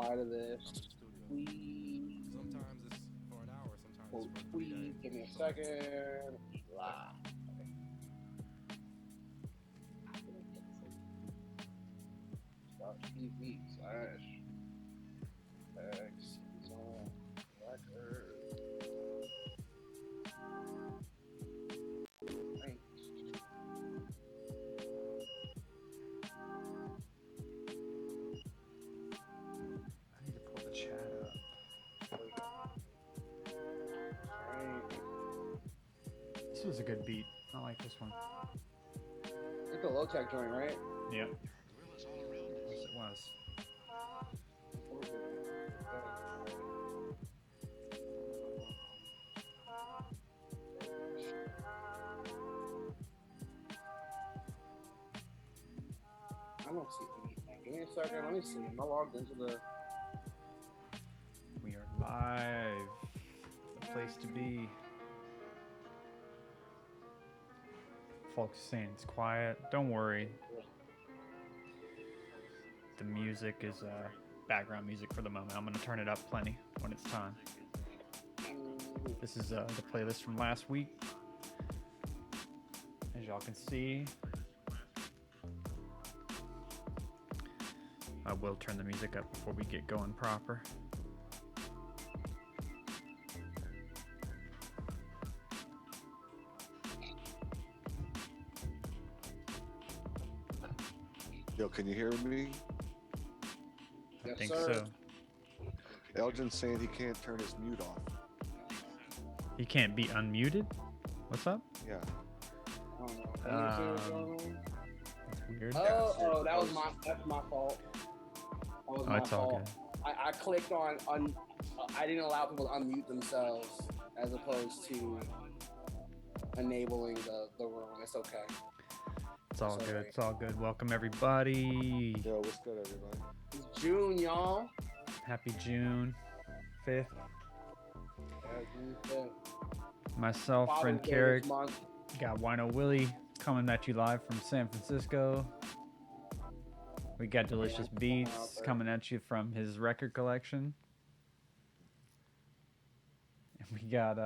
reply to this. Tweet. Sometimes it's for an hour, sometimes Quote it's for 3 days. tweet. Give me a So second. Live. Start TV slash X zone record. Thanks. I need to pull the chat up. Right. This was a good beat. I like this one. It's the low tech joint, right? Yep. Yes, it was. I don't see anything. Give me a second. Let me see. Am I logged into the? We are live. The place to be. Folks are saying it's quiet. Don't worry. The music is background music for the moment. I'm going to turn it up plenty when it's time. This is the playlist from last week. As y'all can see, I will turn the music up before we get going proper. Yo, can you hear me? I Yes, think sir. so. Elgin's saying he can't turn his mute off. He can't be unmuted? What's up? Yeah. I don't know. Can you see what's going on? That's weird. Oh, that's my fault. That was Oh, my it's all fault. good. I clicked on I didn't allow people to unmute themselves as opposed to enabling the room. It's okay. It's all Sorry. good. It's all good. Welcome, everybody. Yo, what's good, everybody? It's June, y'all. Happy June 5th. Yeah, June 5th. Myself, Father's friend Day Carrick, this month. got Wino Willie coming at you live from San Francisco. We got Delicious Yeah, Beats out there. coming at you from his record collection. And we got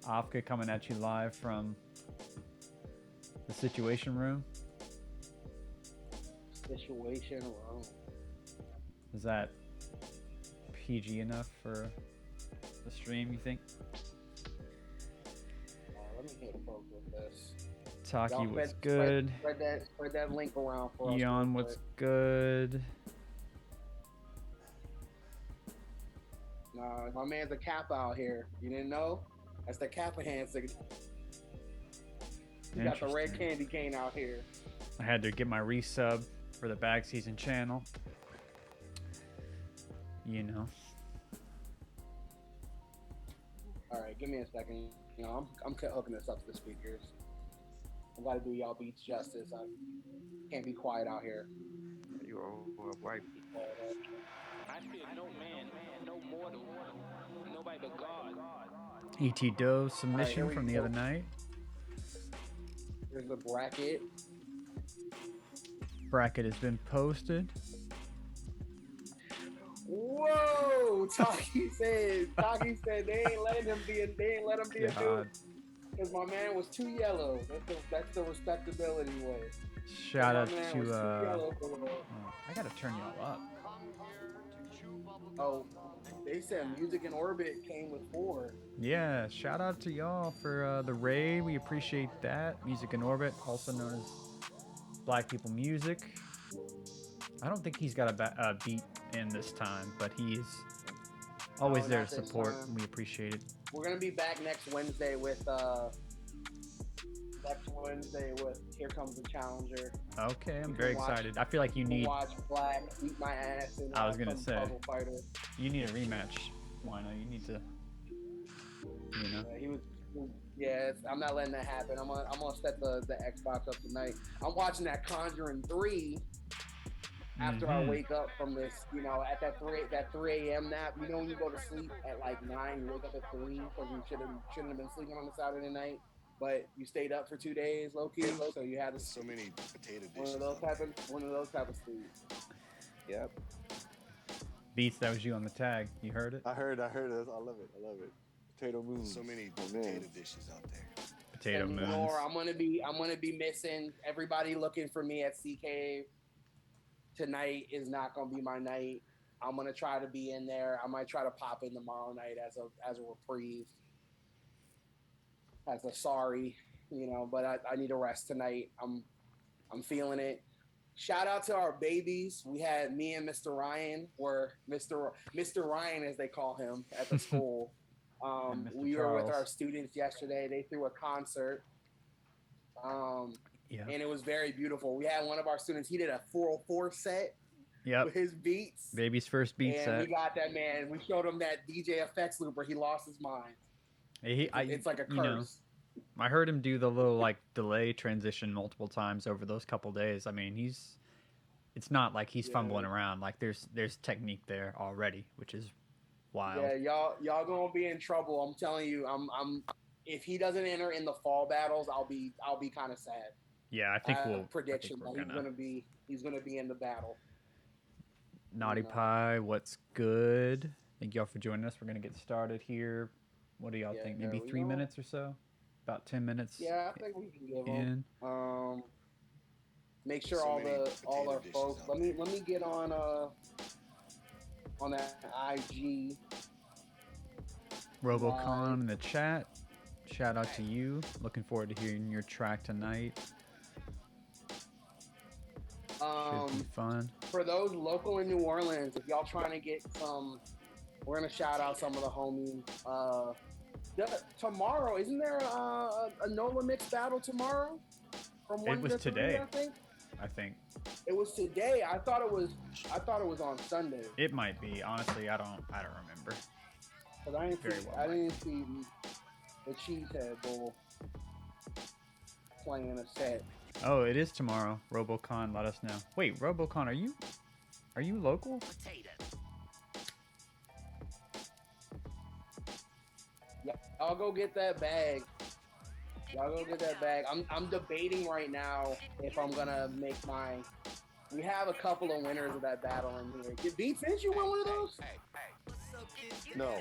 Afka coming at you live from the Situation Room. Situation room. Is that PG enough for the stream, you think? Let me hit folks with this. Taki, Y'all what's spread- good? Spread that link around for us. Eon, real what's quick. good? Nah, my man's a Kappa out here. You didn't know? That's the Kappa hand signature. You got the red Interesting. candy cane out here. I had to get my resub for the Bag Season channel. You know. All right, give me a second. You know, I'm hooking this up to the speakers. I gotta do y'all beats justice. I can't be quiet out here. You are white. I fear no man, no mortal, nobody but God. E.T. Doe submission here we from the go. other night. Here's the bracket. Bracket has been posted. Whoa! Taki said they ain't let him be a dude God. because my man was too yellow. That's the respectability way. Shout My out man was to too yellow for the- oh, I gotta turn y'all up. Oh, they said Music in Orbit came with 4. Yeah, shout out to y'all for the raid. We appreciate that. Music in Orbit, also known as Black People Music. I don't think he's got a beat in this time, but he's always No, there not to this support. time. And we appreciate it. We're gonna be back next Wednesday with Here Comes the Challenger. Okay, I'm We very can watch- excited. I feel like you We'll need watch Black eat my ass and I was watch gonna some say. Puzzle Fighter. you need a rematch. Why not? You need to, you know. He was. Yeah, I'm not letting that happen. I'm gonna set the Xbox up tonight. I'm watching that Conjuring 3 after I Mhm. wake up from this, you know, at that 3 a.m. nap. You know, when you go to sleep at like 9, you wake up at 3 because you shouldn't have been sleeping on the Saturday night, but you stayed up for 2 days, low key. So you had There's so many potato one dishes. of those type of sleep. Yep. Beats, that was you on the tag. You heard it? I heard it. I love it. Potato moon. So many Oh, man. potato dishes out there. Potato And moons. more, I'm gonna be missing everybody looking for me at Sea Cave. Tonight is not gonna be my night. I'm gonna try to be in there. I might try to pop in tomorrow night as a reprieve, as a sorry, But I need a rest tonight. I'm feeling it. Shout out to our babies. We had me and Mr. Ryan, or Mr. Ryan as they call him at the school. And Mr. We were with Charles. our students yesterday. They threw a concert. Yeah. And it was very beautiful. We had one of our students, he did a 404 set Yep. with his beats. Baby's first beat And set. we got that man. We showed him that DJ effects looper. He lost his mind. It's like a curse. I heard him do the little like delay transition multiple times over those couple days. I mean, it's not like he's fumbling around. Like there's technique there already, which is wild. Yeah, y'all gonna be in trouble. I'm telling you. I'm if he doesn't enter in the fall battles, I'll be kind of sad. Yeah, I think we'll prediction I think that we're he's gonna be in the battle. Naughty Pie, what's good? Thank y'all for joining us. We're gonna get started here. What do y'all think? Maybe here we 3 go. minutes or so? About 10 minutes Yeah, I think we can give them. in. Make sure So all many our potato dishes folks. out Let me get on that IG. Robocon in the chat. Shout out to you. Looking forward to hearing your track tonight. Should be fun. For those local in New Orleans, if y'all trying to get some, we're gonna shout out some of the homies. Tomorrow, isn't there a NOLA mix battle tomorrow? From It was 1 to 3, today. I think I it was today. I thought it was on Sunday. It might be. Honestly, I don't remember. Cause I Very didn't see, well I might. didn't see the Cheesehead Bowl playing a set. Oh, it is tomorrow. Robocon, let us know. Wait, Robocon, are you local? Yeah, I'll go get that bag. Y'all go get that bag. I'm debating right now if I'm gonna make mine. We have a couple of winners of that battle in here. Did Beats, didn't you win one of those? No.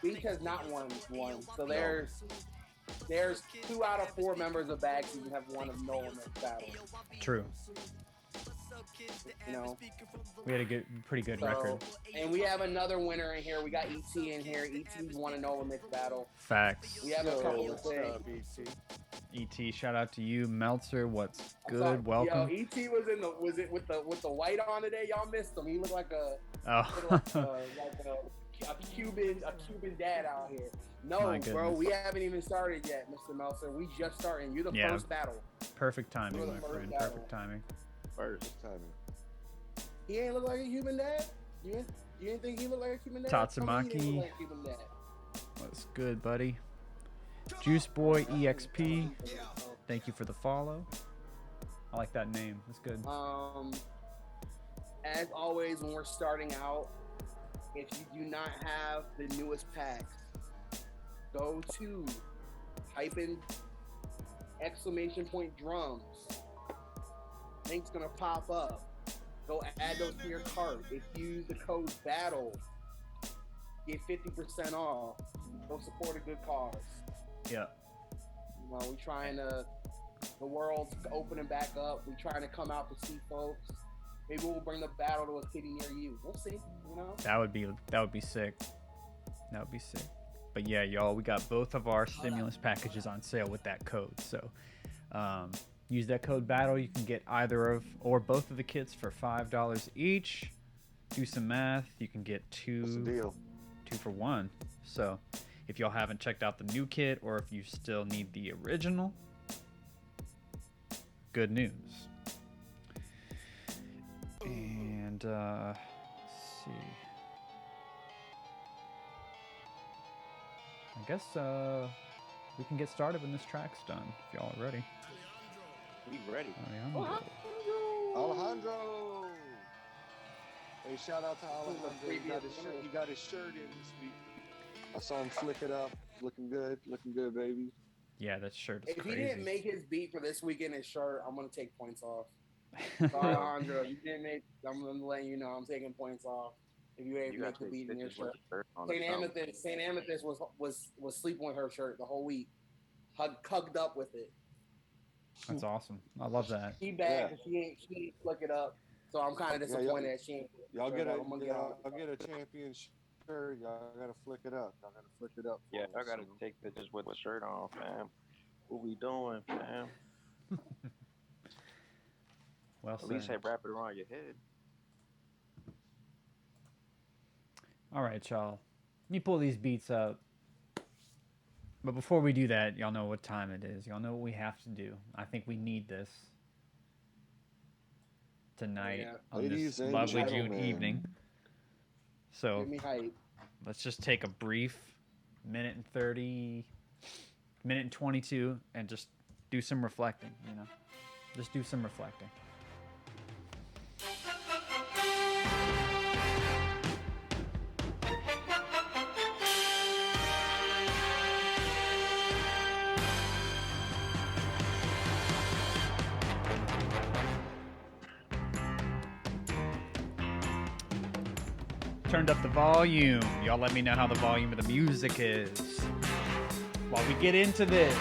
Beats has not won one. So there's 2 out of 4 members of Bag Season have won a NOLA mix battle. True. We had a pretty good record. And we have another winner in here. We got ET in here. ET's won a NOLA mix battle. Facts. We have a couple of things. ET, shout out to you. Meltzer, what's good? Yo, Welcome. ET was it with the white on today? Y'all missed him. He looked like a Oh. Cuban dad out here. No, My bro, goodness. we haven't even started yet, Mr. Meltzer. We just starting. You're the Yeah. first battle. Perfect timing, You're the my first friend. battle. Perfect timing. First timing. He ain't look like a Cuban dad. You didn't think he looked like a Cuban dad? Tell me he didn't Tatsumaki. look like a Cuban dad. What's good, buddy? Juice Boy EXP, thank you for the follow. I like that name. That's good. As always, when we're starting out, if you do not have the newest packs, go to type in ! drums. Link's gonna pop up. Go add those to your cart. If you use the code BATTLE, get 50% off. Go support a good cause. Yeah. We trying to, the world's opening back up. We trying to come out to see folks. Maybe we'll bring the battle to a city near you. We'll see. That would be sick. That would be sick. But yeah, y'all, we got both of our stimulus packages on sale with that code. So use that code BATTLE. You can get either of or both of the kits for $5 each. Do some math. You can get What's the deal? 2 for 1. So if y'all haven't checked out the new kit, or if you still need the original, good news. And let's see. I guess we can get started when this track's done, if y'all are ready. We ready. Alejandro. Alejandro. Hey, shout out to Alejandro. He got his shirt in this week. I saw him flick it up. Looking good, baby. Yeah, that shirt is If crazy. he didn't make his beat for this week in his shirt, I'm gonna take points off. Alejandro, you didn't make. I'm letting you know. I'm taking points off. If you ain't You make gotta the take beat in your pictures with shirt. your shirt on or something. Saint Amethyst was sleeping with her shirt the whole week, hugged up with it. That's awesome. I love that. She bad because she ain't flick it up. So I'm kind of disappointed that she ain't. Y'all flick get it a up. I'm gonna y'all get a champion shirt. Y'all gotta flick it up. Y'all gotta flick it up. Yeah, for I us, gotta you know? take pictures with the shirt on, fam. What we doing, fam? Well At least said. say wrap it around your head. All right, y'all. Let me pull these beats up. But before we do that, y'all know what time it is. Y'all know what we have to do. I think we need this tonight Yeah. on Ladies this and lovely June gentlemen. evening. So Give me hype. let's just take a brief minute and 22 and just do some reflecting, you know? Just do some reflecting. Turned up the volume. Y'all let me know how the volume of the music is. While we get into this,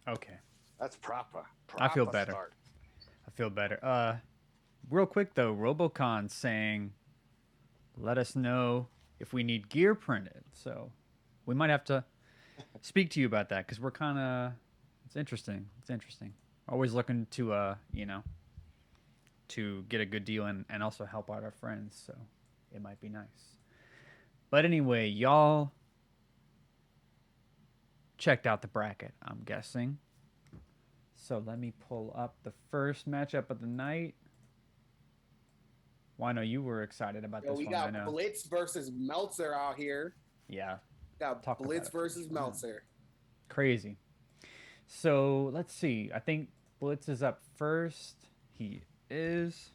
okay. That's proper. I feel Proper better. start. I feel better. Real quick though, Robocon saying, let us know if we need gear printed. So we might have to speak to you about that because we're kind of. It's interesting. It's interesting. Always looking to to get a good deal and also help out our friends. So it might be nice. But anyway, y'all checked out the bracket, I'm guessing. So let me pull up the first matchup of the night. Well, I know you were excited about Yo, this we one. I got know. Blitz versus Meltzer out here. Yeah, Got Talk about Blitz it, please. versus Meltzer. crazy. So let's see. I think Blitz is up first. He is.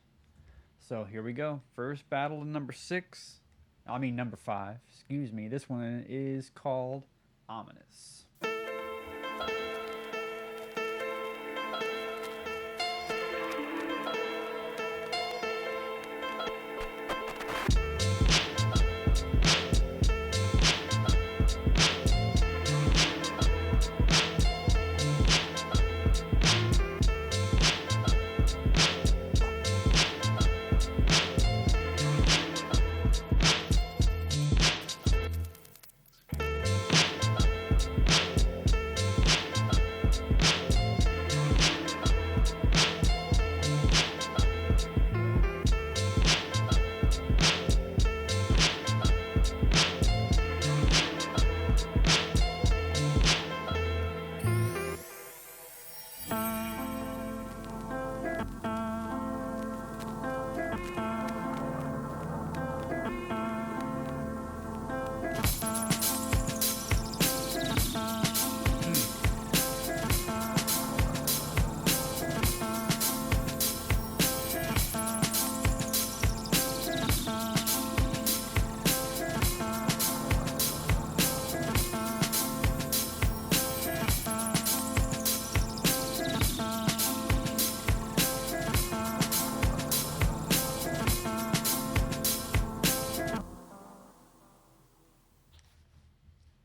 So here we go. First battle of number 6. I mean number 5. Excuse me. This one is called Ominous.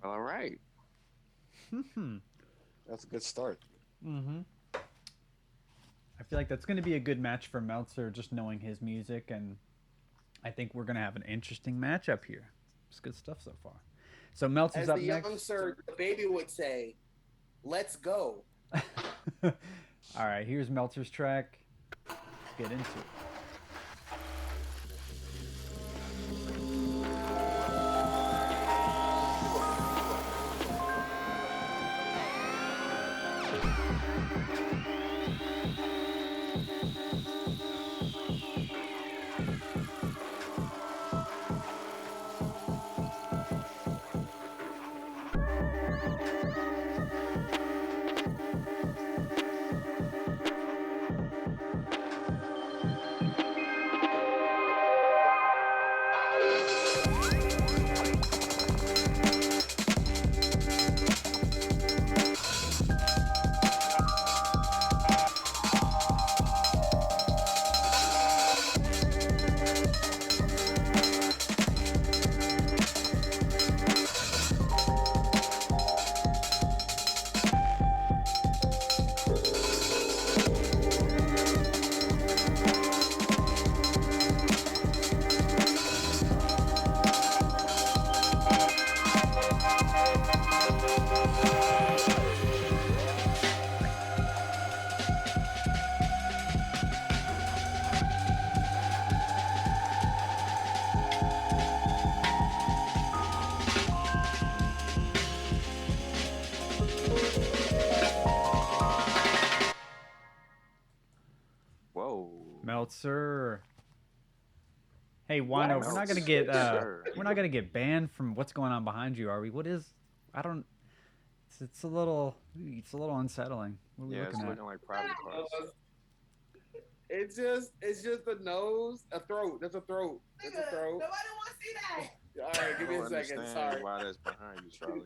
All right. That's a good start. Mm-hmm. I feel like that's going to be a good match for Meltzer, just knowing his music, and I think we're going to have an interesting matchup here. It's good stuff so far. So Meltzer's As up the young next. sir, the baby would say, Let's go. All right, here's Meltzer's track. Let's get into it. Whoa. Meltzer. Hey, Wino, we're not gonna get Meltzer. we're not gonna get banned from what's going on behind you, are we? What is? I don't. It's a little unsettling. What are we Yeah, it's looking at? looking like private parts. It's just a nose, a throat. That's a throat. That's a throat. Nobody wants to see that. All right, give I me don't a second. understand Sorry. why that's behind you, Charlie.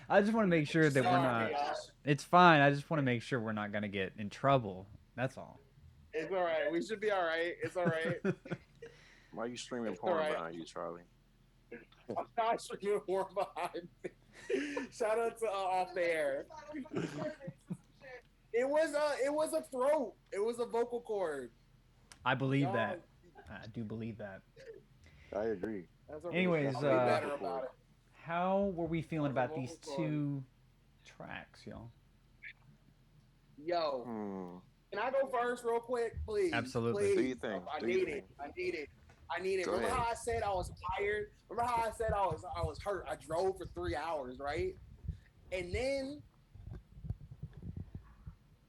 I just want to make sure that we're not. Sorry, y'all. It's fine. I just want to make sure we're not gonna get in trouble. That's all. It's all right. We should be all right. It's all right. Why are you streaming It's porn alright. behind you, Charlie? I'm not sure you're more behind me. Shout out to off the air. It was a throat. It was a vocal cord. I believe Y'all- that. I do believe that. I agree. That's what Anyways, I'll be better about it. How were we feeling about these Vocal cord. two tracks, y'all? Yo, Hmm. can I go first real quick, please? Absolutely. Please. Do you think? I Do you need think? it. I need it. I need it. Go Remember ahead. how I said I was tired? Remember how I said I was hurt? I drove for 3 hours, right? And then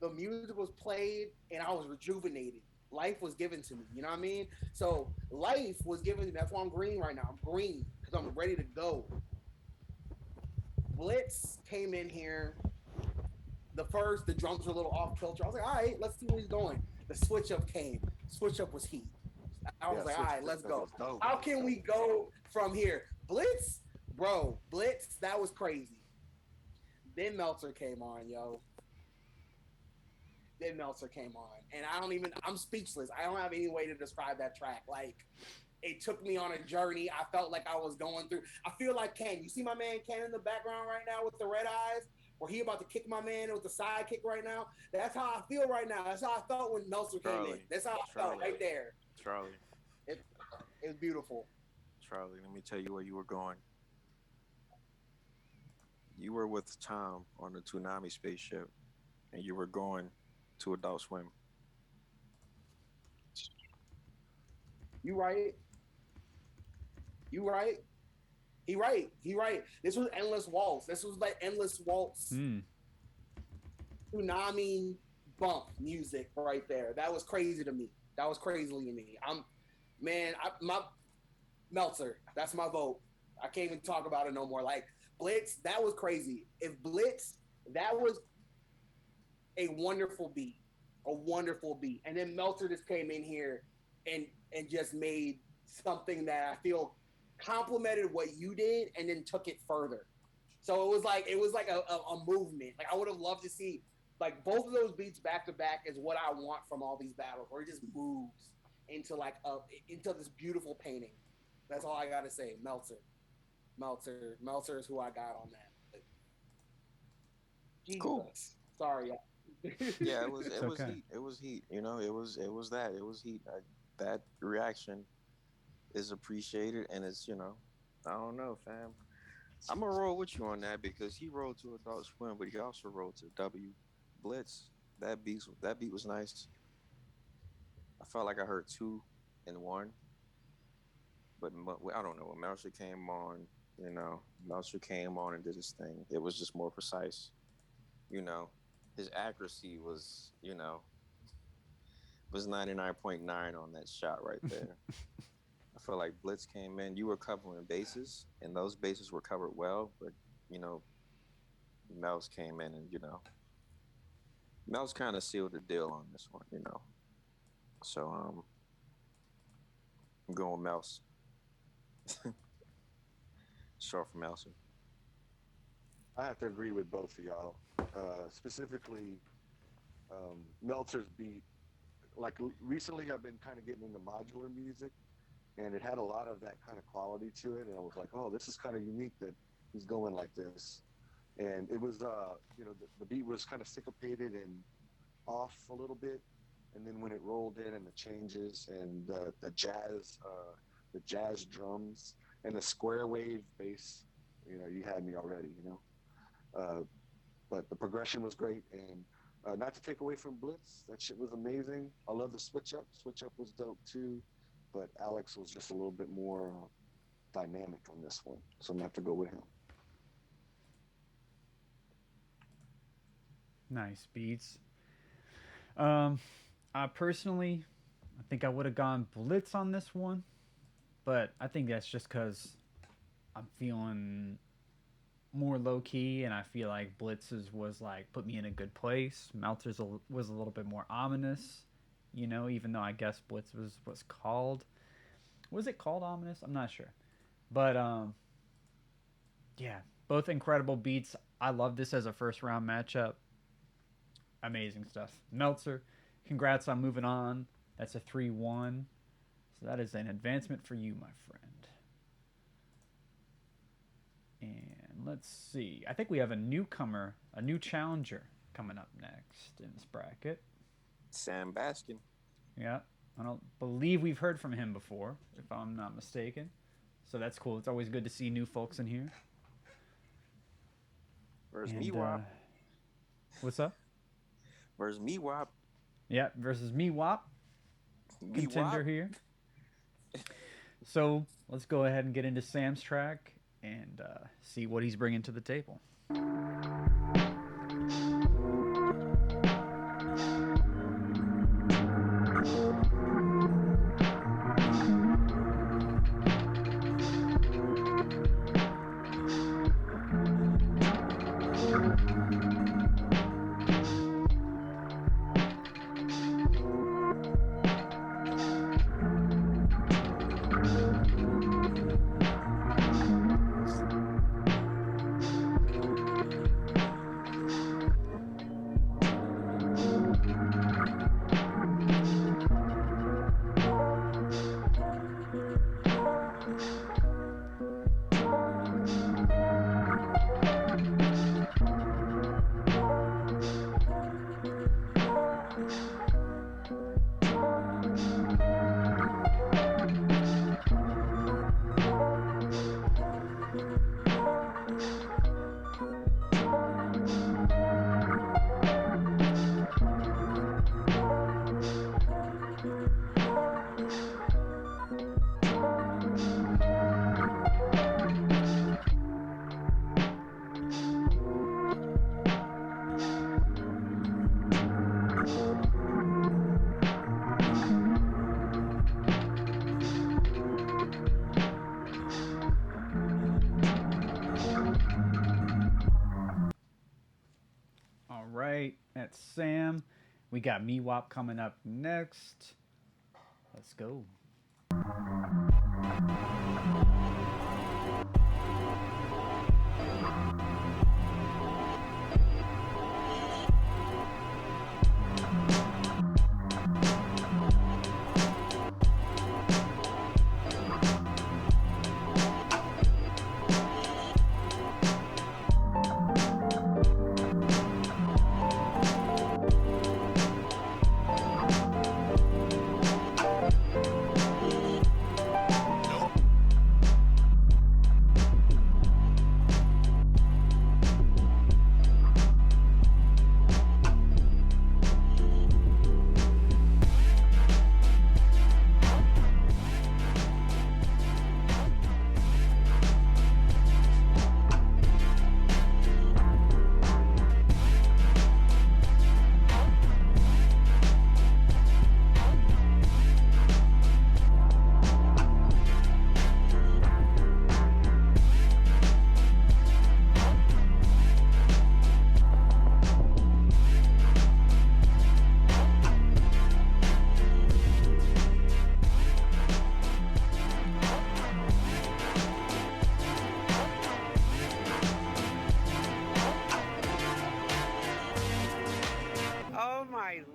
the music was played and I was rejuvenated. Life was given to me. You know what I mean? So life was given to me. That's why I'm green right now. I'm green because I'm ready to go. Blitz came in here. The drums were a little off kilter. I was like, all right, let's see where he's going. The switch up came. Switch up was heat. I was like, all right, let's go. How can we go from here? Blitz, bro, Blitz, that was crazy. Then Meltzer came on, yo. Then Meltzer came on. And I'm speechless. I don't have any way to describe that track. Like, it took me on a journey. I felt like I was going through. I feel like Ken. You see my man Ken in the background right now with the red eyes? Or he about to kick my man with the side kick right now? That's how I feel right now. That's how I felt when Meltzer came in. Charlie. That's how I felt right there. Charlie, It was beautiful. Charlie, let me tell you where you were going. You were with Tom on the Toonami spaceship, and you were going to Adult Swim. You right. You right. He right. This was Endless Waltz. This was like Endless Waltz. Tsunami bump music right there. That was crazy to me. That was crazy to me. My Meltzer. That's my vote. I can't even talk about it no more. Like Blitz, that was crazy. If Blitz, that was a wonderful beat, and then Meltzer just came in here and just made something that I feel complimented what you did and then took it further. So it was like a movement. Like I would have loved to see like both of those beats back to back is what I want from all these battles, where it just moves into into this beautiful painting. That's all I gotta say. Meltzer is who I got on that. Jesus. Cool. Sorry. y'all. Yeah, it was okay. heat. It was heat. You know, it was that. It was heat. That reaction is appreciated, and it's, you know, I don't know, fam. I'm gonna roll with you on that because he rolled to Adult Swim, but he also rolled to W Blitz. That beat was nice. I felt like I heard two in one, but I don't know. When Melcher came on, Melcher came on and did his thing. It was just more precise. His accuracy was 99.9 on that shot right there. I feel like Blitz came in. You were covering bases, and those bases were covered well. But Mel's came in, and Mel's kind of sealed the deal on this one. So I'm going with Mel's. Short for Melson. I have to agree with both of y'all. Specifically, Meltzer's beat. Like recently, I've been kind of getting into modular music, and it had a lot of that kind of quality to it. And I was like, oh, this is kind of unique that he's going like this. And it was, the beat was kind of syncopated and off a little bit. And then when it rolled in and the changes and the jazz drums and the square wave bass, you had me already, But the progression was great, and not to take away from Blitz, that shit was amazing. I love the switch up. Switch up was dope too, but Alex was just a little bit more dynamic on this one, so I'm gonna have to go with him. Nice beats. I personally, I think I would have gone Blitz on this one, but I think that's just because I'm feeling more low key, and I feel like Blitz's was like put me in a good place. Meltzer's was a little bit more ominous, even though I guess Blitz was called. Was it called ominous? I'm not sure, but yeah, both incredible beats. I love this as a first round matchup. Amazing stuff. Meltzer, congrats on moving on. That's a 3-1. So that is an advancement for you, my friend. And let's see. I think we have a newcomer, a new challenger coming up next in this bracket. Sam Baskin. Yeah. I don't believe we've heard from him before, if I'm not mistaken. So that's cool. It's always good to see new folks in here. Where's Meewop? What's up? Where's Meewop? Yeah, versus Meewop. Contender here. So let's go ahead and get into Sam's track and see what he's bringing to the table. That's Sam. We got Meewop coming up next. Let's go.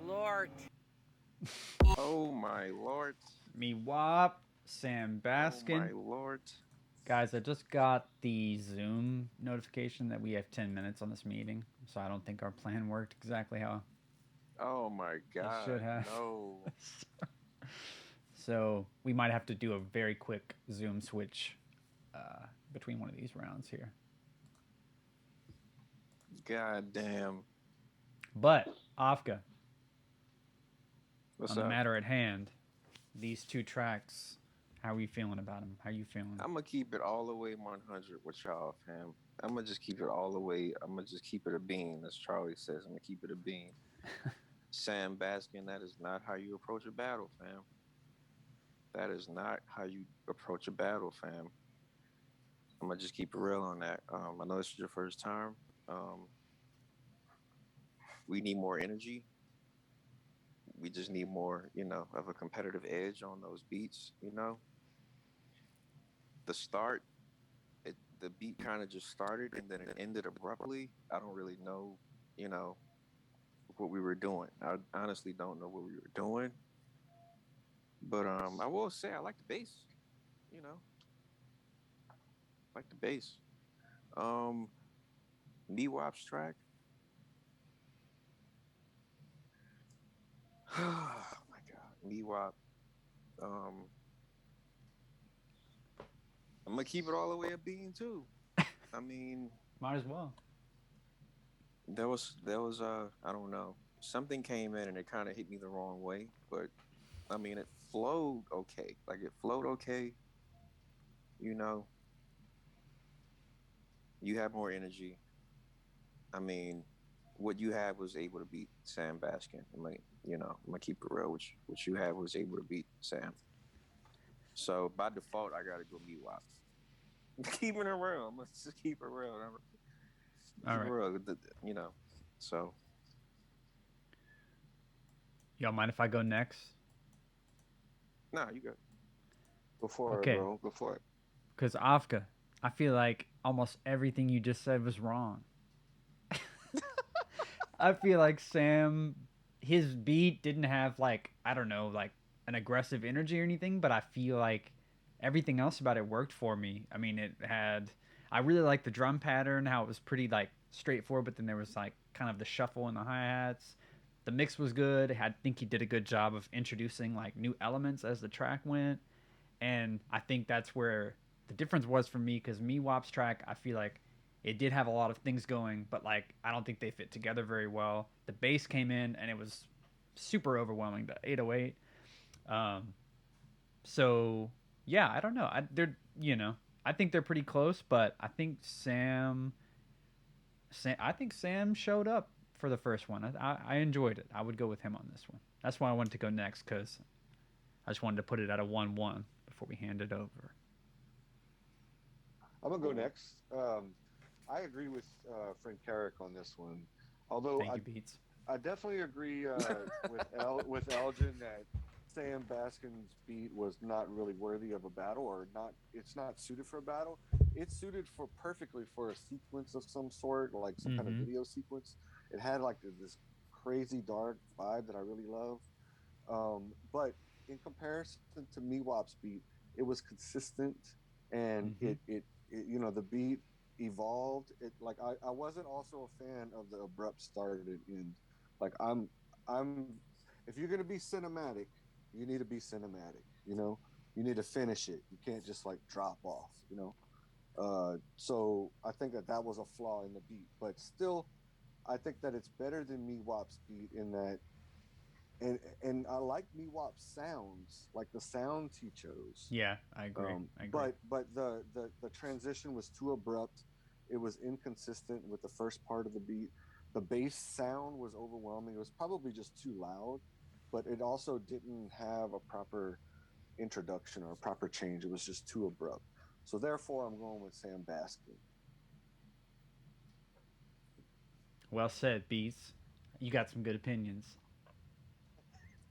lord. Oh my lord. Me Wop, Sam Oh Baskin. my lord. Guys, I just got the Zoom notification that we have 10 minutes on this meeting, so I don't think our plan worked exactly how Oh my it god. should have. No. So we might have to do a very quick Zoom switch between one of these rounds here. God damn. But, Afka, What's on the up? matter at hand, these two tracks, how are you feeling about them? How you feeling? I'm gonna keep it all the way 100 with y'all, fam. I'm gonna just keep it all the way. I'm gonna just keep it a bean, as Charlie says. I'm gonna keep it a bean. Sam Baskin, that is not how you approach a battle, fam. That is not how you approach a battle, fam. I'm gonna just keep it real on that. I know this is your first time. We need more energy. We just need more, of a competitive edge on those beats. The start, the beat kind of just started and then it ended abruptly. I don't really know, what we were doing. I honestly don't know what we were doing. But I will say I like the bass. Like the bass. Meewop's track. Oh my god, Meewop. I'm gonna keep it all the way a bean too. I mean, Might as well. there was I don't know, something came in and it kind of hit me the wrong way, but I mean it flowed okay. Like it flowed okay. You had more energy. I mean, what you had was able to beat Sam Baskin. I'm gonna keep it real. What you had was able to beat Sam. So by default, I gotta go Meewop. Keeping it real. I'm gonna just keep it real. All right. Real. So. Y'all mind if I go next? Nah, you go. Go for Okay. it, bro. Go for it. Because Afka, I feel like almost everything you just said was wrong. I feel like Sam, his beat didn't have I don't know, an aggressive energy or anything, but I feel like everything else about it worked for me. I mean, I really liked the drum pattern, how it was pretty straightforward, but then there was kind of the shuffle and the hi-hats. The mix was good. I think he did a good job of introducing new elements as the track went. And I think that's where the difference was for me, because Meewop's track, I feel like it did have a lot of things going, but I don't think they fit together very well. The bass came in and it was super overwhelming, the 808. So yeah, I don't know. I think they're pretty close, but I think Sam showed up for the first one. I enjoyed it. I would go with him on this one. That's why I wanted to go next, because I just wanted to put it at a 1-1 before we hand it over. I'm gonna go next. I agree with Frank Carrick on this one. Although Thank you, Beats. I definitely agree with Elgin that Sam Baskin's beat was not really worthy of a battle, or not. It's not suited for a battle. It's suited perfectly for a sequence of some sort, like some kind of video sequence. It had this crazy dark vibe that I really love. But in comparison to Meewop's beat, it was consistent, and it the beat evolved. I wasn't also a fan of the abrupt start and end. I'm if you're gonna be cinematic, you need to be cinematic. You need to finish it. You can't just drop off. So I think that was a flaw in the beat, but still, I think that it's better than Meewop's beat in that. And I like Meewop's sounds, like the sounds he chose. Yeah, I agree. But the transition was too abrupt. It was inconsistent with the first part of the beat. The bass sound was overwhelming. It was probably just too loud, but it also didn't have a proper introduction or a proper change. It was just too abrupt. So therefore, I'm going with Sam Baskin. Well said, Beats. You got some good opinions.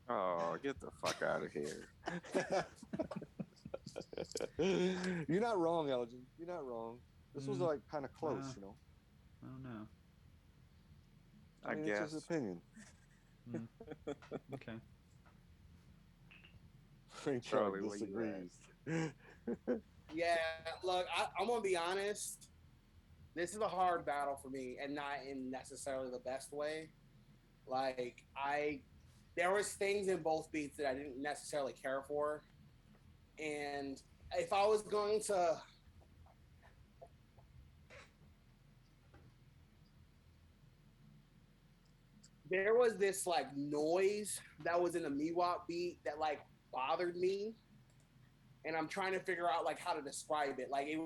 Oh, get the fuck out of here. You're not wrong, Elgin. You're not wrong. This was kind of close, I don't know. I mean, guess. it's his opinion. Mm. Okay. Frank Charlie, Charlie where you at? disagrees. Yeah, look, I'm gonna be honest. This is a hard battle for me, and not in necessarily the best way. Like there was things in both beats that I didn't necessarily care for, and if I was going to, there was this like noise that was in the Miwok beat that like bothered me, and I'm trying to figure out like how to describe it. Like it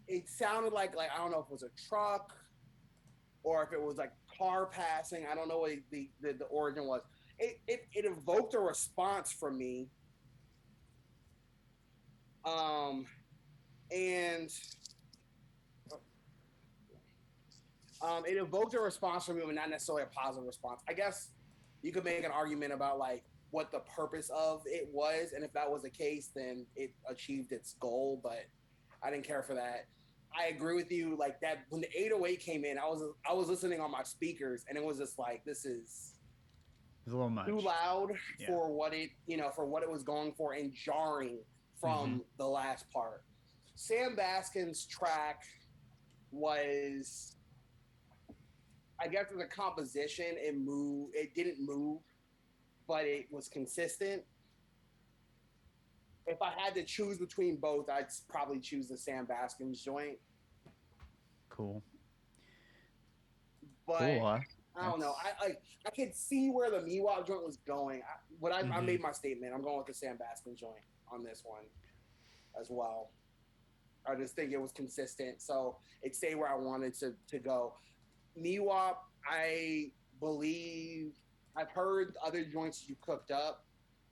it sounded like I don't know if it was a truck or if it was like car passing. I don't know what the origin was. It evoked a response from me, and it evoked a response from me, but not necessarily a positive response. I guess you could make an argument about like what the purpose of it was, and if that was the case, then it achieved its goal. But I didn't care for that. I agree with you. Like that when the 808 came in, I was listening on my speakers, and it was just like this is It's a little much. too loud Yeah. for what it for what it was going for, and jarring from the last part. Sam Baskin's track was, I guess, in the composition, it didn't move, but it was consistent. If I had to choose between both, I'd probably choose the Sam Baskins joint. Cool. But Cool. I don't know. I could see where the Miwok joint was going. I Mhm. made my statement. I'm going with the Sam Baskin joint on this one as well. I just think it was consistent, so it stayed where I wanted to go. Miwok, I believe I've heard other joints you cooked up,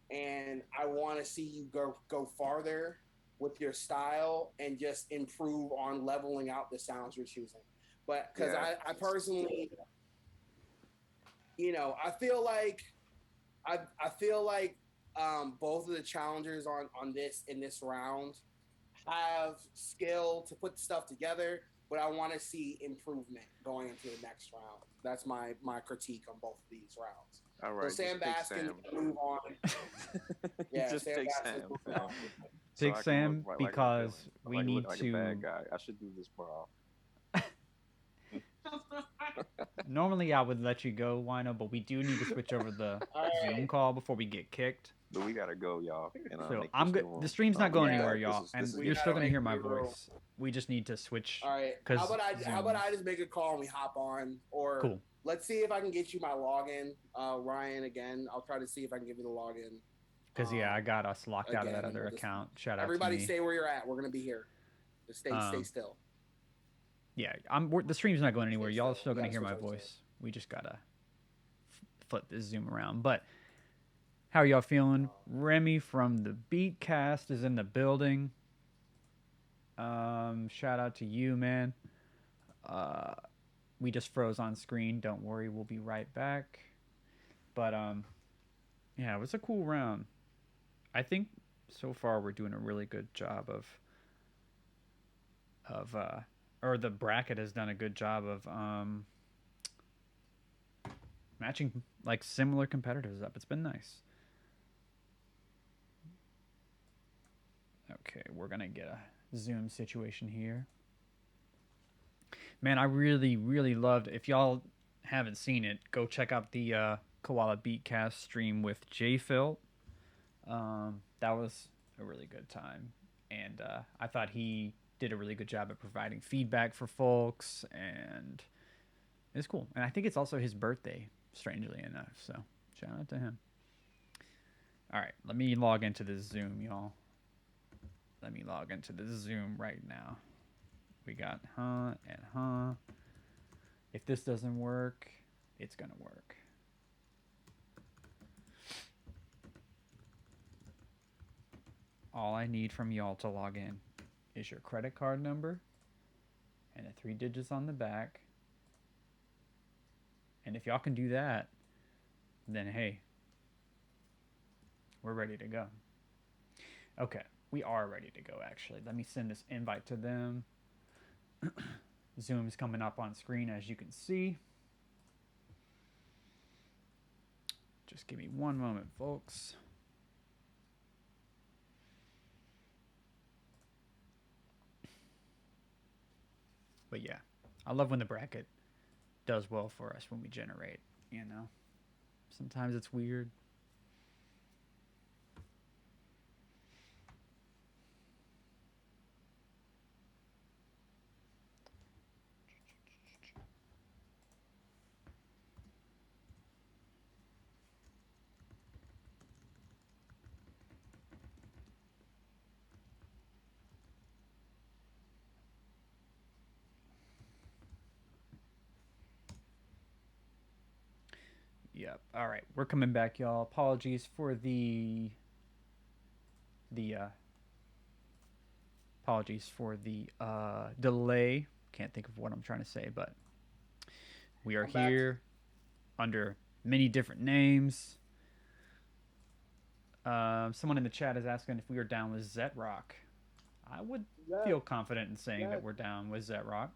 and I want to see you go farther with your style and just improve on leveling out the sounds you're choosing. But because Yeah. I personally, I feel like I feel like both of the challengers on this in this round have skill to put stuff together, but I want to see improvement going into the next round. That's my critique on both of these rounds. All right, So Sam just pick Baskin Sam. can move on. Yeah, just Sam pick Baskin Sam, move fam. on. So Pick I can Sam look like a because villain. we Like, need look like to. a bad guy. I should do this more Normally, I would let you go, Wino, but we do need to switch over the All right. Zoom call before we get kicked. But we gotta go, y'all. And So make I'm this good. new The stream's not I'll going be anywhere, back. y'all, This and is We you're still gotta gonna hear make my new rules. voice. We just need to switch. All right. 'Cause How about Zoom. I just make a call and we hop on? Or Cool. let's see if I can get you my login, Ryan. Again, I'll try to see if I can give you the login. Because I got us locked out of that again, other we'll just- account. Shout out Everybody, to me. stay where you're at. We're gonna be here. Just stay still. Yeah, the stream's not going anywhere. Y'all are still gonna Yeah, hear my switch over to voice. We just gotta flip this Zoom around. But how are y'all feeling? Remy from the Beatcast is in the building. Shout out to you, man. We just froze on screen. Don't worry, we'll be right back. But yeah, it was a cool round. I think so far we're doing a really good job or the bracket has done a good job of matching like similar competitors up. It's been nice. Okay, we're gonna get a Zoom situation here. Man, I really, really loved. If y'all haven't seen it, go check out the Koala Beatcast stream with J Phil. That was a really good time, and I thought he did a really good job at providing feedback for folks, and it's cool. And I think it's also his birthday, strangely enough. So shout out to him. All right, let me log into this Zoom, y'all. Let me log into this Zoom right now. We got and If this doesn't work, it's gonna work. All I need from y'all to log in is your credit card number and the 3 digits on the back. And if y'all can do that, then hey, we're ready to go. Okay, we are ready to go actually. Let me send this invite to them. Zoom's coming up on screen as you can see. Just give me one moment, folks. But yeah, I love when the bracket does well for us when we generate, you know? Sometimes it's weird. Yep. All right, we're coming back, y'all. Apologies for the delay. Can't think of what I'm trying to say, but we are I'm back. here under many different names. Someone in the chat is asking if we are down with Zet Rock. I would Yeah. feel confident in saying Yeah. that we're down with Zet Rock.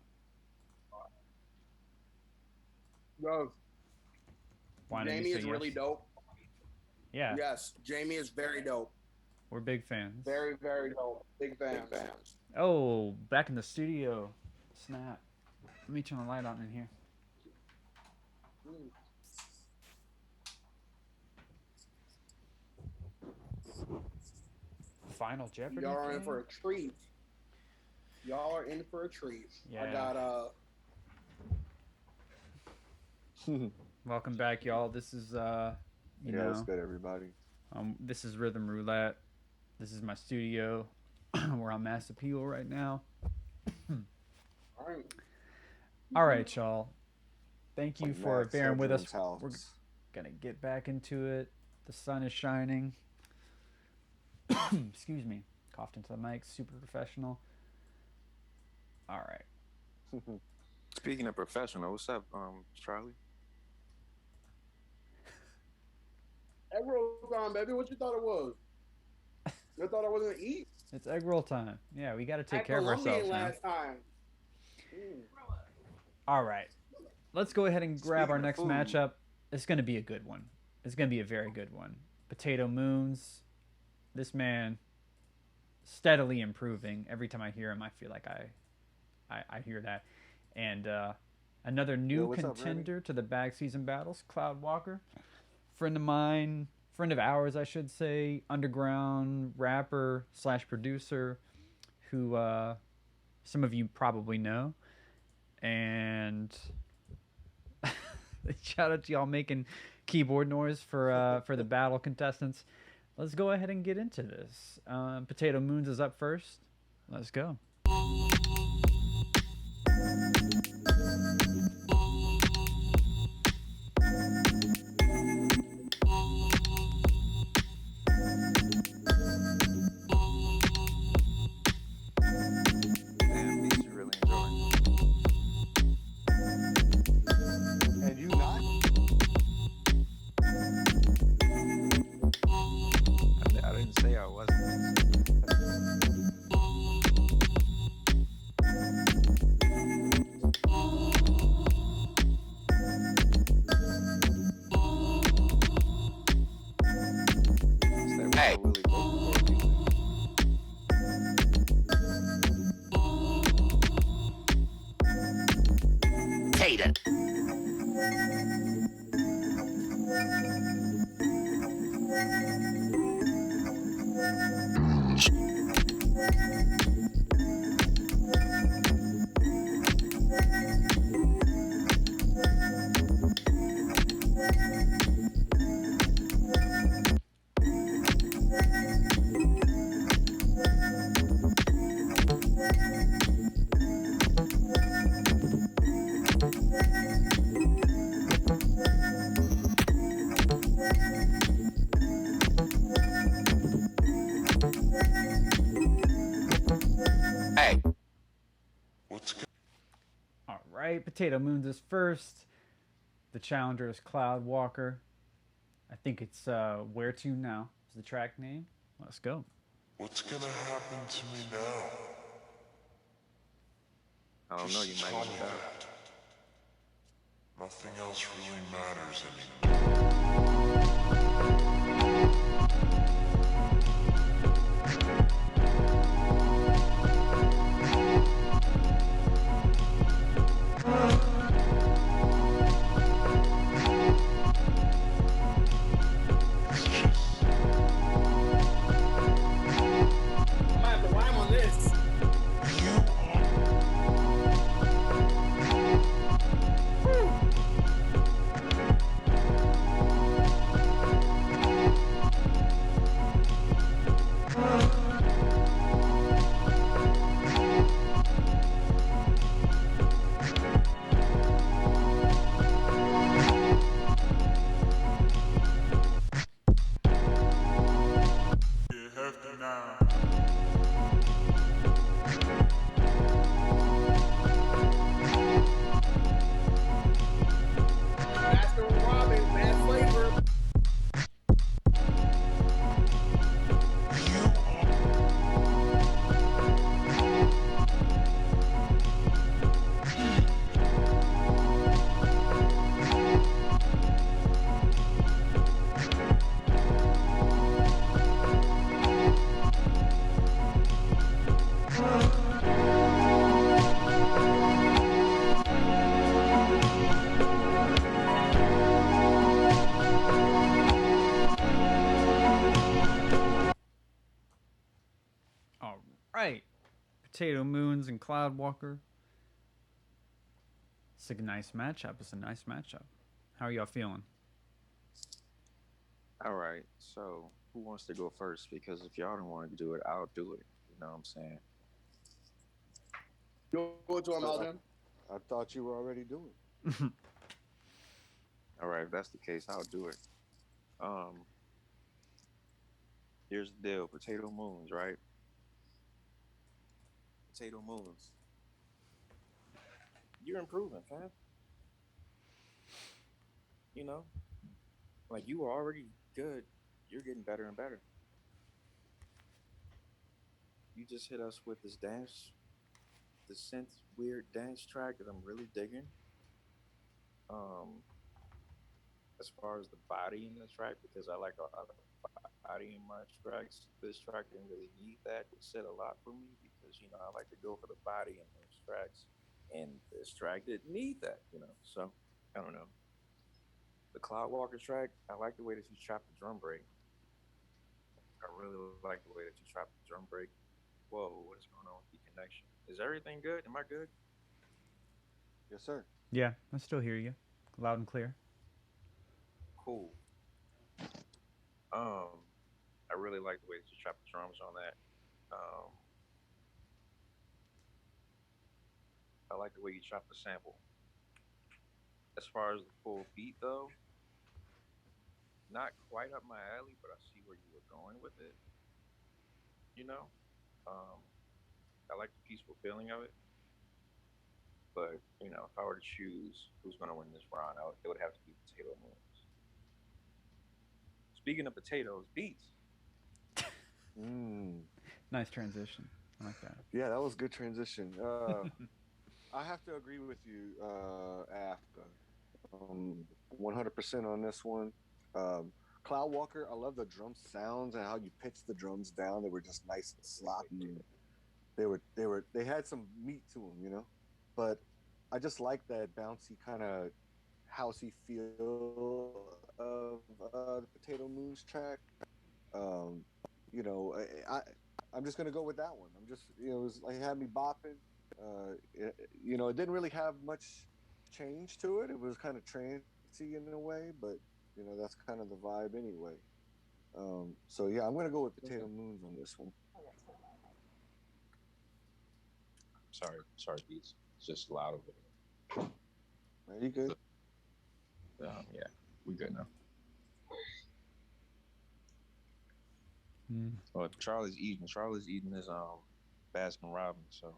Yo, Why don't Jamie you is say really yes? dope. Yeah, Yes, Jamie is very dope. we're big fans. Very, very dope. Big fans. Oh, back in the studio. Snap. Let me turn the light on in here. Mm. Final Jeopardy. Y'all are in thing? for a treat. Y'all are in for a treat. Yeah. I got Welcome back, y'all. This is you Yeah, what's know, good, everybody? this is Rhythm Roulette. This is my studio. We're on Mass Appeal right now. alright. All right, y'all. Thank you Like for Max bearing with us. Headroom's house. We're gonna get back into it. The sun is shining. Excuse me. Coughed into the mic. Super professional. All right. Speaking of professional, what's up, Charlie? Egg roll time, baby. What you thought it was? You thought I wasn't eat? It's egg roll time. Yeah, we got to take At care of Colombian ourselves now. last time. Mm. All right. Let's go ahead and grab Speaking our of next food. matchup. It's going to be a good one. It's going to be a very good one. Potato Moons. This man steadily improving. Every time I hear him, I feel like I hear that. And another new what's up, contender to the Bag Season Battles, Cloud Walker. Friend of mine, friend of ours, I should say, underground rapper / producer who some of you probably know. And shout out to y'all making keyboard noise for the battle contestants. Let's go ahead and get into this. Potato Moons is up first. Let's go. Damn, these are really enjoying. And you not? I didn't say I wasn't. Hey. Really vocal cord music. All right, Potato Moons is first. The challenger is Cloud Walker. I think it's Where To Now is the track name. Let's go. What's gonna happen to me now? I don't know, you Just might tell even me die. that. Nothing else really matters anymore. Potato Moons and Cloudwalker. It's a nice matchup. It's a nice matchup. How are y'all feeling? All right. So who wants to go first? Because if y'all don't want to do it, I'll do it. You know what I'm saying? Go to him, Alden. I thought you were already doing. All right. If that's the case, I'll do it. Here's the deal. Potato Moons, right? Potato Moons. You're improving, fam. You know, like you were already good. You're getting better and better. You just hit us with this dance, the synth weird dance track that I'm really digging. As far as the body in the track, because I like a lot of body in my tracks. This track didn't really need that. It said a lot for me because I like to go for the body in those tracks, and this track didn't need that. So I don't know. The Cloudwalker track, I like the way that you trap the drum break. I really like the way that you trap the drum break. Whoa, what is going on with the connection? Is everything good? Am I good? Yes, sir. Yeah, I still hear you. Loud and clear. Cool. I really like the way that you trap the drums on that. I like the way you trap the sample. As far as the full beat though, not quite up my alley, but I see where you were going with it. I like the peaceful feeling of it. But if I were to choose who's going to win this round, it would have to be Potato Moons. Speaking of potatoes, beats. Nice transition. I like that. Yeah, that was good transition. I have to agree with you, Afka. 100% on this one. Cloudwalker, I love the drum sounds and how you pitched the drums down. They were just nice and sloppy. They had some meat to them, But I just like that bouncy kind of housey feel of the Potato Moons track. I'm just gonna go with that one. I'm just, it was like, it had me bopping. It didn't really have much change to it. It was kind of trancy in a way, but that's kind of the vibe anyway. So yeah, I'm gonna go with Potato Moons on this one. Sorry, beats. It's just loud over there. Are you good? Yeah, we good now. Well, Charlie's eating his Baskin Robbins, so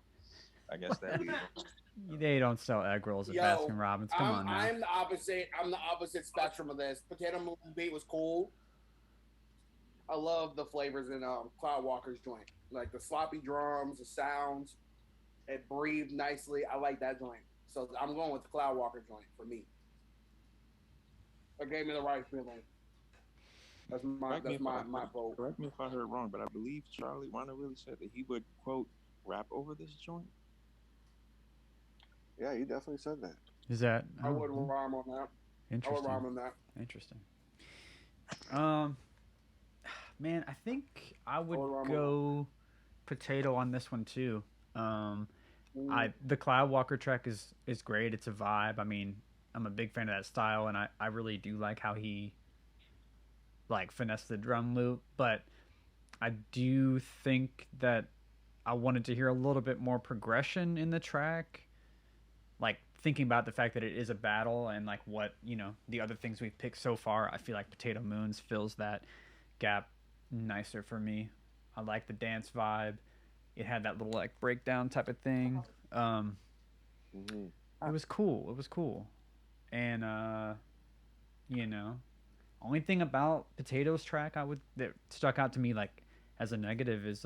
I guess that leaves him. They don't sell egg rolls at Baskin Robbins. Come on now. I'm the opposite. I'm the opposite spectrum of this. Potato Moon beat was cool. I love the flavors in Cloudwalker's joint, like the sloppy drums, the sounds. It breathed nicely. I like that joint. So I'm going with the Cloudwalker joint for me. It gave me the right feeling. That's my vote. Correct me if I heard wrong, but I believe Charlie Wanda really said that he would, quote, rap over this joint. Yeah, he definitely said that. Is that? I would rhyme on that. Interesting. I would rhyme on that. Interesting. Man, I think I would go Potato on this one too. The Cloudwalker track is great. It's a vibe. I mean, I'm a big fan of that style, and I really do like how he finessed the drum loop. But I do think that I wanted to hear a little bit more progression in the track. Thinking about the fact that it is a battle and what the other things we've picked so far, I feel like Potato Moons fills that gap nicer for me. I like the dance vibe. It had that little breakdown type of thing. It was cool. And only thing about Potato's track that stuck out to me as a negative is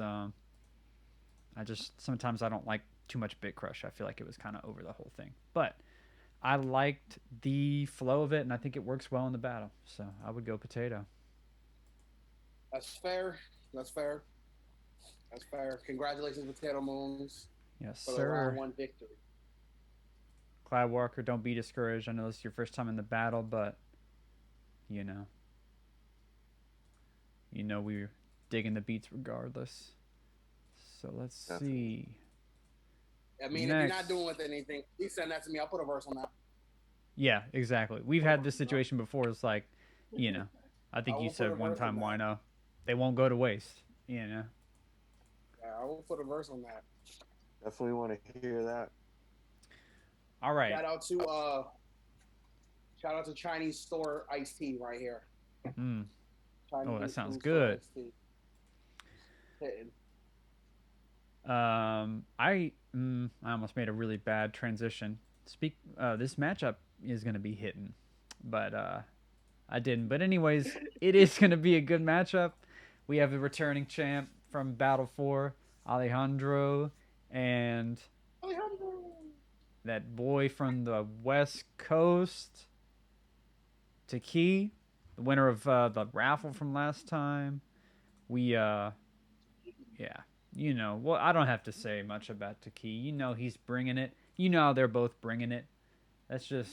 sometimes I don't like too much Bit Crush. I feel like it was kind of over the whole thing. But I liked the flow of it, and I think it works well in the battle. So I would go Potato. That's fair. Congratulations, Potato Moons. Yes, for sir. the round 1 victory. Cloudwalker, don't be discouraged. I know this is your first time in the battle, but we're digging the beats regardless. So let's see. I mean, if you're not doing with anything, please send that to me. I'll put a verse on that. Yeah, exactly. We've had this situation before. It's like, you know, I think I you will put a said one verse on time, that. Wino, they won't go to waste. You know. Yeah, I will put a verse on that. Definitely want to hear that. All right. Shout out to Chinese store iced tea right here. Mm. Chinese Oh, that sounds food store good. iced tea. Hitting. I almost made a really bad transition. This matchup is gonna be hitting, but I didn't. But anyways, it is gonna be a good matchup. We have the returning champ from Battle 4, Alejandro, and that boy from the West Coast, Taki, the winner of the raffle from last time. Yeah. You know, well, I don't have to say much about Taki. You know he's bringing it. You know how they're both bringing it. That's just,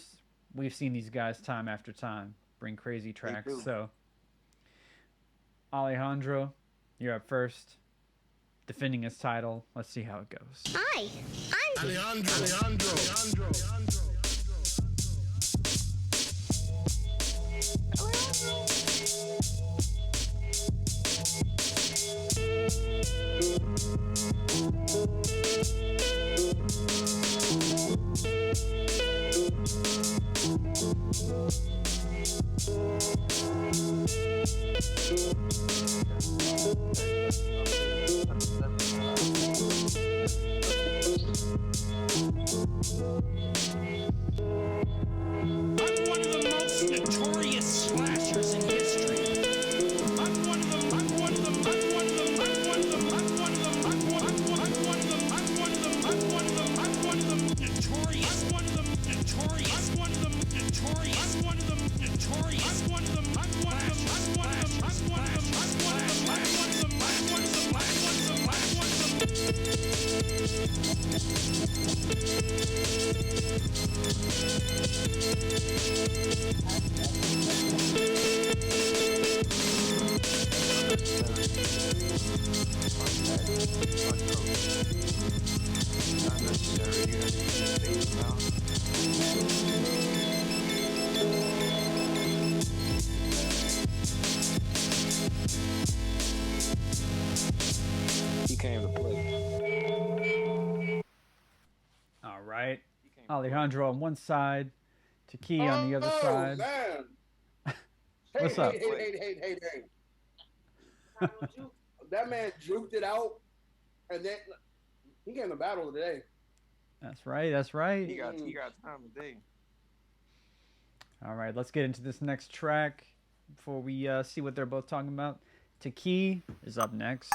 we've seen these guys time after time bring crazy tracks. So, Alejandro, you're up first. Defending his title. Let's see how it goes. Hi, I'm Alejandro. He came to play. All right. Alejandro on one side, Taki on the other side. Man. What's up? Hey. That man juked it out, and then he came to battle today. That's right. He got time today. All right, let's get into this next track before we see what they're both talking about. Taki is up next.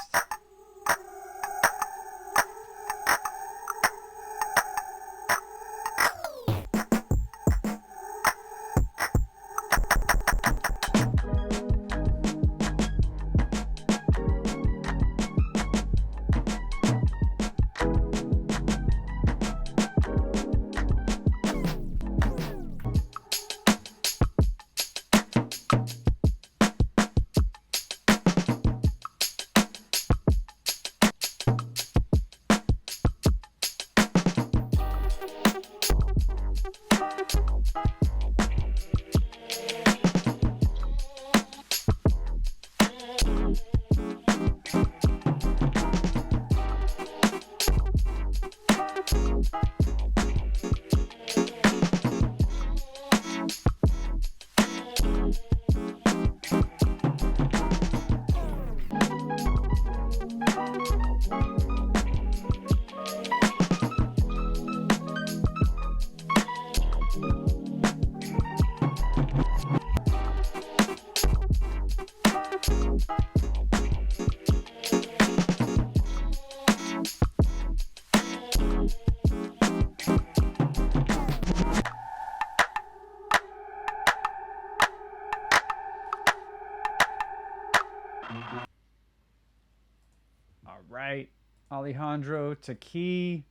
All right, Alejandro, Taki.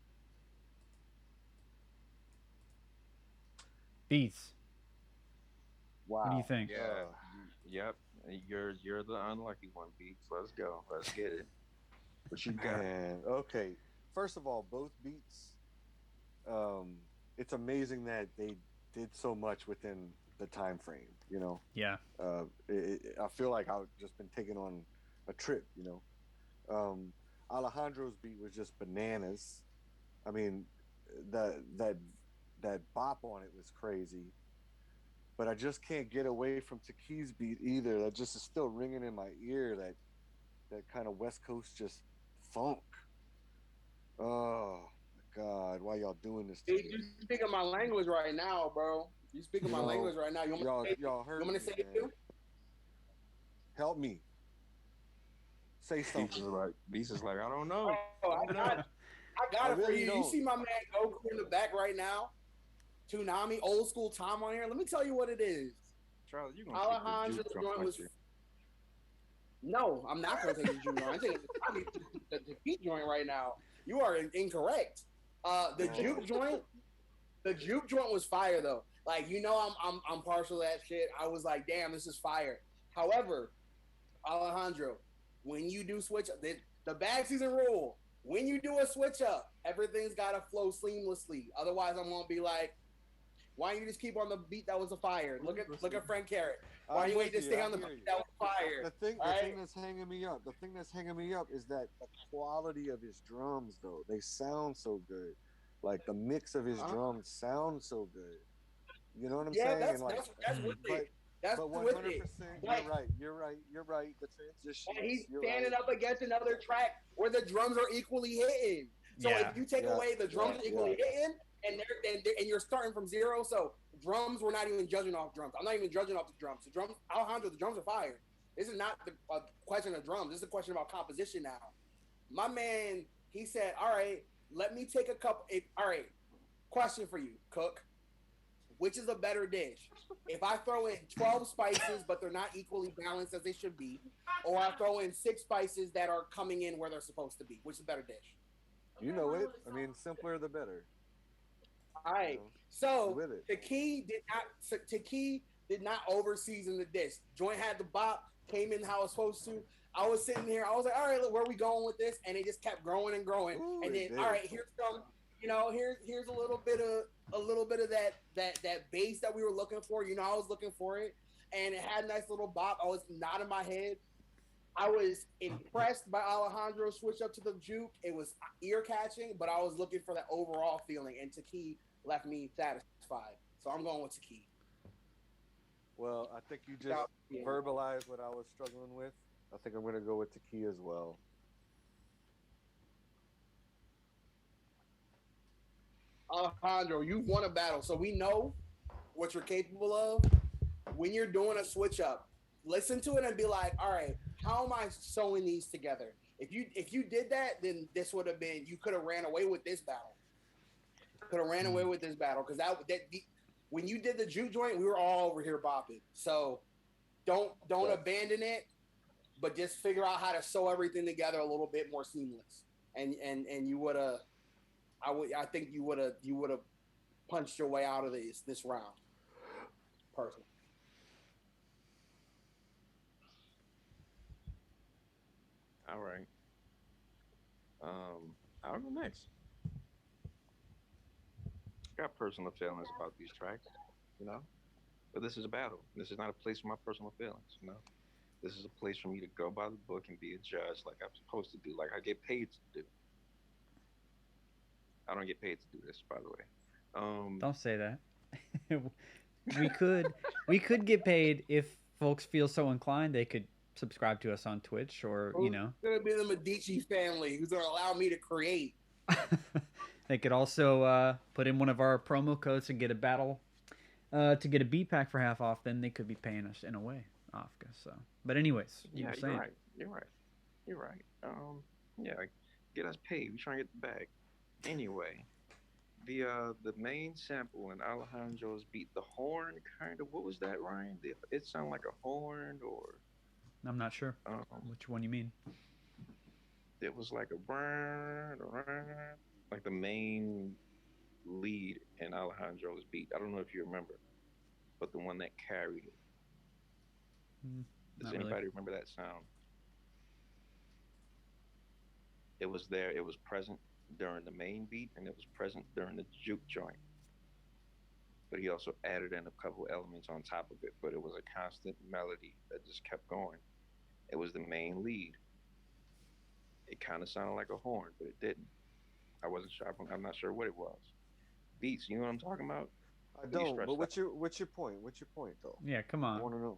Beats. Wow. What do you think? Yep. You're the unlucky one, Beats. Let's go. Let's get it. What you got? Man, okay. First of all, both beats it's amazing that they did so much within the time frame. Yeah. I feel like I've just been taken on a trip. Alejandro's beat was just bananas. I mean, that bop on it was crazy. But I just can't get away from Taki's beat either. That just is still ringing in my ear. That kind of West Coast just funk. Oh my God, why y'all doing this to me? You speaking my language right now, bro. You speaking my language right now. You want me to say it too? Help me. Say something. Beast is like, I don't know. Oh, I got I it for really you. don't. You see my man Goku in the back right now? Toonami, old school Tom on here. Let me tell you what it is. Charles, you gonna Alejandro's take the joint was. No, I'm not going to take the juke joint. I'm taking the defeat joint right now. You are incorrect. The juke joint was fire though. Like I'm partial to that shit. I was like, damn, this is fire. However, Alejandro, when you do switch up, the bag season rule. When you do a switch up, everything's gotta flow seamlessly. Otherwise, I'm gonna be like, why don't you just keep on the beat that was a fire? Look at Frank Carrot. Why you ain't just stay on the beat that was fire? The thing that's hanging me up. The thing that's hanging me up is that the quality of his drums, though, they sound so good. Like the mix of his drums sounds so good. You know what I'm saying? That's with it. That's but 100%, with it. You're right. The transition. And he's standing up against another track where the drums are equally hitting. So if you take away the drums are equally hitting, and you're starting from zero, so drums, we're not even judging off drums. I'm not even judging off the drums. The drums, Alejandro, the drums are fire. This is not a question of drums. This is a question about composition now. My man, he said, all right, let me take a couple. All right, question for you, Cook. Which is a better dish? If I throw in 12 spices, but they're not equally balanced as they should be, or I throw in 6 spices that are coming in where they're supposed to be, which is a better dish? You know it. I mean, simpler the better. All right. So Taki did not over season the dish. Joint had the bop, came in how it's supposed to. I was sitting here. I was like, all right, look, where are we going with this? And it just kept growing and growing. Ooh, and then, all right, here's some. Here's a little bit of that bass that we were looking for. I was looking for it, and it had a nice little bop. I was nodding my head. I was impressed by Alejandro's switch up to the juke. It was ear catching, but I was looking for that overall feeling, and Taki left me satisfied. So I'm going with Taki. Well, I think you just verbalized what I was struggling with. I think I'm going to go with Taki as well. Alejandro, you've won a battle, so we know what you're capable of. When you're doing a switch up, listen to it and be like, all right, how am I sewing these together? If you did that, then this would have been, you could have ran away with this battle. Because when you did the juke joint, we were all over here bopping. So don't abandon it, but just figure out how to sew everything together a little bit more seamless. And you would have. I think you would have punched your way out of this round. Personally. All right. I'll go next. Got personal feelings about these tracks, but this is a battle. This is not a place for my personal feelings, This is a place for me to go by the book and be a judge like I'm supposed to do, like I get paid to do. I don't get paid to do this, by the way. Don't say that. we could get paid if folks feel so inclined. They could subscribe to us on Twitch, or It's gonna be the Medici family who's gonna allow me to create. They could also put in one of our promo codes and get a battle to get a beat pack for half off. Then they could be paying us in a way off. So, but anyways, you're right. Get us paid. We trying to get the bag. Anyway, the main sample in Alejandro's beat, the horn kind of, what was that, Ryan? It sounded like a horn, or I'm not sure which one you mean. It was like like the main lead in Alejandro's beat. I don't know if you remember, but the one that carried it. Does anybody remember that sound? It was there. It was present. during the main beat and it was present during the juke joint. But he also added in a couple elements on top of it. But it was a constant melody that just kept going. It was the main lead. It kind of sounded like a horn, but it didn't. I wasn't sure. I'm not sure what it was. Beats, you know what I'm talking about? I don't. But what's your point? What's your point though? Yeah, come I on. want to know.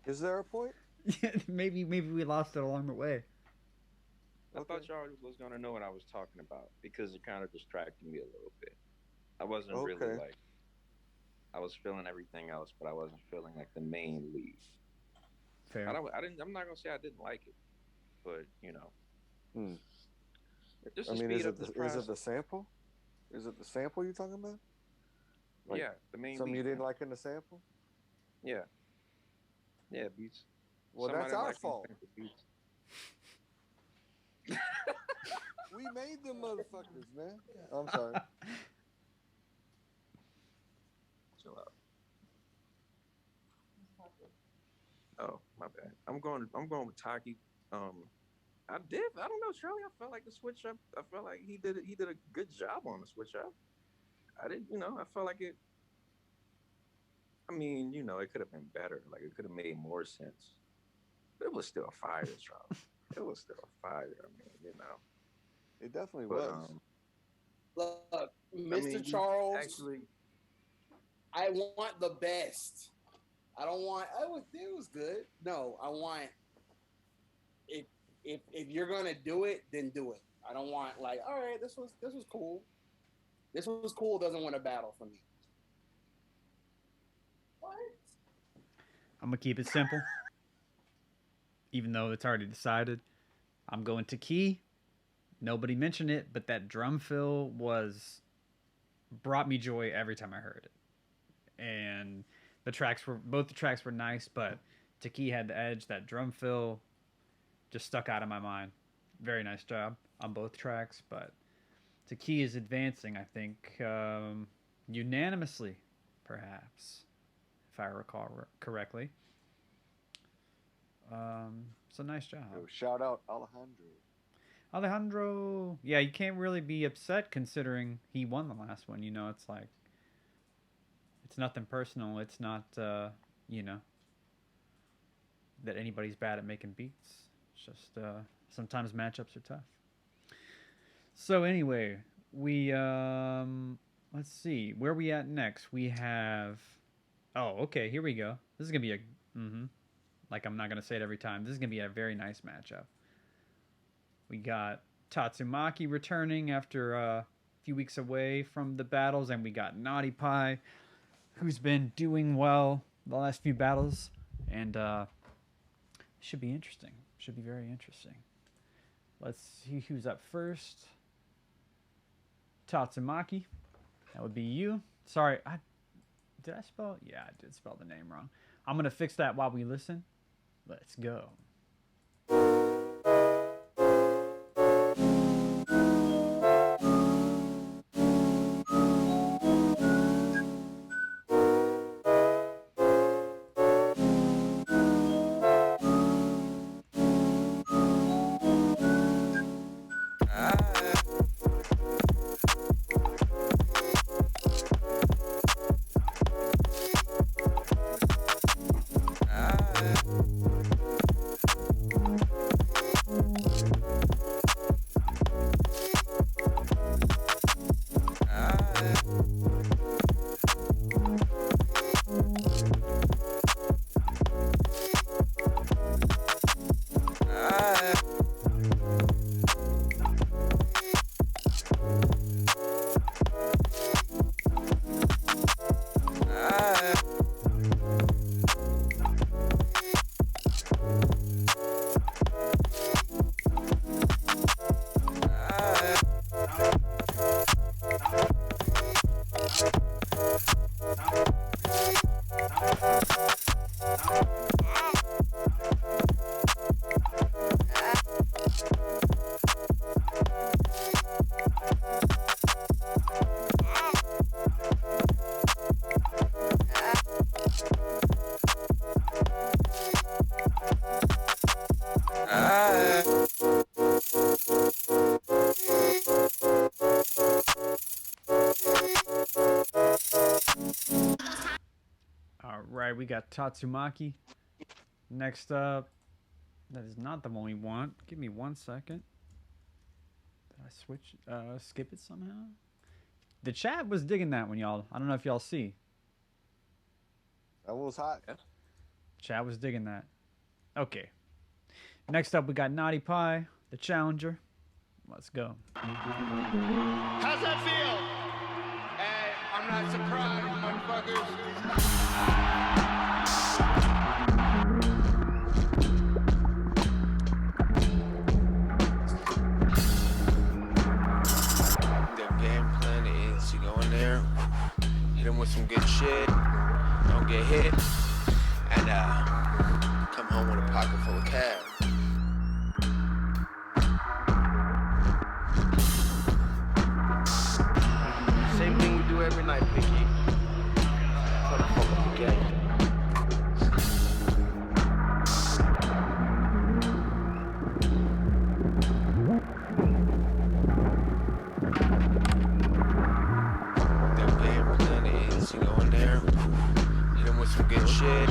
Is there a point? maybe we lost it along the way. I thought y'all was gonna know what I was talking about because it kind of distracted me a little bit. I wasn't really like. I was feeling everything else, but I wasn't feeling like the main lead. Fair. I didn't. I'm not gonna say I didn't like it, but you know. Just I mean, is is it the sample? Is it the sample you're talking about? Like, yeah, the main. Something beat, you didn't man. like in the sample? Yeah. Yeah, beats. Well, Somebody that's our like fault. Beats. We made them motherfuckers, man. I'm sorry. Chill out. Oh, my bad. I'm going with Taki. I don't know, Charlie. I felt like the switch up. I felt like he did a good job on the switch up. I didn't, I felt like it. I mean, it could have been better. Like it could have made more sense. But it was still a fire, Charlie. It was still a fire. I mean, It definitely But, was. Look, Mr. I mean, Charles, actually, I want the best. I don't want. It was good. No, I want. If you're gonna do it, then do it. I don't want like, all right, this was cool. This was cool. Doesn't win a battle for me. What? I'm gonna keep it simple. Even though it's already decided, I'm going to Key. Nobody mentioned it, but that drum fill brought me joy every time I heard it. And both the tracks were nice, but Taki had the edge. That drum fill just stuck out of my mind. Very nice job on both tracks, but Taki is advancing, I think, unanimously, perhaps, if I recall correctly. So nice job. Yo, shout out Alejandro. Yeah, you can't really be upset considering he won the last one. It's like, it's nothing personal. It's not, that anybody's bad at making beats. It's just, sometimes matchups are tough. So anyway, we, let's see, where are we at next? We have, okay, here we go. This is going to be like I'm not going to say it every time. This is going to be a very nice matchup. We got Tatsumaki returning after a few weeks away from the battles, and we got Naughty Pie, who's been doing well the last few battles, and should be interesting. Should be very interesting. Let's see who's up first. Tatsumaki, that would be you. Sorry, did I spell? Yeah, I did spell the name wrong. I'm gonna fix that while we listen. Let's go. right, we got Tatsumaki. Next up, that is not the one we want. Give me 1 second. Did I switch? Skip it somehow? The chat was digging that one, y'all. I don't know if y'all see. That one was hot. Chat was digging that. Okay. Next up, we got Naughty Pie, the challenger. Let's go. How's that feel? Hey, I'm not surprised, motherfuckers. The game plan is you go in there, hit him with some good shit, don't get hit, and come home with a pocket full of cash. Same thing we do every night, Vicky. Put the fuck up again. The game plan is you go in there, hit him with some good shit,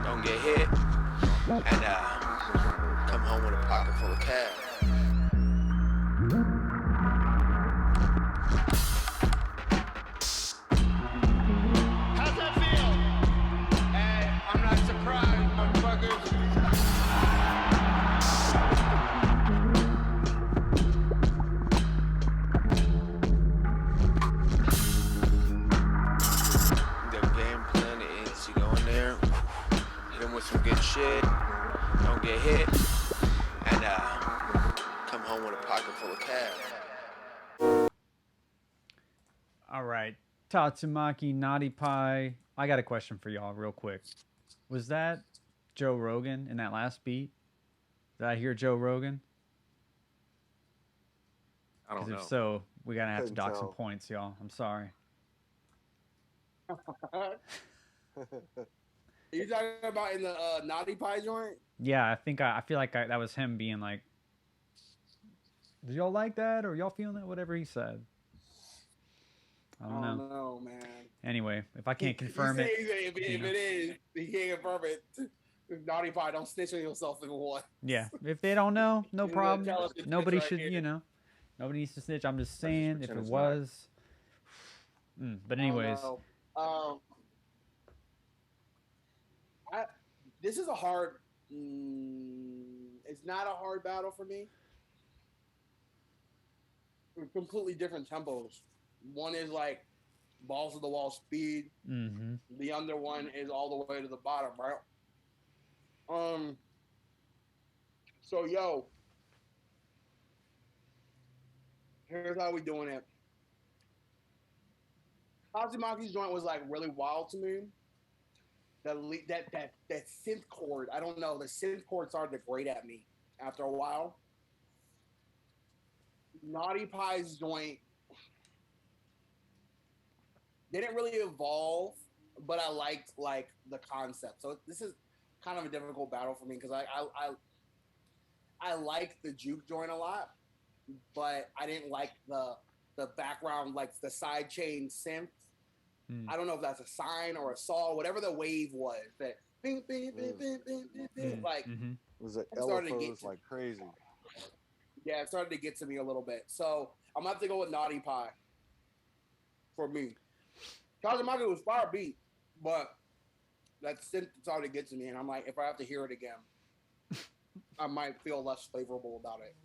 don't get hit, and come home with a pocket full of cash. How's that feel? Hey, I'm not surprised, motherfuckers. The game plan is you go in there, hit him with some good shit, don't get hit, and come home with a pocket full of cash. All right. Tatsumaki, Naughty Pie. I got a question for y'all real quick. Was that Joe Rogan in that last beat? Did I hear Joe Rogan? I don't Because know. if so, we gotta have to Couldn't dock some tell. points, y'all. I'm sorry. You talking about in the Naughty Pie joint? Yeah, I feel like that was him being like, "Did y'all like that, or y'all feeling that?" Whatever he said. I don't know. know, man. Anyway, if I can't confirm He it, said if you know. it is, he can't confirm it. Naughty Pie, don't snitch on yourself in one. yeah. If they don't know, no You know, problem. tell us the Nobody truth right should, here. nobody needs to snitch. I'm just saying, if pretend it it's not. was. But anyways, This is a hard. It's not a hard battle for me. Completely different tempos. One is like balls to the wall speed. mm-hmm. The other one is all the way to the bottom, right? So yo, here's how we doing it. Tazumaki's joint was like really wild to me. That synth chord, I don't know. The synth chord started to grate at me after a while. Naughty Pie's joint didn't really evolve, but I liked like the concept. So this is kind of a difficult battle for me because I like the juke joint a lot, but I didn't like the background, like the side chain synth. I don't know if that's a sign or a saw, whatever the wave was. That bing, bing, bing, bing, bing, bing, bing. Like Mm-hmm. It was like I'm starting to get LFOs like crazy. yeah, it started to get to me a little bit. So I'm gonna have to go with Naughty Pie for me. Kazumaki was fire beat, but that synth started to get to me, and I'm like, if I have to hear it again, I might feel less favorable about it.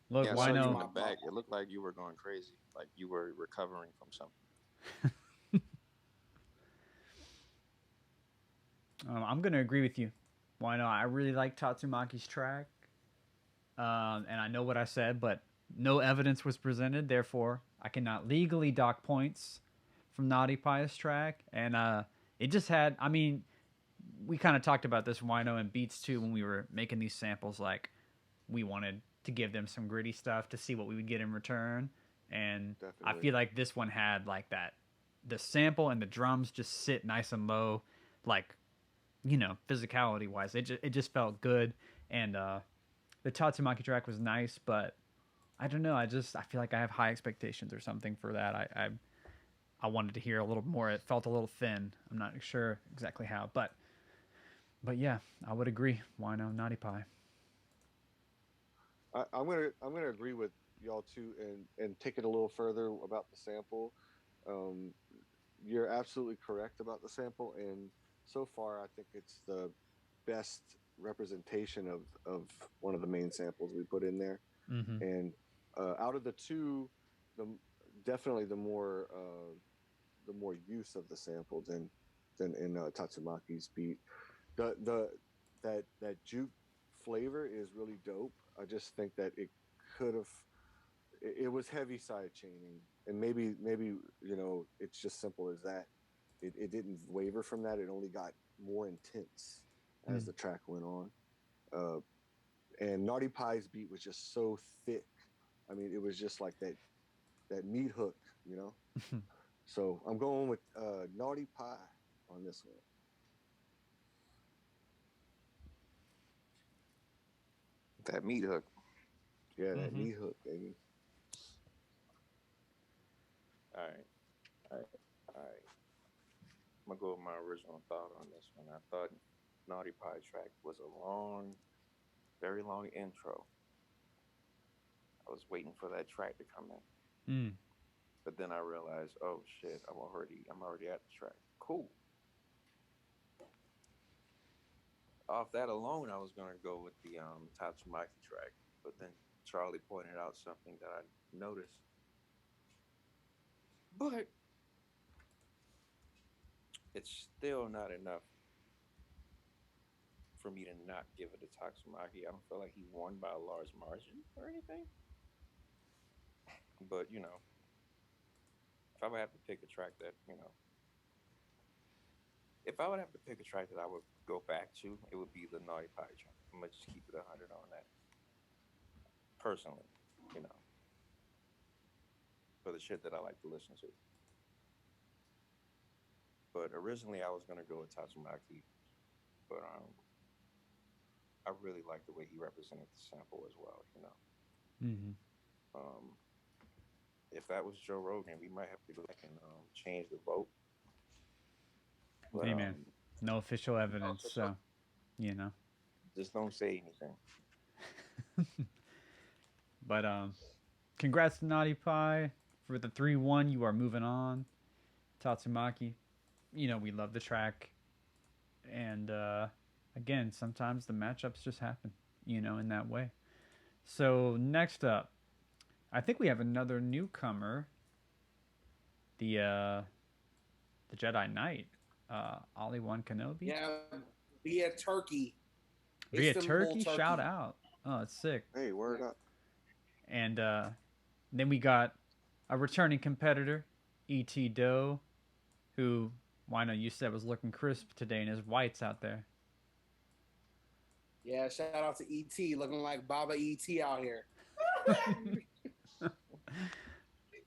Look, Yeah, I why saw you in no? the back. It looked like you were going crazy, like you were recovering from something. I'm gonna agree with you. Why not? I really like Tatsumaki's track, and I know what I said, but no evidence was presented. Therefore, I cannot legally dock points from Naughty Pie's track. And it just had. I mean, we kind of talked about this Wino and Beats too when we were making these samples. Like, we wanted to give them some gritty stuff to see what we would get in return. And I Definitely. feel like this one had like that. The sample and the drums just sit nice and low, like, you know, physicality wise. It just felt good. And the Tatsumaki track was nice, but I don't know. I feel like I have high expectations or something for that. I wanted to hear a little more. It felt a little thin. I'm not sure exactly how, but yeah, I would agree. Wino, Naughty Pie. I'm gonna agree with y'all too, and take it a little further about the sample. You're absolutely correct about the sample, and so far I think it's the best representation of one of the main samples we put in there. Mm-hmm. And out of the two, definitely the more use of the sample than in Tatsumaki's beat. That juke flavor is really dope. I just think that it could have. It was heavy side chaining, and maybe it's just simple as that. It didn't waver from that. It only got more intense as the track went on. And Naughty Pie's beat was just so thick. I mean, it was just like that meat hook, So I'm going with Naughty Pie on this one. That meat hook. Yeah, that meat hook, baby. All right. I'm gonna go with my original thought on this one. I thought Naughty Pie track was a long, very long intro. I was waiting for that track to come in. But then I realized, oh shit, I'm already at the track. Cool. Off that alone, I was gonna go with the Tatsumaki track, but then Charlie pointed out something that I noticed. But it's still not enough for me to not give it to Tatsumaki. I don't feel like he won by a large margin or anything. But if I would have to pick a track that if I would have to pick a track that I would go back to, it would be the Naughty Pie track. I'm gonna just keep it 100 on that. Personally, for the shit that I like to listen to. But originally I was gonna go with Tatsumaki, but I really like the way he represented the sample as well. If that was Joe Rogan, we might have to go back and change the vote. But, hey man, no official evidence, so just don't say anything. But congrats to Naughty Pie for the 3-1. You are moving on. Tatsumaki, we love the track, and again, sometimes the matchups just happen, in that way. So next up, I think we have another newcomer, the Jedi Knight, Obi-Wan Kenobi. Yeah, via Turkey. Via Istanbul, Turkey, shout out. Oh, it's sick. Hey, word up. And then we got a returning competitor, E.T. Doe, who, Wino, you said was looking crisp today in his whites out there. Yeah, shout out to E.T. looking like Baba E.T. out here.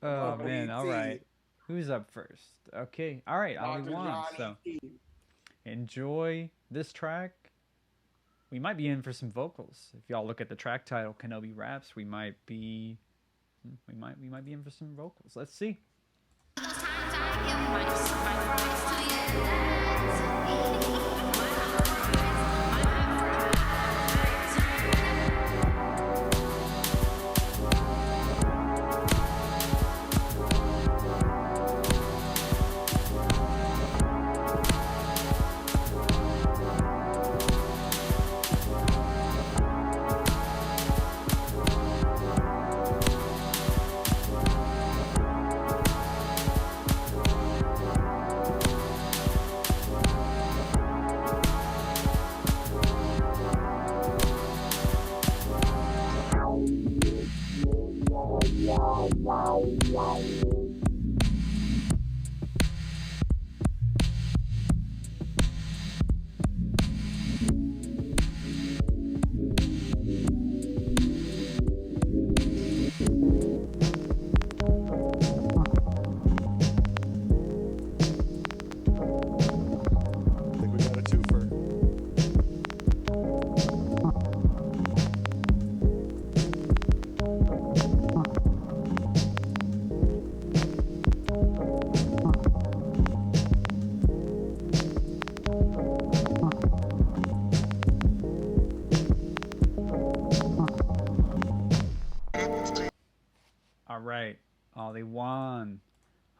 Oh, man. All right. Who's up first? Okay. All right. Obi-Wan. So enjoy this track. We might be in for some vocals. If y'all look at the track title, Kenobi Raps, we might be in for some vocals. Let's see.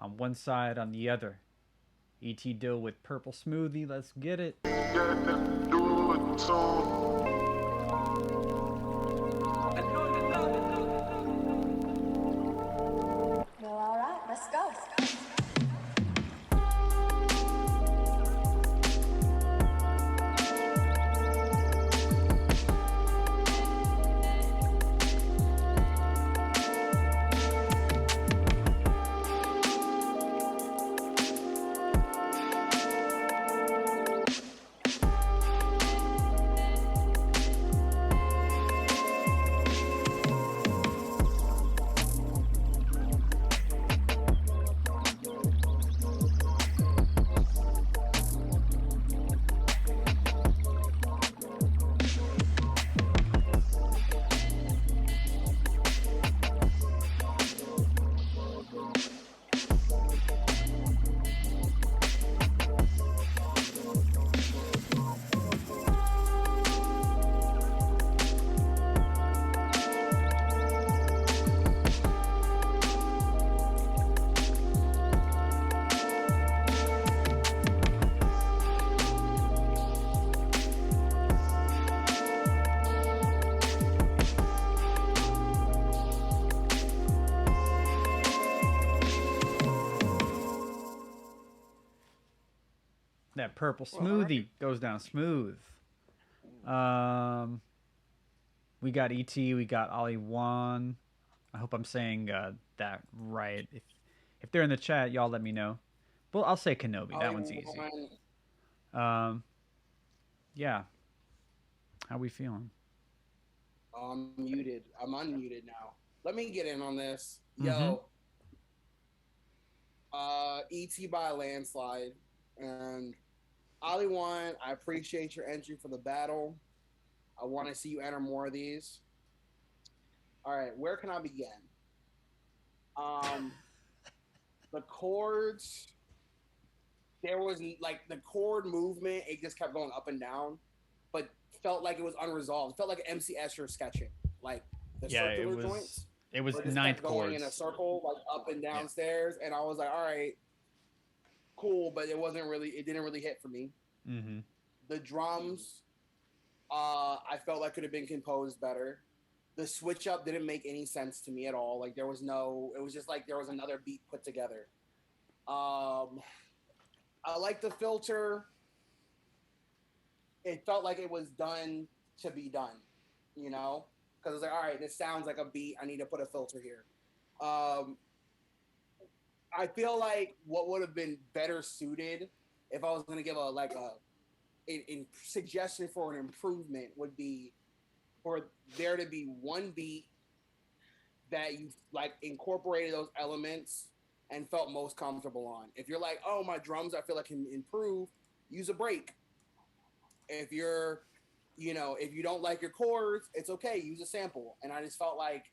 on one side, on the other. ET Dill with Purple Smoothie. Let's get it. Well, all right, let's go. That Purple Smoothie goes down smooth. We got ET, we got Ali Wan. I hope I'm saying that right. If they're in the chat, y'all let me know. Well, I'll say Kenobi. That one's easy. Yeah. How we feeling? I'm muted. I'm unmuted now. Let me get in on this. Yo. ET by a landslide. And Ali Wan, I appreciate your entry for the battle. I want to see you enter more of these. All right, where can I begin? The chords, there was like the chord movement, it just kept going up and down, but felt like it was unresolved. It felt like MC Escher sketching, like the circular joints. It was just ninth kept going chords. in a circle, like up and downstairs, and I was like, all right, cool, but it didn't really hit for me. Mm-hmm. The drums, I felt like could have been composed better. The switch up didn't make any sense to me at all. Like it was just like there was another beat put together. I like the filter. It felt like it was done to be done, you know? Because it's like, all right, this sounds like a beat. I need to put a filter here. I feel like what would have been better suited if I was going to give a suggestion for an improvement would be for there to be one beat that you like incorporated those elements and felt most comfortable on. If you're like, oh, my drums, I feel like can improve, use a break. If you're, if you don't like your chords, it's okay, use a sample. And I just felt like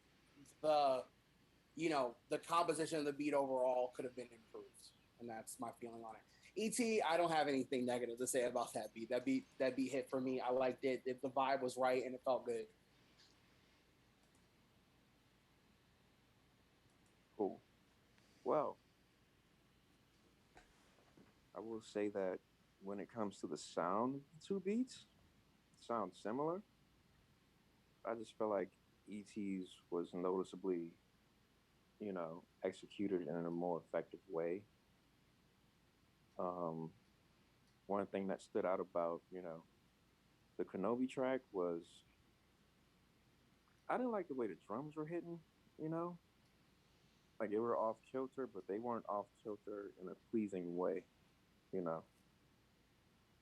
the composition of the beat overall could have been improved. And that's my feeling on it. E.T., I don't have anything negative to say about that beat. That beat hit for me. I liked it. The vibe was right and it felt good. Cool. Well, I will say that when it comes to the sound of the two beats, it sounds similar. I just feel like E.T.'s was noticeably, executed in a more effective way. One thing that stood out about, the Kenobi track was I didn't like the way the drums were hitting, like they were off kilter, but they weren't off kilter in a pleasing way,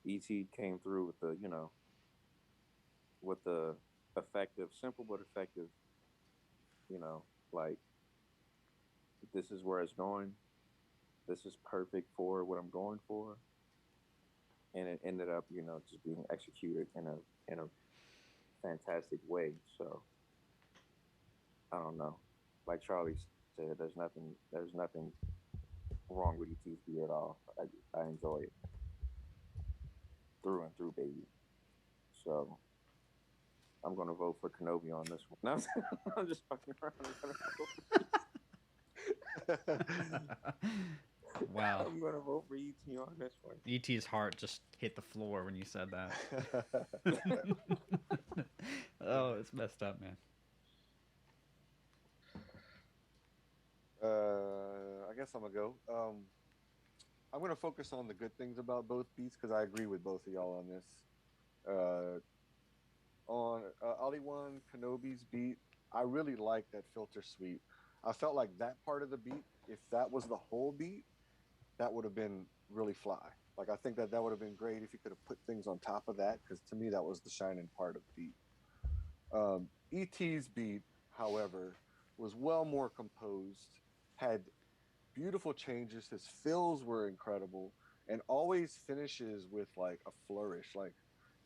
E.T. came through with the effective, simple but effective, like this is where it's going. This is perfect for what I'm going for. And it ended up, just being executed in a fantastic way. So I don't know. Like Charlie said, there's nothing wrong with E.T.'s beat at all. I enjoy it through and through, baby. So I'm gonna vote for Kenobi on this one. No, I'm just fucking around. Wow. I'm gonna vote for ET on this one. ET's heart just hit the floor when you said that. Oh, it's messed up, man. I guess I'm gonna go. I'm gonna focus on the good things about both beats because I agree with both of y'all on this. On Ali One Kenobi's beat, I really like that filter sweep. I felt like that part of the beat, if that was the whole beat, that would have been really fly. Like I think that would have been great if you could have put things on top of that, because to me that was the shining part of the beat. ET's beat, however, was well more composed, had beautiful changes. His fills were incredible, and always finishes with like a flourish. Like,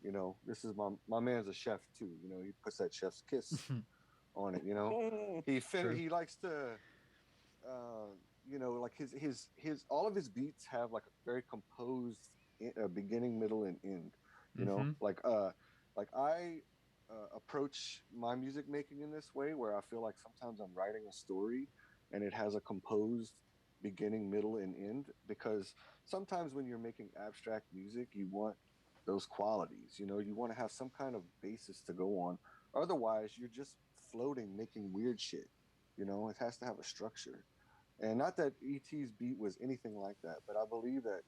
you know, this is my man's a chef too. You know, he puts that chef's kiss on it. You know, he likes to. You know, like his all of his beats have like a very composed beginning, middle, and end. You know, like I approach my music making in this way, where I feel like sometimes I'm writing a story, and it has a composed beginning, middle, and end. Because sometimes when you're making abstract music, you want those qualities. You know, you want to have some kind of basis to go on. Otherwise, you're just floating, making weird shit. You know, it has to have a structure. And not that ET's beat was anything like that, but I believe that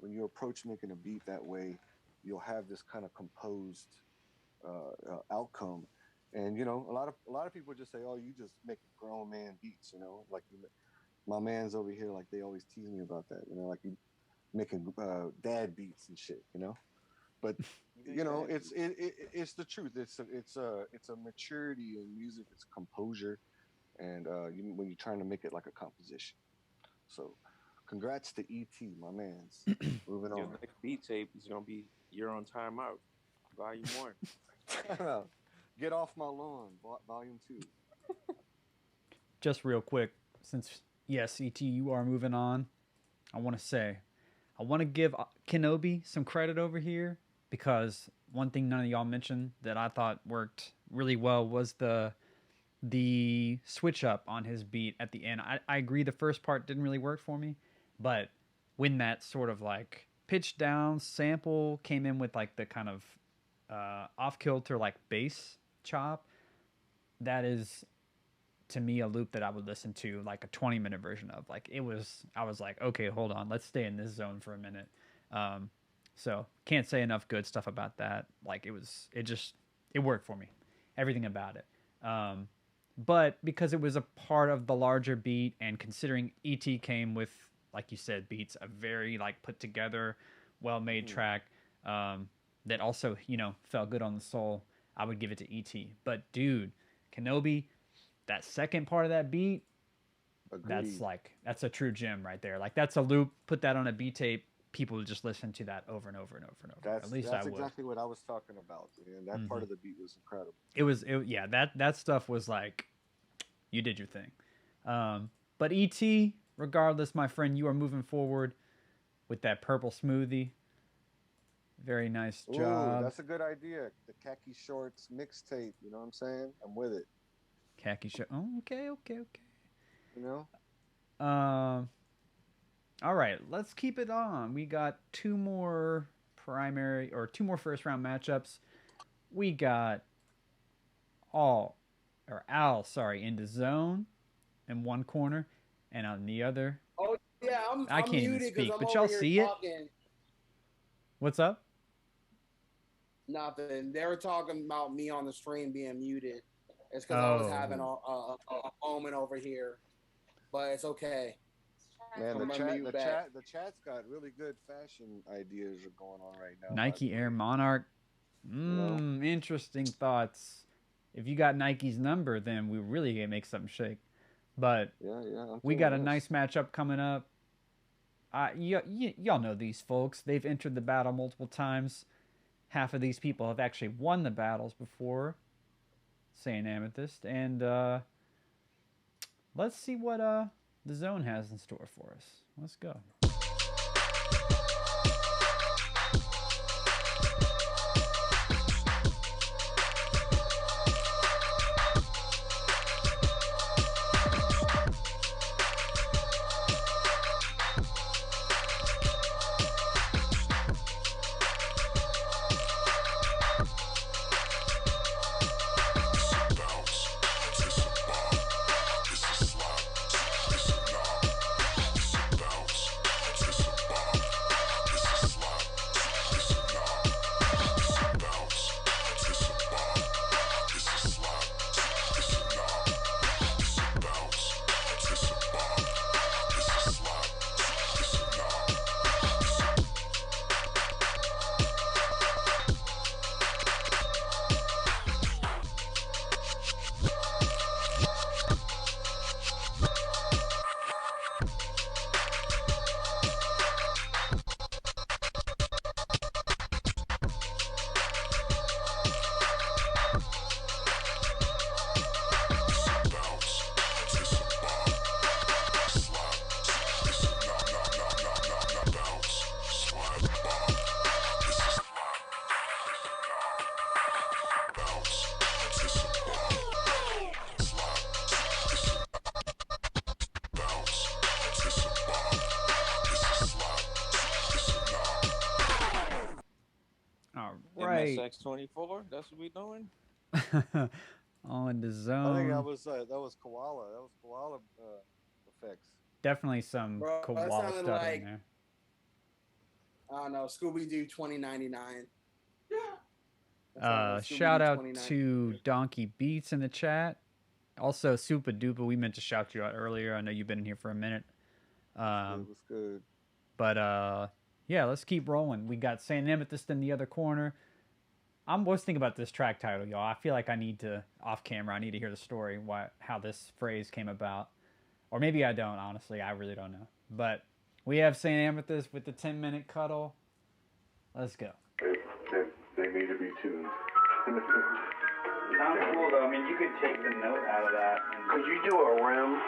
when you approach making a beat that way, you'll have this kind of composed outcome. And you know, a lot of people just say, "Oh, you just make grown man beats," you know, like my man's over here, like they always tease me about that, you know, like you making dad beats and shit, you know. But you know, it's the truth. It's a maturity in music. It's composure. And when you're trying to make it like a composition. So congrats to E.T., my man's. Moving Your on. next beat tape is going to be You're on Timeout, Volume 1. Get Off My Lawn, Volume 2. Just real quick, since, yes, E.T., you are moving on, I want to give Kenobi some credit over here, because one thing none of y'all mentioned that I thought worked really well was the switch up on his beat at the end. I agree the first part didn't really work for me, but when that sort of like pitched down sample came in with like the kind of off kilter like bass chop, that is to me a loop that I would listen to like a 20-minute version of. Like I was like, okay, hold on, let's stay in this zone for a minute. So can't say enough good stuff about that. Like it worked for me, everything about it. But because it was a part of the larger beat, and considering E.T. came with, like you said, beats, a very like put together, well-made track that also, you know, felt good on the soul, I would give it to E.T. But dude, Kenobi, that second part of that beat, Agreed. that's a true gem right there. Like that's a loop. Put that on a beat tape, people would just listen to that over and over and over and over. At least that's I would. exactly what I was talking about. And that part of the beat was incredible. Yeah, that stuff was like, you did your thing. But E.T., regardless, my friend, you are moving forward with that purple smoothie. Very nice job. Ooh, that's a good idea. The khaki shorts mixtape. You know what I'm saying? I'm with it. Khaki shirt. Oh, okay. You know? All right, let's keep it on. We got two more first round matchups. We got Al in the zone in one corner, and on the other. Oh yeah, I can't even muted speak, 'cause I'm but over y'all here see it? talking. What's up? Nothing. They were talking about me on the stream being muted. It's because I was having a moment over here, but it's okay. Man, I'm gonna mute back. the chat's got really good fashion ideas are going on right now. Nike Air Monarch. Interesting thoughts. If you got Nike's number, then we really can make something shake. But yeah, we got a nice matchup coming up. Y'all know these folks. They've entered the battle multiple times. Half of these people have actually won the battles before. Saying Amethyst. And let's see what the zone has in store for us. Let's go. right. X24. That's what we doing. On the I think zone. that was Koala. That was Koala effects. Definitely some Bro, that koala sounded stuff in like- there. I don't know, Scooby Doo 2099. That sounded like Shout Scooby-Doo out 2099. to Donkey Beats in the chat. Also, Super Duper. We meant to shout you out earlier. I know you've been in here for a minute. It was good. But yeah, let's keep rolling. We got Saint Amethyst in the other corner. I'm was thinking about this track title, y'all. I feel like I need to, off camera, I need to hear the story, how this phrase came about. Or maybe I don't, honestly. I really don't know. But we have Saint Amethyst with the 10-minute cuddle. Let's go. They need to be tuned. Sounds cool though. I mean, you could take the note out of that. Could you do a rim?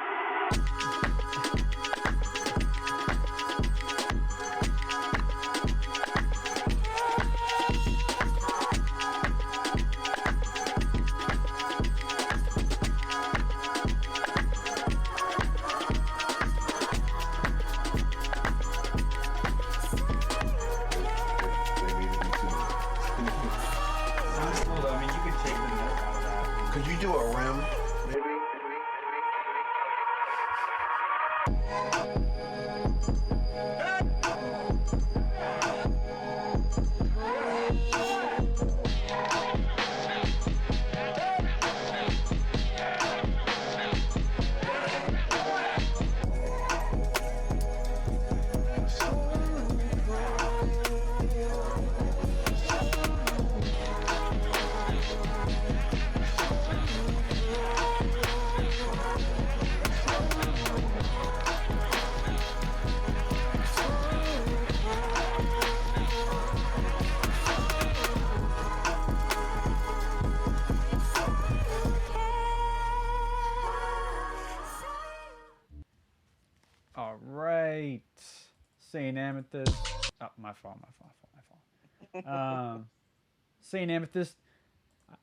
Sounds cool though. I mean, you could take the note out of that. Could you do a rim? Maybe. All right. Saint Amethyst. Oh, my fault. Saint Amethyst.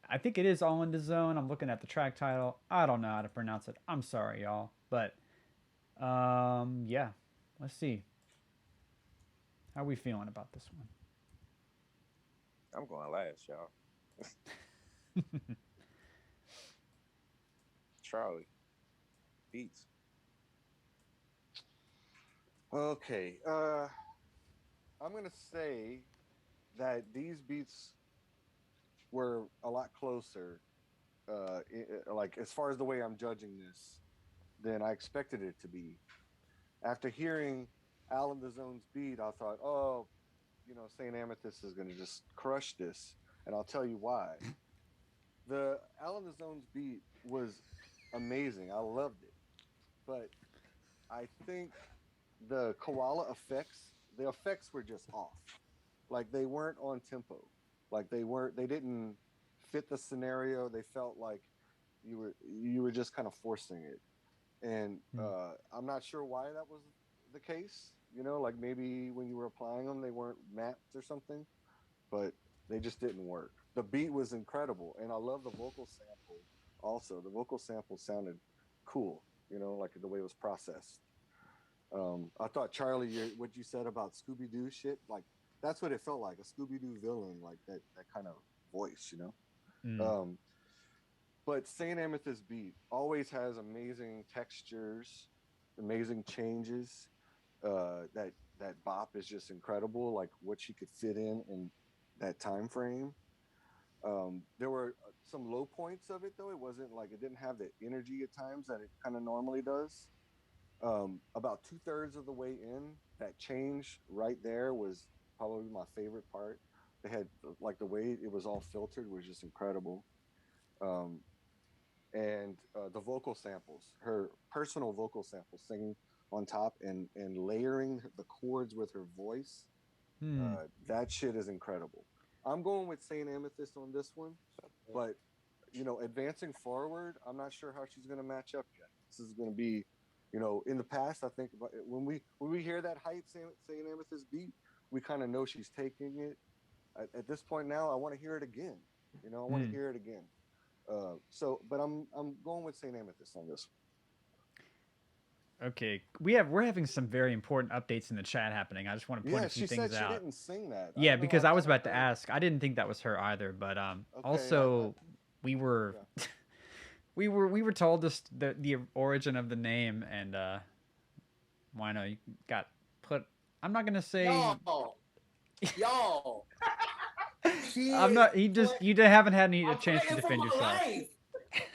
I think it is all in the zone. I'm looking at the track title. I don't know how to pronounce it. I'm sorry, y'all. But, yeah. Let's see. How are we feeling about this one? I'm going last, y'all. Charlie. Beats. Okay. I'm gonna say that these beats were a lot closer, like as far as the way I'm judging this, than I expected it to be. After hearing Alan the Zone's beat, I thought, oh, Saint Amethyst is gonna just crush this, and I'll tell you why. The Alan the Zone's beat was amazing. I loved it, but I think the koala effects, the effects were just off. Like they weren't on tempo. Like they didn't fit the scenario. They felt like you were just kind of forcing it. And I'm not sure why that was the case. Like maybe when you were applying them, they weren't mapped or something, but they just didn't work. The beat was incredible, and I love the vocal sample also. The vocal sample sounded cool, like the way it was processed. I thought, Charlie, what you said about Scooby-Doo shit, like that's what it felt like, a Scooby-Doo villain, like that kind of voice, But Saint Amethyst beat always has amazing textures, amazing changes. That bop is just incredible, like what she could fit in that time frame. There were some low points of it, though. It wasn't like, it didn't have the energy at times that it kind of normally does. About 2/3 of the way in, that change right there was probably my favorite part. They had, like, the way it was all filtered was just incredible. And the vocal samples, her personal vocal samples, singing on top and layering the chords with her voice, that shit is incredible. I'm going with Saint Amethyst on this one, but advancing forward, I'm not sure how she's going to match up yet. This is going to be, in the past, I think about it, when we hear that hype Saint Amethyst beat, we kind of know she's taking it. At this point now, I want to hear it again. I want to hear it again. But I'm going with Saint Amethyst on this Okay, we're having some very important updates in the chat happening. I just want to point Yeah, a few she things said she out. didn't sing that. Yeah, don't know, because I was thought about to heard- ask. I didn't think that was her either, but Okay, also we were we were told this the origin of the name, and Wino got put. I'm not gonna say. Y'all. I'm not. You haven't had any I'm chance to fighting for defend my yourself. life.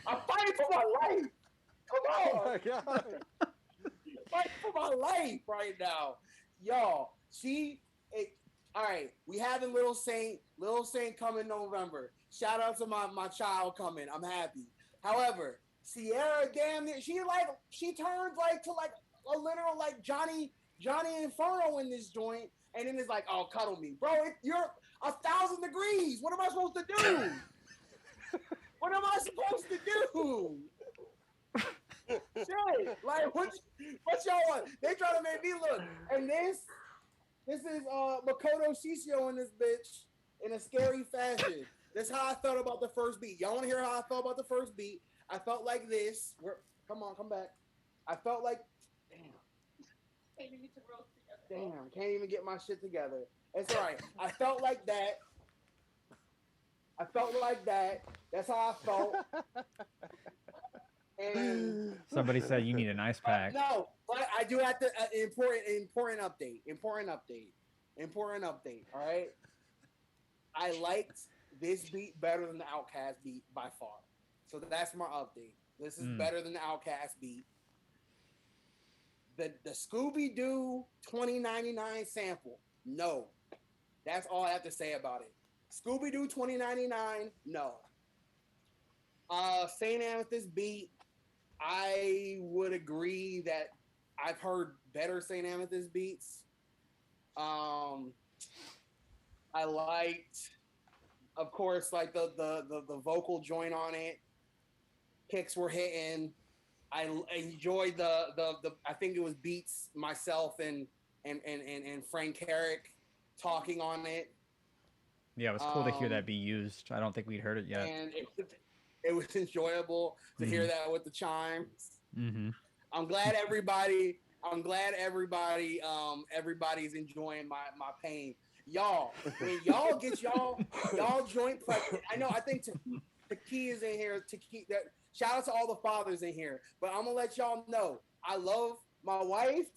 I'm fighting for my life. Come Oh on. my god. Fighting for my life right now. Y'all, all right, we having Little Saint coming November. Shout out to my child coming. I'm happy. However, Sierra damn near she turns to a literal Johnny Inferno in this joint, and then it's like, oh, cuddle me. Bro, you're 1,000 degrees. What am I supposed to do? What am I supposed to do? Shit. Like, what y'all want? They trying to make me look. And this is Makoto Shishio in this bitch in a scary fashion. That's how I felt about the first beat. Y'all want to hear how I felt about the first beat? I felt like this. Come back. I felt like, damn, can't even get my shit together. It's all right. I felt like that. That's how I felt. And Somebody said you need an ice pack. no, but I do have to important update. All right. I liked this beat better than the Outkast beat by far. So that's my update. This is better than the Outkast beat. The Scooby Doo 2099 sample. No. That's all I have to say about it. Scooby Doo 2099. No. Saint Amethyst beat. I would agree that I've heard better Saint Amethyst beats. I liked, of course, like the vocal joint on it. Kicks were hitting. I enjoyed the I think it was Beats, myself, and Frank Carrick talking on it. Yeah, it was cool to hear that be used. I don't think we'd heard it yet. And it was enjoyable to hear that with the chimes. Mm-hmm. I'm glad everybody's enjoying my pain. Y'all, when y'all get y'all joint pregnant, I think Taki is in here. Taki, that shout out to all the fathers in here. But I'm gonna let y'all know I love my wife,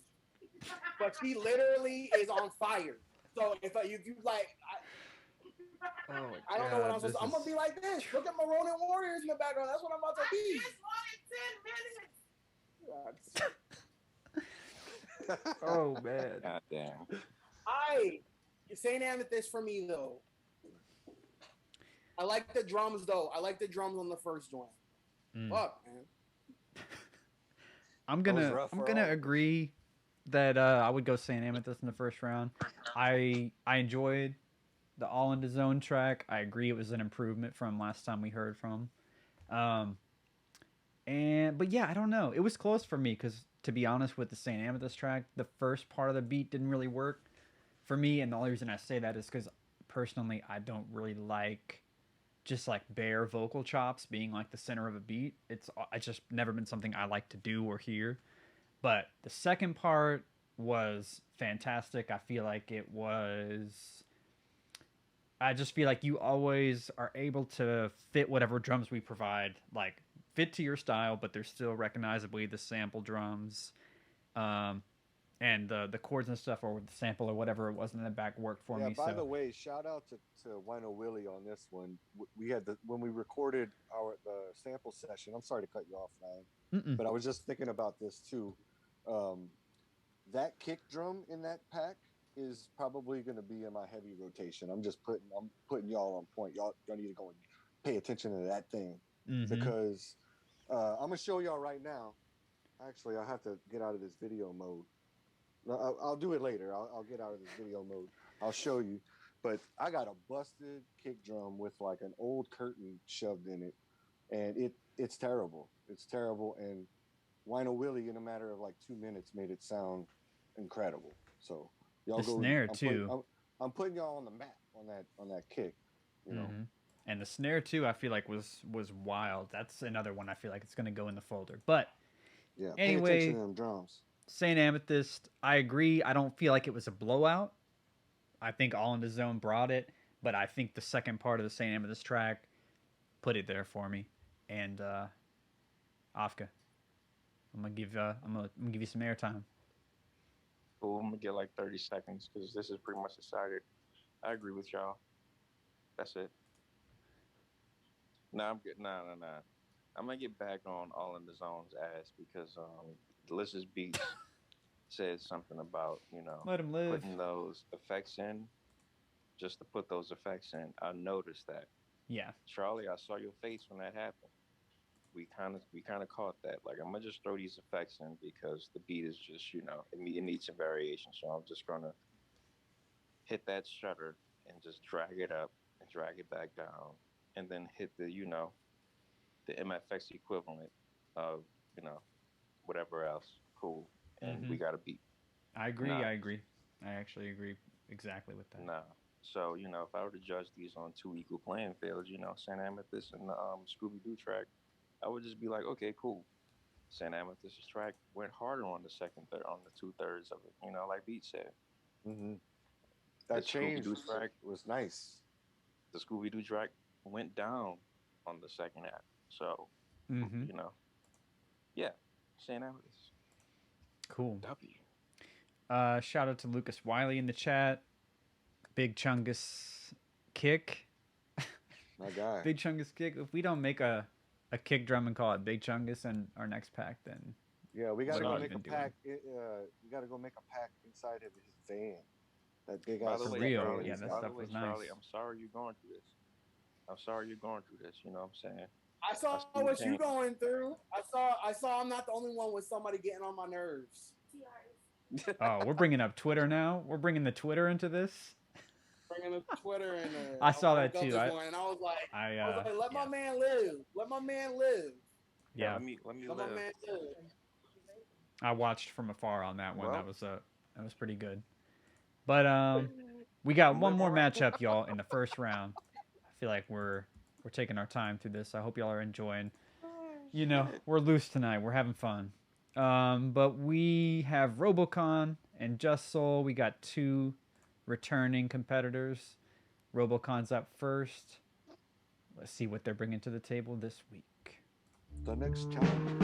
but she literally is on fire. So if you like, I don't know what I'm supposed to. I'm gonna be like this. Look at my Ronin Warriors in the background. That's what I'm about to be. Oh man. God damn. Saint Amethyst for me though. I like the drums though. I like the drums on the first joint. Fuck, man. I'm gonna agree that I would go Saint Amethyst in the first round. I enjoyed the All Into Zone track. I agree it was an improvement from last time we heard from. But yeah, I don't know. It was close for me because to be honest with the Saint Amethyst track, the first part of the beat didn't really work for me, and the only reason I say that is because personally I don't really like just like bare vocal chops being like the center of a beat. It's just never been something I like to do or hear. But the second part was fantastic. I feel like I just feel like you always are able to fit whatever drums we provide, like fit to your style, but they're still recognizably the sample drums. And the chords and stuff, or the sample or whatever it was in the back worked for me. By the way, shout out to Wino Willie on this one. We had when we recorded the sample session. I'm sorry to cut you off, man, but I was just thinking about this too. That kick drum in that pack is probably going to be in my heavy rotation. I'm putting y'all on point. Y'all need to go and pay attention to that thing because I'm gonna show y'all right now. Actually, I have to get out of this video mode. I'll do it later. I'll get out of this video mode. I'll show you. But I got a busted kick drum with like an old curtain shoved in it, and it's terrible. It's terrible. And Wino Willie, in a matter of like 2 minutes, made it sound incredible. So y'all the snare too. I'm putting y'all on the map on that kick. You know. And the snare too, I feel like was wild. That's another one I feel like it's going to go in the folder. But Yeah. Pay Anyway, attention to them drums. St. Amethyst, I agree. I don't feel like it was a blowout. I think All in the Zone brought it, but I think the second part of the St. Amethyst track put it there for me. And Afka, I'm gonna give you some airtime. Cool, I'm gonna get like 30 seconds because this is pretty much decided. I agree with y'all. That's it. Nah, I'm good. Nah. I'm gonna get back on All in the Zone's ass because Delicious Beats said something about, Let him live. putting those effects in, just to put those effects in. I noticed that. Yeah. Charlie, I saw your face when that happened. We kind of caught that. Like, I'm gonna just throw these effects in because the beat is just, it needs some variation. So I'm just gonna hit that shutter and just drag it up and drag it back down, and then hit the the MFX equivalent of whatever else. Cool, and we got a beat. I agree. Nah. I agree. I actually agree exactly with that. Nah. So, if I were to judge these on two equal playing fields, St. Amethyst and the Scooby-Doo track, I would just be like, okay, cool. St. Amethyst's track went harder on the on the 2/3 of it, like Beat said. Mm-hmm. That change was nice. The Scooby-Doo track went down on the second half. So, yeah, St. Amethyst. Cool. W. Shout out to Lucas Wiley in the chat. Big Chungus kick. My guy. Big Chungus kick. If we don't make a kick drum and call it Big Chungus in our next pack, then yeah, we gotta what go are we make a even pack. We gotta go make a pack inside of his van. That big By ass. the way, real, Charlie, yeah, that by stuff the way, was nice. Charlie, I'm sorry you're going through this. You know what I'm saying? I saw what you going through. I saw I'm not the only one with somebody getting on my nerves. Oh, we're bringing up Twitter now. We're bringing the Twitter into this. Bringing up Twitter and I saw that woke up too. this morning and I was like, let yeah. my man live. Let my man live. Yeah. Let me Let live. my man live. I watched from afar on that one. Well, that was pretty good. But we got one more matchup, y'all, in the first round. I feel like we're taking our time through this. I hope y'all are enjoying. We're loose tonight. We're having fun. But we have Robocon and Just Soul. We got two returning competitors. Robocon's up first. Let's see what they're bringing to the table this week. The next challenge.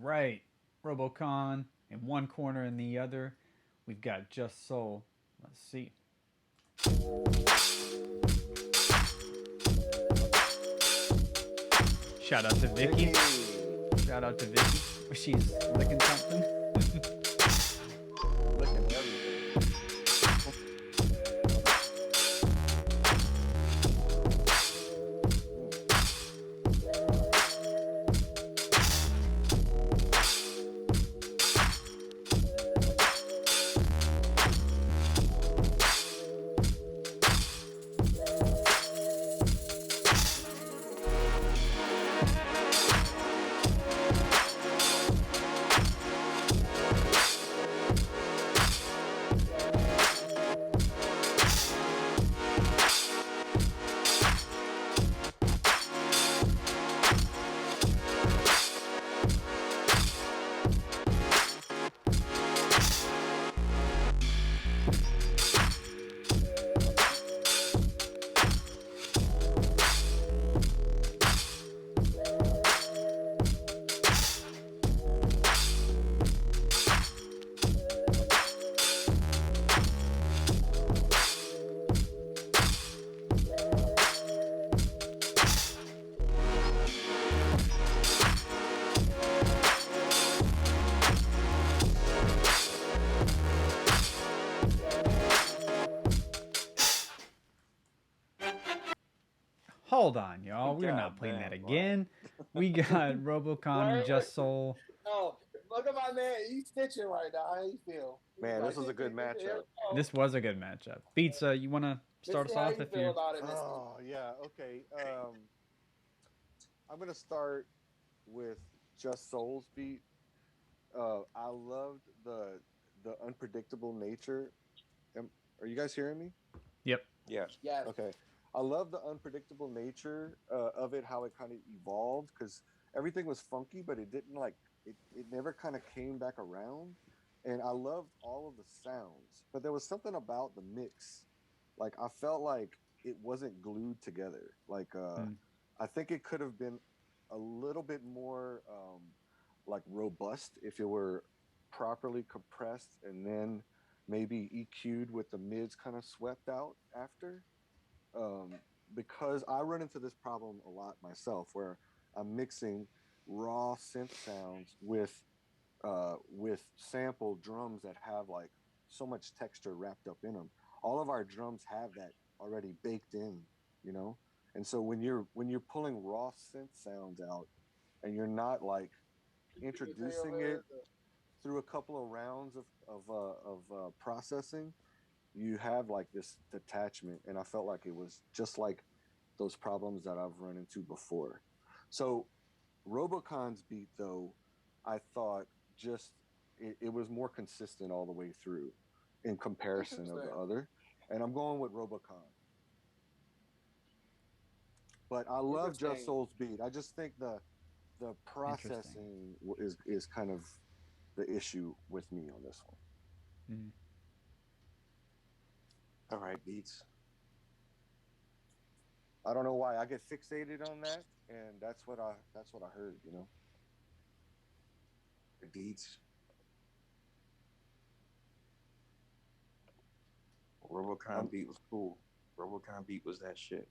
Right, Robocon in one corner and the other. We've got Just Soul. Let's see. Shout out to Vicky. Shout out to Vicky. She's licking something. Licking everything. Hold on, y'all. We're God not playing damn, that boy. again. We got Robocon and Word. Just Soul. No, look at my man. He's stitching right now. How you feel? He's Man, like, this was a good "Here we matchup. go." This was a good matchup. Beats, you want to start Misty, us how off you if feel you... about it, Misty? Oh yeah, okay. I'm gonna start with Just Soul's beat. I loved the unpredictable nature. Are you guys hearing me? Yep. Yeah. Yes. Okay. I love the unpredictable nature of it, how it kind of evolved, because everything was funky, but it didn't like it never kind of came back around. And I loved all of the sounds, but there was something about the mix. Like I felt like it wasn't glued together. Like I think it could have been a little bit more like robust if it were properly compressed and then maybe EQ'd with the mids kind of swept out after. Because I run into this problem a lot myself, where I'm mixing raw synth sounds with sampled drums that have like so much texture wrapped up in them. All of our drums have that already baked in, you know. And so when you're pulling raw synth sounds out, and you're not like introducing it through a couple of rounds of processing, you have like this detachment, and I felt like it was just like those problems that I've run into before. So Robocon's beat, though, I thought just it was more consistent all the way through in comparison of the other, and I'm going with Robocon. But I love Just Soul's beat. I just think the processing is kind of the issue with me on this one. Mm. All right, Beats. I don't know why I get fixated on that, and that's what I heard, you know. The Beats. Robocon beat was cool. Robocon beat was that shit.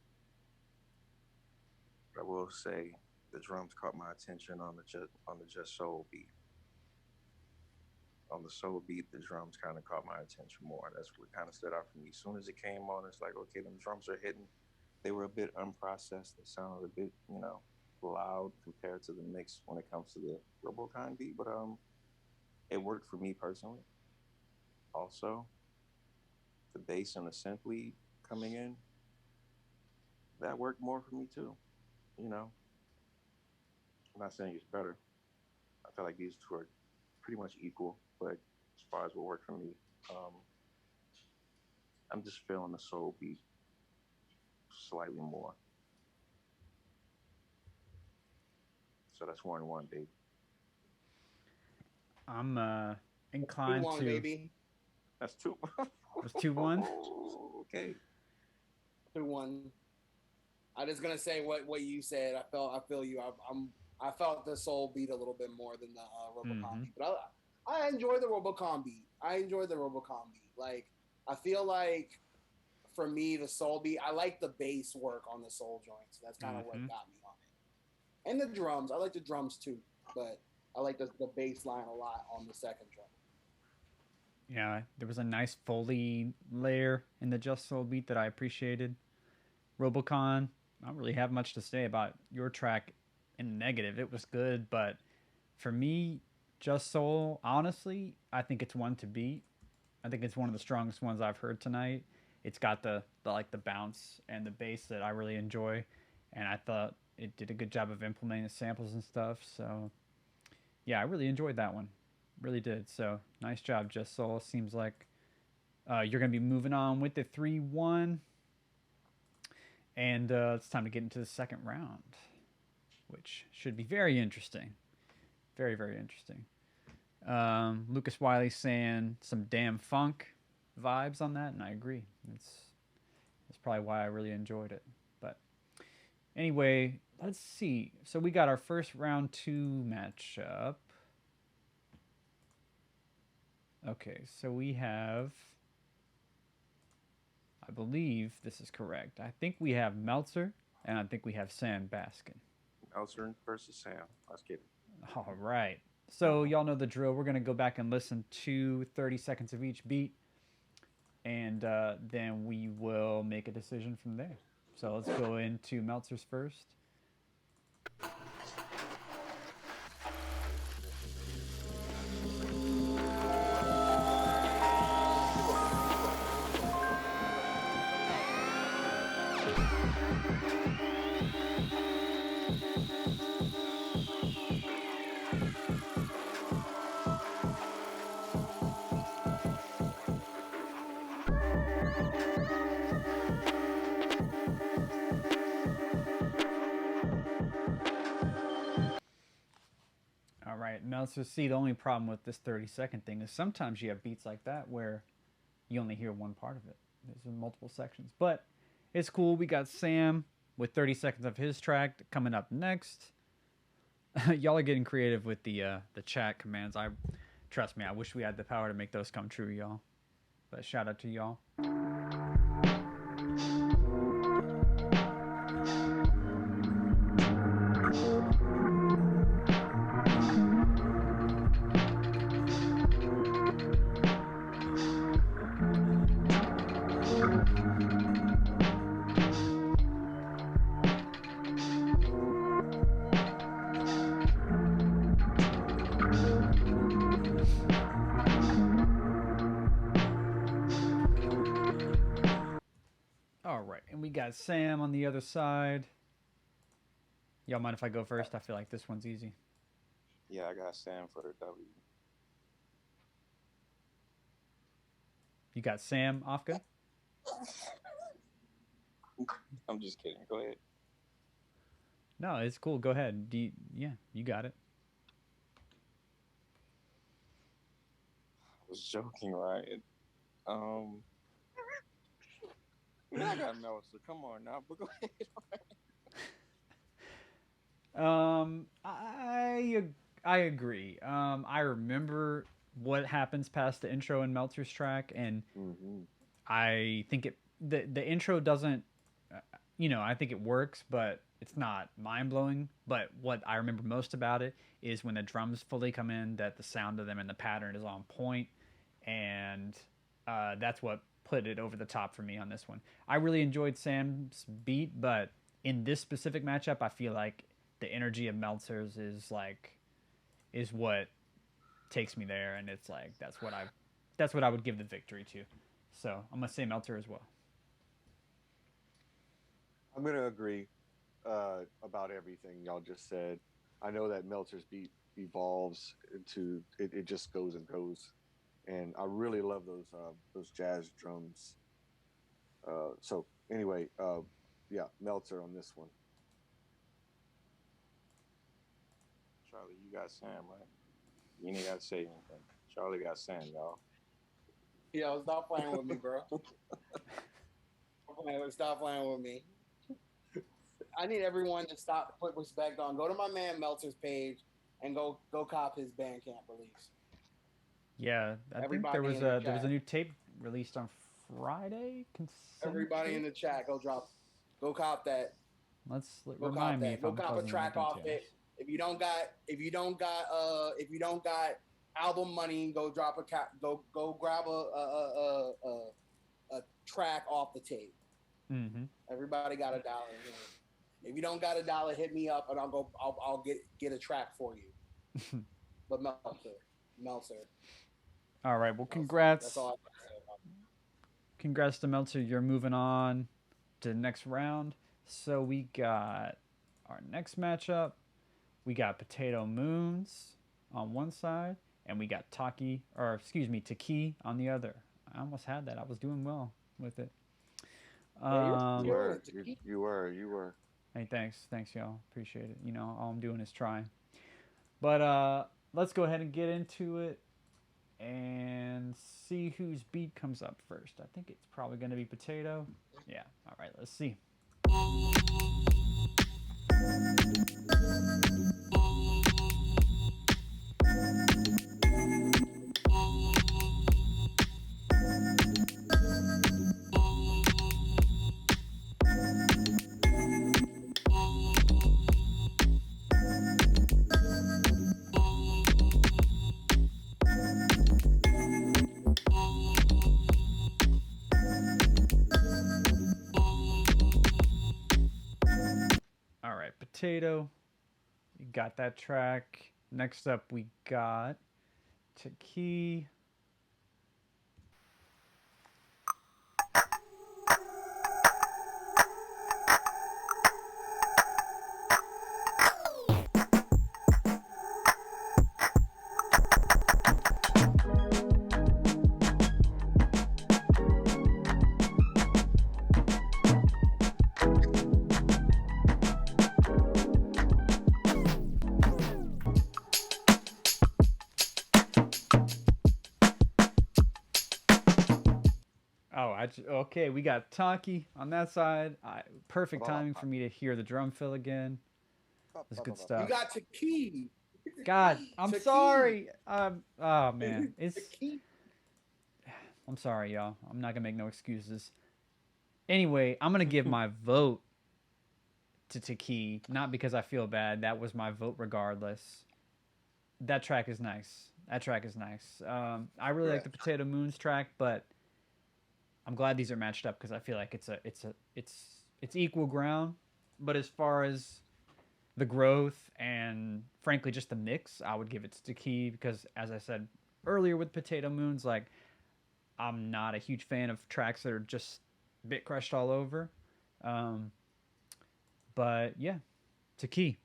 But I will say the drums caught my attention on the Just Soul beat. On the Soul beat, the drums kind of caught my attention more. That's what kind of stood out for me. As soon as it came on, it's like, okay, them drums are hitting. They were a bit unprocessed. They sounded a bit, you know, loud compared to the mix when it comes to the Robocon beat. But it worked for me personally. Also, the bass and the synth lead coming in, that worked more for me too. You know, I'm not saying it's better. I feel like these two are pretty much equal, but as far as what worked for me, I'm just feeling the Soul beat slightly more. So that's 1-1, baby. I'm inclined 2-1, to... baby. That's 2. It's 2-1? Okay. 2-1. I'm just gonna say what you said. I feel you. I felt the Soul beat a little bit more than the Robocon beat, but I enjoy the Robocon beat. Like I feel like for me the Soul beat, I like the bass work on the Soul joints. That's kind of what got me on it. And the drums, I like the drums too, but I like the bass line a lot on the second drum. Yeah, there was a nice Foley layer in the Just Soul beat that I appreciated. Robocon, I don't really have much to say about your track in the negative. It was good, but for me, Just Soul, honestly, I think it's one to beat. I think it's one of the strongest ones I've heard tonight. It's got the bounce and the bass that I really enjoy, and I thought it did a good job of implementing the samples and stuff. So, yeah, I really enjoyed that one. Really did. So, nice job, Just Soul. Seems like you're going to be moving on with the 3-1. And it's time to get into the second round, which should be very interesting. Very, very interesting. Lucas Wiley saying some damn funk vibes on that, and I agree. That's probably why I really enjoyed it. But anyway, let's see. So we got our first round 2 matchup. Okay, so we have... I believe this is correct. I think we have Meltzer, and I think we have Sam Baskin. Meltzer versus Sam. Let's get it. All right. So y'all know the drill. We're going to go back and listen to 30 seconds of each beat, and then we will make a decision from there. So let's go into Meltzer's first. All right, Meltzer. See, the only problem with this 30-second thing is sometimes you have beats like that where you only hear one part of it. There's multiple sections, but it's cool. We got Sam with 30 seconds of his track coming up next. Y'all are getting creative with the chat commands. Trust me, I wish we had the power to make those come true, y'all. But shout out to y'all. All right, and we got Sam on the other side. Y'all mind if I go first? I feel like this one's easy. Yeah, I got Sam for the W. You got Sam, Afka? I'm just kidding. Go ahead. No, it's cool. Go ahead. Yeah, you got it. I was joking, right? Man, I got Meltzer. Come on now, but go ahead. I agree. I remember what happens past the intro in Meltzer's track, and I think the intro doesn't, I think it works, but it's not mind blowing. But what I remember most about it is when the drums fully come in, that the sound of them and the pattern is on point, and that's what put it over the top for me on this one. I really enjoyed Sam's beat, but in this specific matchup, I feel like the energy of Meltzer's is what takes me there, and it's like that's what I would give the victory to. So I'm gonna say Meltzer as well. I'm gonna agree about everything y'all just said. I know that Meltzer's beat evolves into it just goes and goes, and I really love those jazz drums. So anyway, yeah, Meltzer on this one. Charlie, you got Sam, right? You ain't got to say anything. Charlie got Sam, y'all. Yo, stop playing with me, bro. Stop playing with me. I need everyone to stop, put respect on. Go to my man Meltzer's page and go cop his Bandcamp release. Yeah, I think there was a new tape released on Friday. Everybody in the chat, go cop that. Remind me. Go cop a track off it. If you don't got album money, go grab a track off the tape. Mm-hmm. Everybody got $1 here. If you don't got $1, hit me up and I'll get a track for you. But Meltzer. All right. Well, congrats. That's all I got to say about it. Congrats to Meltzer. You're moving on to the next round. So we got our next matchup. We got Potato Moons on one side, and we got Taki on the other. I almost had that. I was doing well with it. You were. Hey, thanks, y'all. Appreciate it. All I'm doing is trying. But let's go ahead and get into it and see whose beat comes up first. I think it's probably going to be Potato. Yeah. All right. Let's see. right, Potato. You got that track. Next up, we got Taki. Okay, we got Taki on that side. Perfect timing for me to hear the drum fill again. That's good You stuff. got Taki. God, I'm Taki. sorry. Oh man, it's. Taki. I'm sorry, y'all. I'm not gonna make no excuses. Anyway, I'm gonna give my vote to Taki, not because I feel bad. That was my vote regardless. That track is nice. I really like the Potato Moons track, but I'm glad these are matched up because I feel like it's equal ground. But as far as the growth and frankly just the mix, I would give it to Taki because, as I said earlier with Potato Moons, like I'm not a huge fan of tracks that are just bit crushed all over. But yeah, Taki,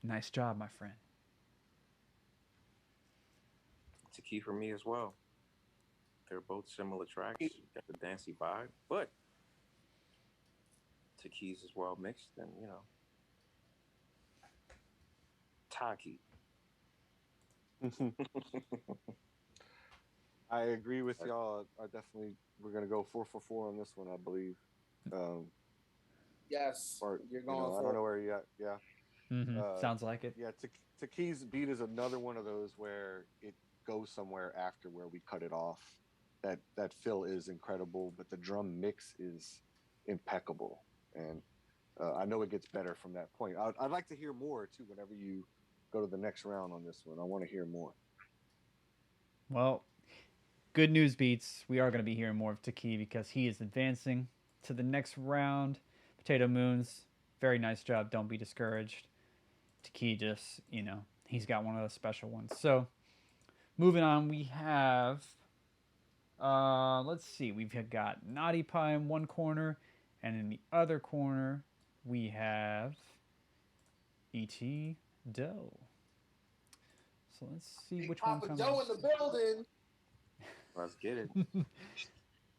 nice job, my friend. Taki for me as well. They're both similar tracks. You got the dancey vibe, but Taki's is well mixed, and Taki. I agree with y'all. We're gonna go 4 for 4 on this one, I believe. Yes, you're going for I don't know where you at. Yeah. Sounds like it. Yeah, Taki's beat is another one of those where it goes somewhere after where we cut it off. That fill is incredible, but the drum mix is impeccable, and I know it gets better from that point. I'd like to hear more too. Whenever you go to the next round on this one, I want to hear more. Well, good news, Beats. We are going to be hearing more of Taki because he is advancing to the next round. Potato Moons, very nice job. Don't be discouraged. Taki just, he's got one of those special ones. So, moving on, we have. Let's see. We've got Naughty Pie in one corner, and in the other corner, we have E.T. Doe. So let's see which one comes. Doe in the building. Let's get it.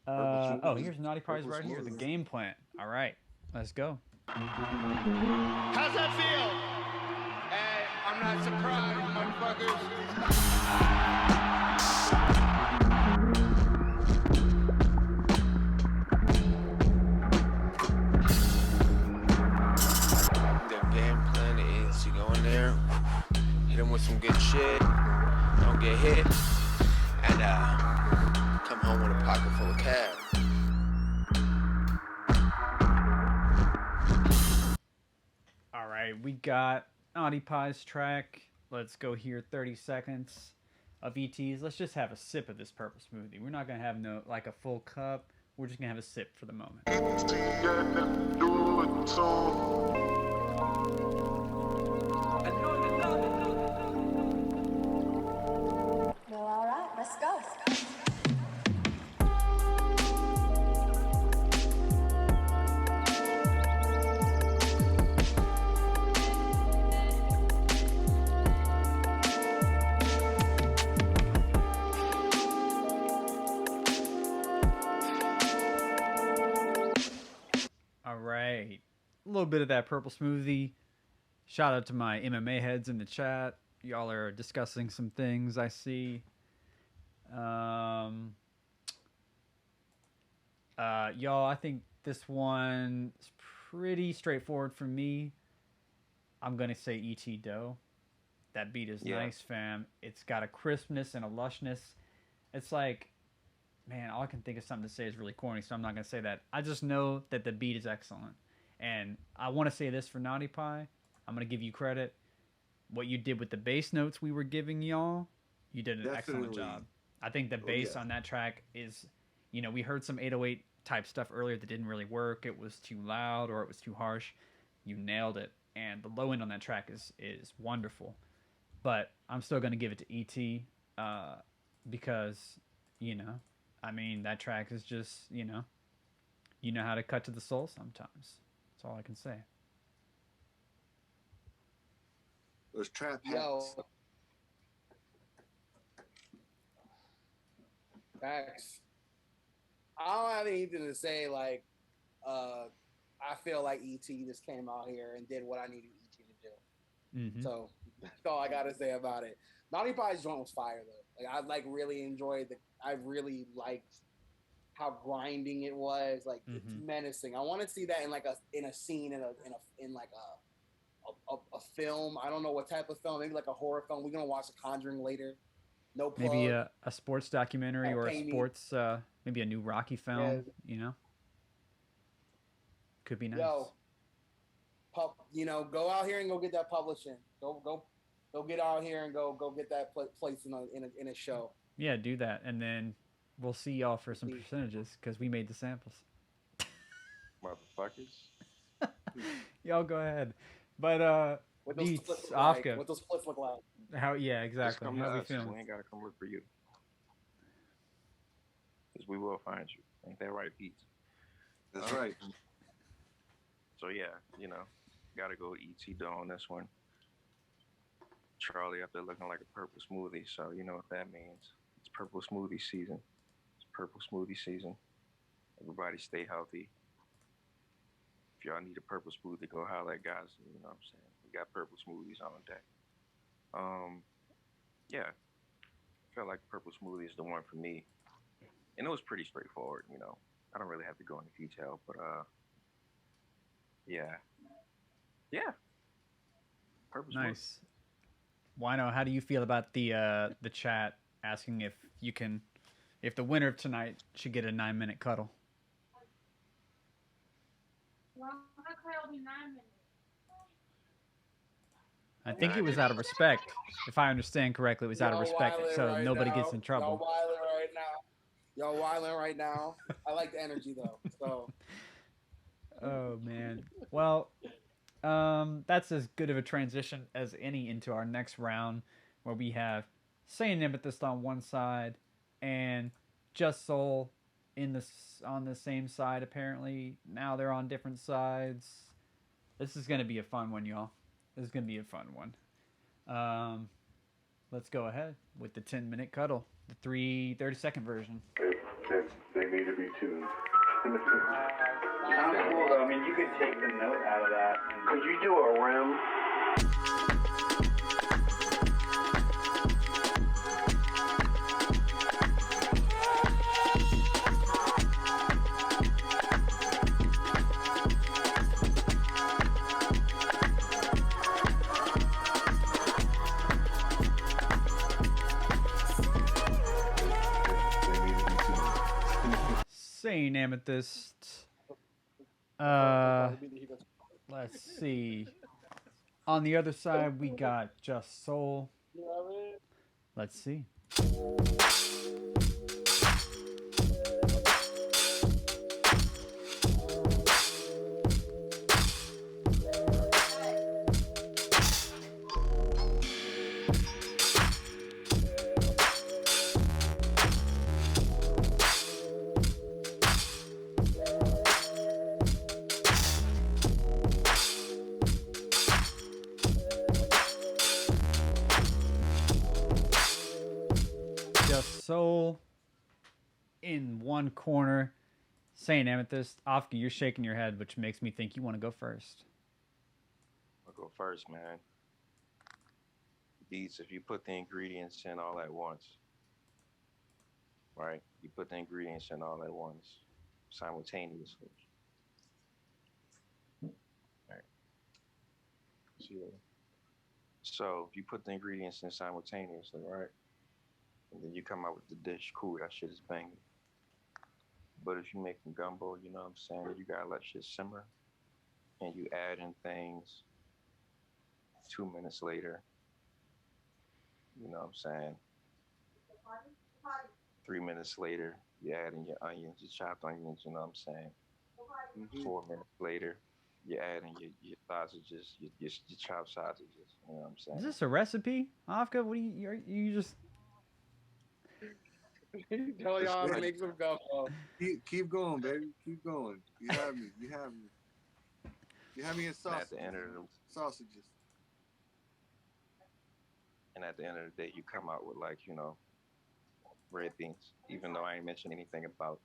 Here's Naughty Pie's right here. The game plan. All right, let's go. How's that feel? Hey, I'm not surprised, motherfuckers. Hit him with some good shit, don't get hit, and come home with a pocket full of cash. All right, we got Naughty Pie's track. Let's go here 30 seconds of ETs. Let's just have a sip of this purple smoothie. We're not going to have a full cup. We're just going to have a sip for the moment. Well, all right, let's go. All right. A little bit of that purple smoothie. Shout out to my MMA heads in the chat. Y'all are discussing some things I see. Y'all, I think this one is pretty straightforward for me. I'm going to say E.T. Doe. That beat is nice, fam. It's got a crispness and a lushness. It's like, man, all I can think of something to say is really corny, so I'm not going to say that. I just know that the beat is excellent. And I want to say this for Naughty Pie. I'm going to give you credit. What you did with the bass notes we were giving y'all, you did an excellent job. I think the bass on that track is, we heard some 808 type stuff earlier that didn't really work. It was too loud or it was too harsh. You nailed it. and the low end on that track is wonderful. But I'm still gonna give it to E.T. Because you know, I mean that track is just you know how to cut to the soul sometimes. That's all I can say. Those trap Yo, hats. facts. I don't have anything to say. Like, I feel like ET just came out here and did what I needed ET to do. Mm-hmm. So that's all I gotta say about it. Naughty Pie's joint was fire though. Like I really enjoyed the. I really liked how grinding it was. Like it's menacing. I want to see that in like a scene in like a film. I don't know what type of film. Maybe like a horror film. We're gonna watch The Conjuring later. No plug. Maybe a sports documentary or a Pay me. sports, maybe a new Rocky film. Yeah. You know, could be nice. Yo, go out here and go get that publishing. Go get out here and go get that place in a show. Yeah, do that, and then we'll see y'all for some percentages because we made the samples. Motherfuckers. Y'all go ahead, but What those Beats, splits look like. Afka. What those splits look like. How? Yeah, Just exactly. come to How we us. feeling? We ain't gotta come look for you. Because we will find you. Ain't that right, Pete? That's right. So yeah, gotta go ET dough on this one. Charlie up there looking like a purple smoothie, so you know what that means. It's purple smoothie season. It's purple smoothie season. Everybody stay healthy. If y'all need a purple smoothie, go holler at guys. You know what I'm saying? We got purple smoothies on deck. Yeah. I feel like purple smoothie is the one for me. And it was pretty straightforward, I don't really have to go into detail, but yeah. Yeah. Purple smoothie. Nice. Wino, how do you feel about the chat asking if the winner of tonight should get a 9-minute cuddle? I think it was out of respect. If I understand correctly, it was out of respect, so nobody gets in trouble. Y'all wilding right now. I like the energy though. So. Oh man. Well, that's as good of a transition as any into our next round, where we have Saint Amethyst on one side and Just Soul on the same side. Apparently, now they're on different sides. This is gonna be a fun one, y'all. This is gonna be a fun one. Let's go ahead with the 10-minute cuddle, the 30-second version. They need to be tuned. Sounds cool though. I mean, you could take the note out of that. Could you do a rim? Saint Amethyst. Let's see. On the other side, we got Just Soul. Let's see. Soul in one corner. Saint Amethyst. Afka, you're shaking your head, which makes me think you want to go first. I'll go first, man. Beats, if you put the ingredients in all at once, right? You put the ingredients in all at once, simultaneously. All right. See you later. So, if you put the ingredients in simultaneously, right? And then you come out with the dish, cool, that shit is banging. But if you making gumbo, you know what I'm saying, you gotta let shit simmer. And you add in things 2 minutes later. You know what I'm saying? 3 minutes later, you add in your onions, your chopped onions, you know what I'm saying? 4 minutes later, you're adding your sausages, your chopped sausages. You know what I'm saying? Is this a recipe, Afka? What do you just? Tell It's y'all to good. make some gumbo. Keep going, baby. Keep going. You have me. You have me. You have me in And sausages. at the end of the Sausages. day, you come out with like red beans. Even though I ain't mentioned anything about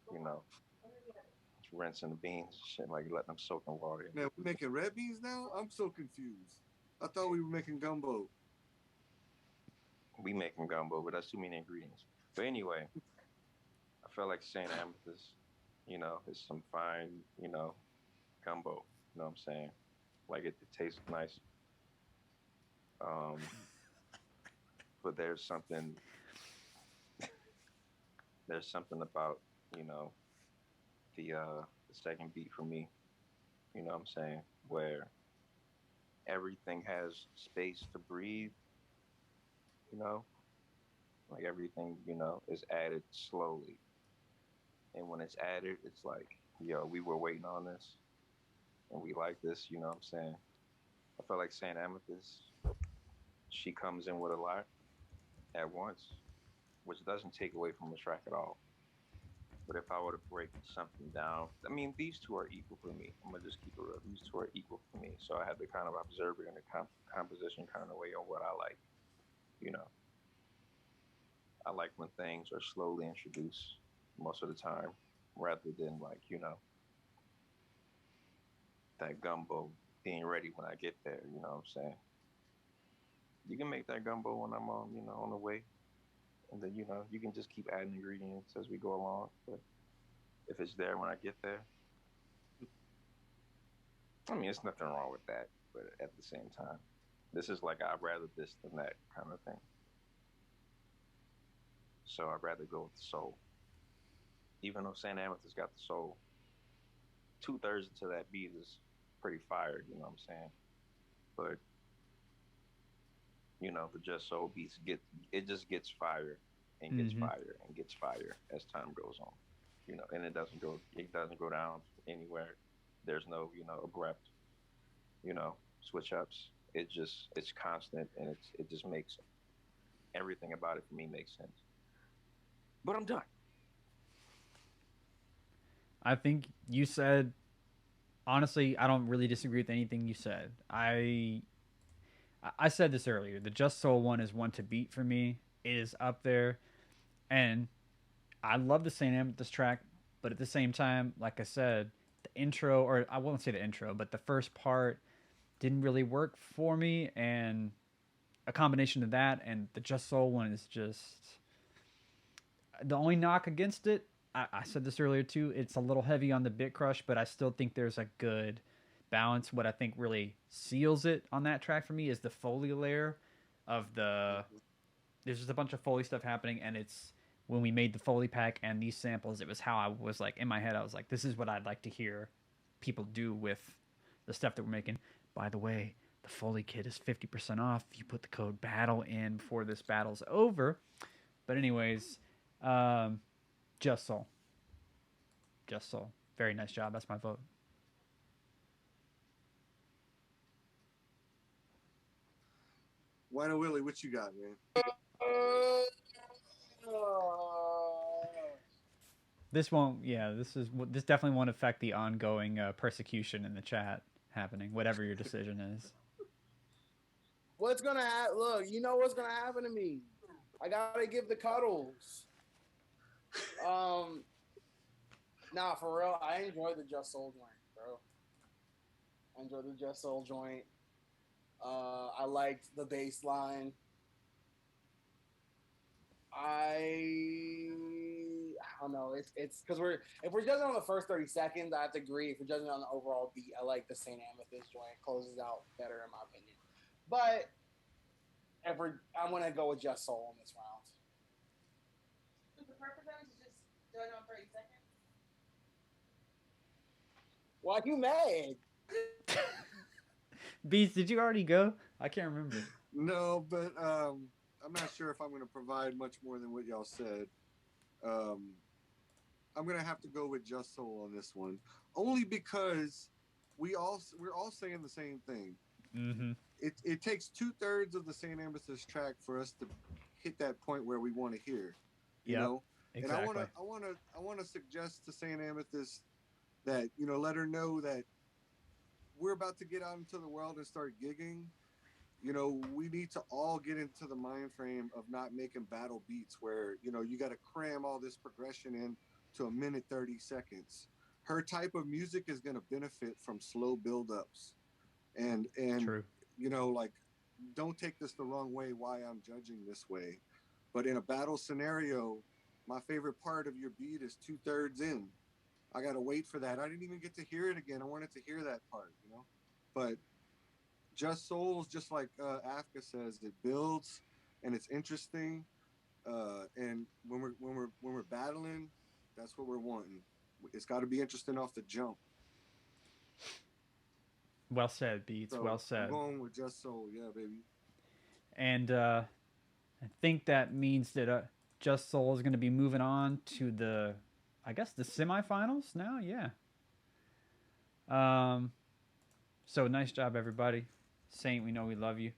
rinsing the beans, and shit, like letting them soak in water. Man, we're making red beans now? I'm so confused. I thought we were making gumbo. We making gumbo, but that's too many ingredients. But anyway, I feel like Saint Amethyst, is some fine, gumbo. You know what I'm saying? Like it tastes nice. But there's something about the second beat for me. You know what I'm saying? Where everything has space to breathe. Like everything is added slowly, and when it's added, it's like, yo, we were waiting on this, and we like this. You know what I'm saying? I feel like Saint Amethyst, she comes in with a lot at once, which doesn't take away from the track at all. But if I were to break something down, I mean, these two are equal for me. I'm gonna just keep it real. These two are equal for me. So I had to kind of observe it in the composition kind of way on what I like. You know, I like when things are slowly introduced most of the time, rather than like that gumbo being ready when I get there. You know what I'm saying? You can make that gumbo when I'm on the way, and then you can just keep adding ingredients as we go along. But if it's there when I get there, I mean, there's nothing wrong with that. But at the same time, this is like I'd rather this than that kind of thing. So I'd rather go with the soul. Even though Saint Amethyst got the soul, 2/3 into that beat is pretty fire. You know what I'm saying? But the Just Soul beats just gets fire and gets fire and gets fire as time goes on. And it doesn't go down anywhere. There's no abrupt switch ups. It's constant, and it just makes everything about it for me make sense. But I'm done. I think you said, honestly, I don't really disagree with anything you said. I said this earlier. The Just Soul one is one to beat for me. It is up there, and I love the Saint Amethyst track. But at the same time, like I said, the intro, or I won't say the intro, but the first part didn't really work for me, and a combination of that and the Just Soul one is just the only knock against it. I said this earlier too. It's a little heavy on the bit crush, but I still think there's a good balance. What I think really seals it on that track for me is the Foley layer of there's just a bunch of Foley stuff happening, and it's when we made the Foley pack and these samples, it was how I was like, in my head, I was like, this is what I'd like to hear people do with the stuff that we're making. By the way, the Foley kit is 50% off if you put the code BATTLE in before this battle's over. But anyways, Just Soul. Just Soul. Very nice job. That's my vote. Wino Willie, what you got, man? This won't. Yeah, this definitely won't affect the ongoing persecution in the chat happening. Whatever your decision is. What's gonna happen? Look, you know what's gonna happen to me. I gotta give the cuddles. Nah, for real, I enjoyed the Just Soul joint, bro. I enjoyed the Just Soul joint. I liked the bass line. I don't know. It's because if we're judging on the first 30 seconds, I have to agree. If we're judging on the overall beat, I like the Saint Amethyst joint. It closes out better in my opinion. But I'm gonna go with Just Soul in this round. So the purpose of it is just judge on 30 seconds. Why you mad? Beats, did you already go? I can't remember. No, but I'm not sure if I'm going to provide much more than what y'all said. I'm going to have to go with Just Soul on this one, only because we're all saying the same thing. Mm-hmm. It takes 2/3 of the St. Amethyst track for us to hit that point where we want to hear. You know? Exactly. And I wanna suggest to St. Amethyst that, you know, let her know that we're about to get out into the world and start gigging. You know, we need to all get into the mind frame of not making battle beats where, you know, you got to cram all this progression in to a minute 30 seconds. Her type of music is going to benefit from slow build-ups. And True. you know, like, don't take this the wrong way why I'm judging this way. But in a battle scenario, my favorite part of your beat is 2/3 in. I got to wait for that. I didn't even get to hear it again. I wanted to hear that part, you know? But Just Souls, just like Afka says, it builds and it's interesting. And when we're battling, that's what we're wanting. It's got to be interesting off the jump. Well said, Beats. So well said. I'm going with Just Soul, yeah, baby. And I think that means that Just Soul is going to be moving on to the, I guess, the semifinals now. Yeah. So nice job, everybody. Saint, we know we love you.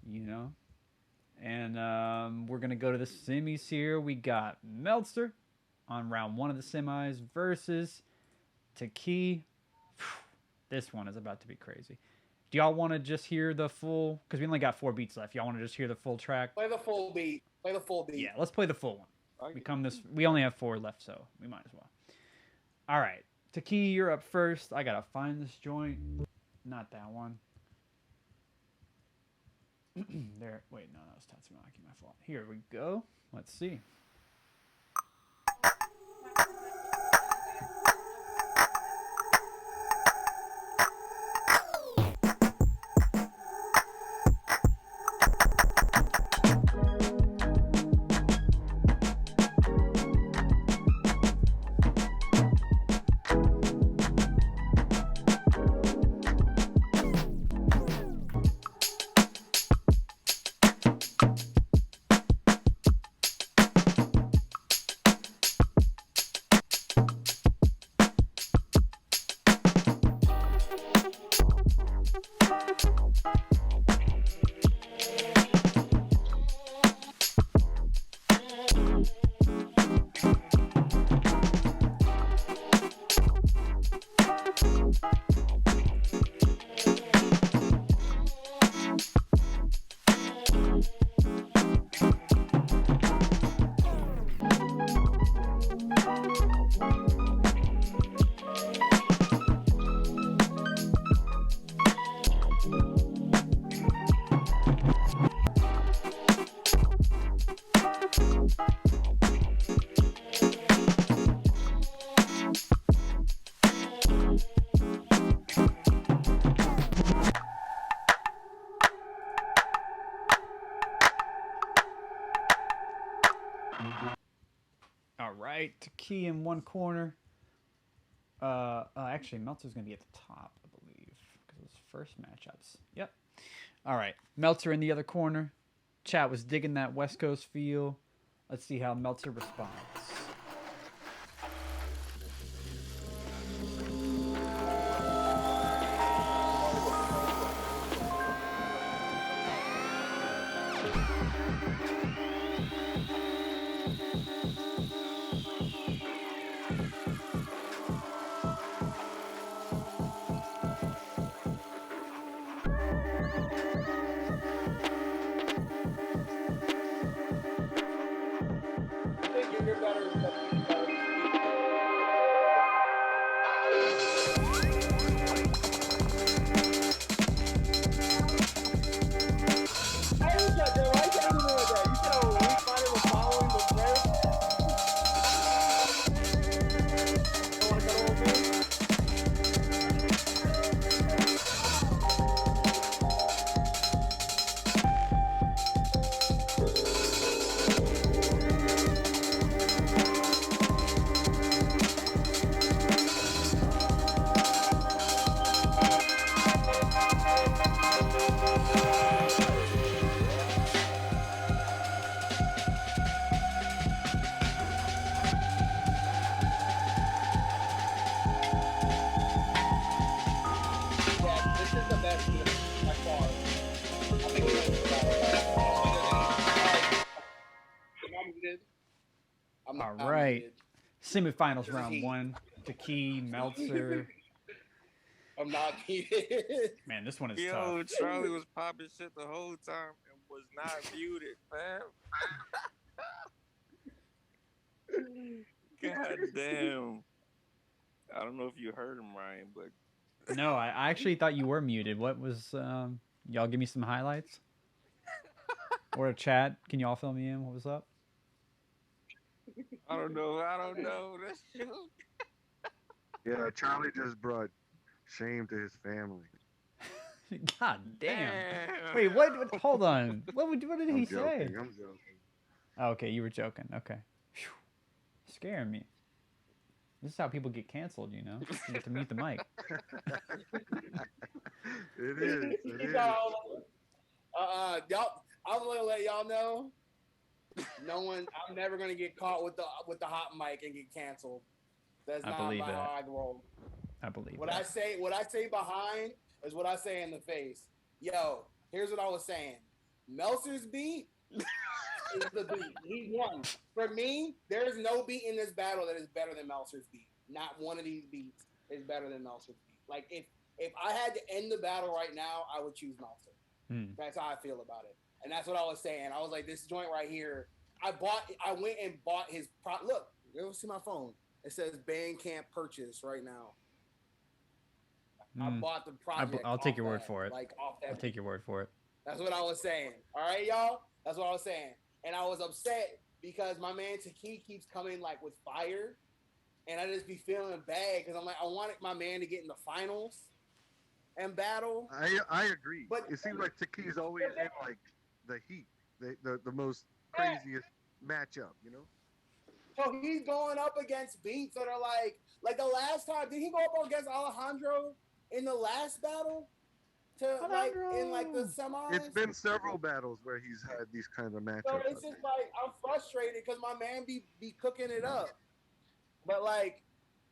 You know. And we're going to go to the semis here. We got Meltzer on round 1 of the semis versus Taki. This one is about to be crazy. Do y'all want to just hear the full? Because we only got 4 beats left. Y'all want to just hear the full track? Play the full beat. Play the full beat. Yeah, let's play the full one. We only have 4 left, so we might as well. All right, Taki, you're up first. I gotta find this joint. Not that one. There. Wait, no, that was Tatsumaki. My fault. Here we go. Let's see. Taki in one corner. Actually, Meltzer's going to be at the top, I believe, because it was first matchups. Yep. All right. Meltzer in the other corner. Chat was digging that West Coast feel. Let's see how Meltzer responds. I'm All not right. muted. Semifinals This is round heat. 1. Taki, Meltzer. I'm not muted. Man, this one is Yo, tough. Charlie was popping shit the whole time and was not muted, fam. God damn. I don't know if you heard him, Ryan, but No, I actually thought you were muted. What was y'all give me some highlights? Or a chat? Can y'all fill me in? What was up? I don't know. That shit was... Yeah, Charlie just brought shame to his family. God damn. Damn. Wait, what? Hold on. What did he I'm say? joking. I'm joking. Oh, okay, you were joking. Okay. Phew. Scaring me. This is how people get canceled, you know? You get to mute the mic. It is. It is. Y'all, I'm gonna let y'all know. I'm never gonna get caught with the hot mic and get canceled. That's I not believe that. how I roll. I believe What that. I say behind is what I say in the face. Yo, here's what I was saying. Meltzer's beat is the beat. He won. For me, there's no beat in this battle that is better than Meltzer's beat. Not one of these beats is better than Meltzer's beat. Like if I had to end the battle right now, I would choose Meltzer. That's how I feel about it. And that's what I was saying. I was like, this joint right here. I went and bought his look, you ever see my phone? It says Bandcamp purchase right now. I bought the project. I'll take your word for it. Like off that. I'll take your word for it. That's what I was saying. All right, y'all. That's what I was saying. And I was upset because my man Taki keeps coming like with fire, and I just be feeling bad because I'm like, I wanted my man to get in the finals and battle. I agree. But it seems like Taki's always in like the heat, the most craziest matchup, you know? So he's going up against beats that are like the last time, did he go up against Alejandro in the last battle? Like in like the semis? It's been several battles where he's had these kinds of matchups. So it's just like I'm frustrated because my man be cooking it up. But like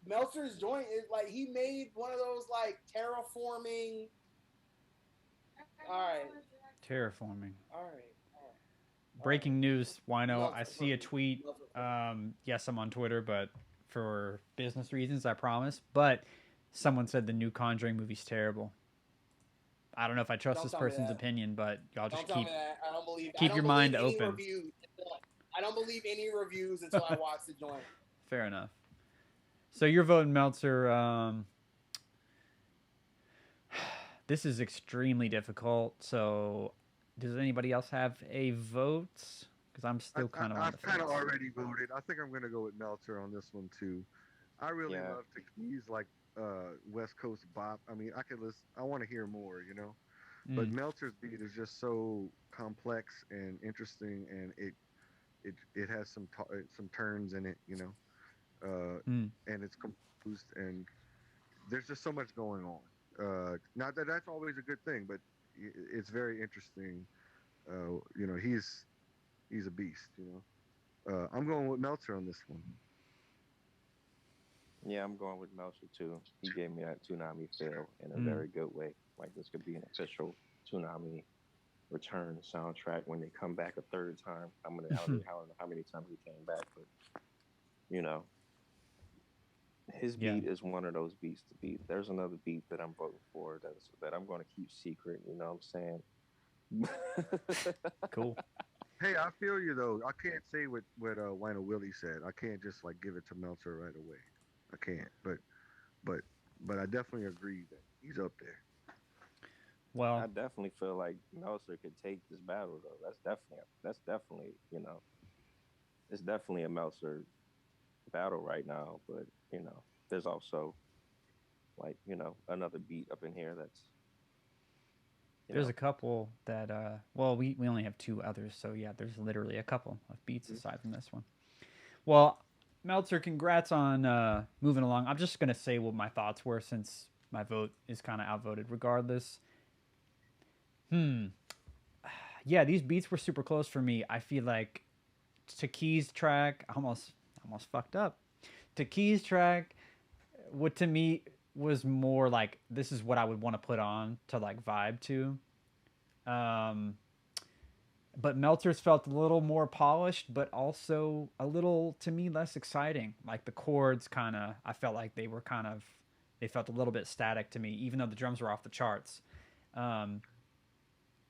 Meltzer's joint is like he made one of those like terraforming. All right. Terraforming. All right. Breaking news, Wino. I see a tweet. Yes, I'm on Twitter, but for business reasons, I promise. But someone said the new Conjuring movie's terrible. I don't know if I trust this person's opinion, but y'all just keep your mind open. I don't believe any reviews until I watch the joint. Fair enough. So you're voting Meltzer. This is extremely difficult. So does anybody else have a vote? Because I'm still kind of on the fence. I've kind of already voted. I think I'm going to go with Meltzer on this one too. I really love Taki's like West Coast bop. I mean, I want to hear more, you know. But Meltzer's beat is just so complex and interesting, and it has some turns in it, you know. And it's composed, and there's just so much going on. Not that that's always a good thing, but it's very interesting. You know, he's a beast, you know. I'm going with Meltzer on this one. Yeah, I'm going with Meltzer too. He gave me that Toonami feel in a very good way. Like this could be an official Toonami return soundtrack when they come back a third time. I don't know how many times he came back, but you know, his beat is one of those beats to beat. There's another beat that I'm voting for that I'm going to keep secret. You know what I'm saying? Cool. Hey, I feel you though. I can't say what Wino Willie said. I can't just like give it to Meltzer right away. I can't. But I definitely agree that he's up there. Well, I definitely feel like Meltzer could take this battle though. That's definitely, you know, it's definitely a Meltzer battle right now. But you know, there's also like, you know, another beat up in here that's. There's a couple that well, we only have two others, so yeah, there's literally a couple of beats aside from this one. Well, Meltzer, congrats on moving along. I'm just gonna say what my thoughts were since my vote is kind of outvoted regardless. Yeah, these beats were super close for me. I feel like Taki's track almost fucked up. Taki's track, what to me was more like this is what I would want to put on to like vibe to. but Meltzer's felt a little more polished, but also a little, to me, less exciting. Like the chords kind of, I felt like they were kind of, they felt a little bit static to me, even though the drums were off the charts.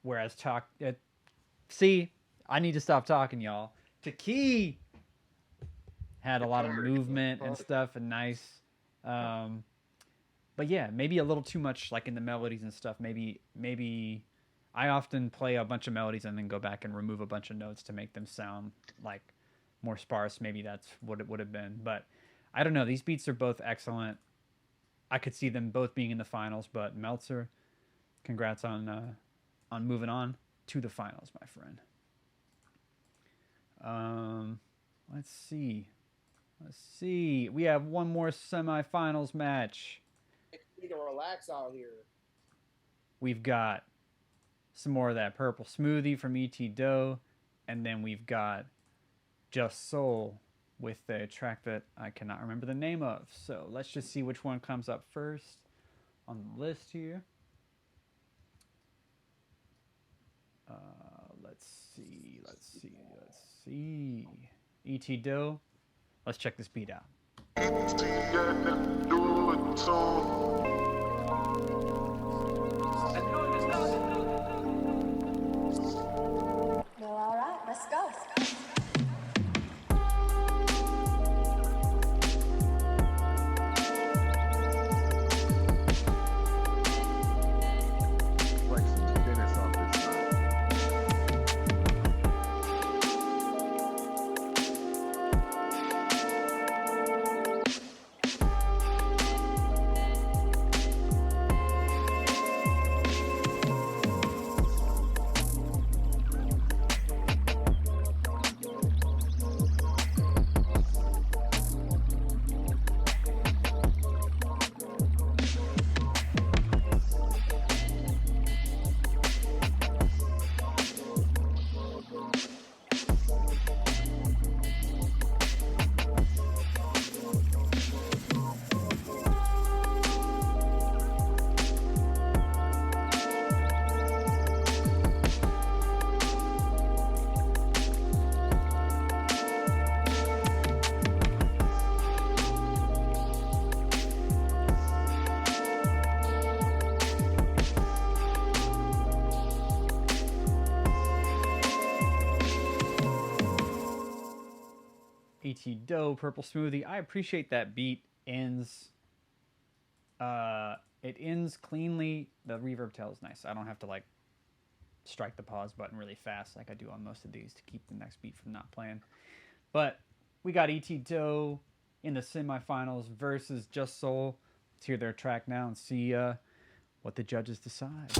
Whereas see, I need to stop talking, y'all. Taki had a lot of movement and stuff, and nice. But yeah, maybe a little too much, like in the melodies and stuff. Maybe I often play a bunch of melodies and then go back and remove a bunch of notes to make them sound like more sparse. Maybe that's what it would have been. But I don't know. These beats are both excellent. I could see them both being in the finals, but Meltzer, congrats on moving on to the finals, my friend. Let's see. We have one more semifinals match. Need to relax out here. We've got some more of that Purple Smoothie from E.T. Doe, and then we've got Just Soul with a track that I cannot remember the name of. So let's just see which one comes up first on the list here. Let's see. E.T. Doe. Let's check this beat out. Well, all right, let's go. Like some tennis off this side. E.T. Doe, Purple Smoothie. I appreciate that beat ends. It ends cleanly. The reverb tail is nice. I don't have to like strike the pause button really fast like I do on most of these to keep the next beat from not playing. But we got E.T. Doe in the semifinals versus Just Soul. Let's hear their track now and see what the judges decide.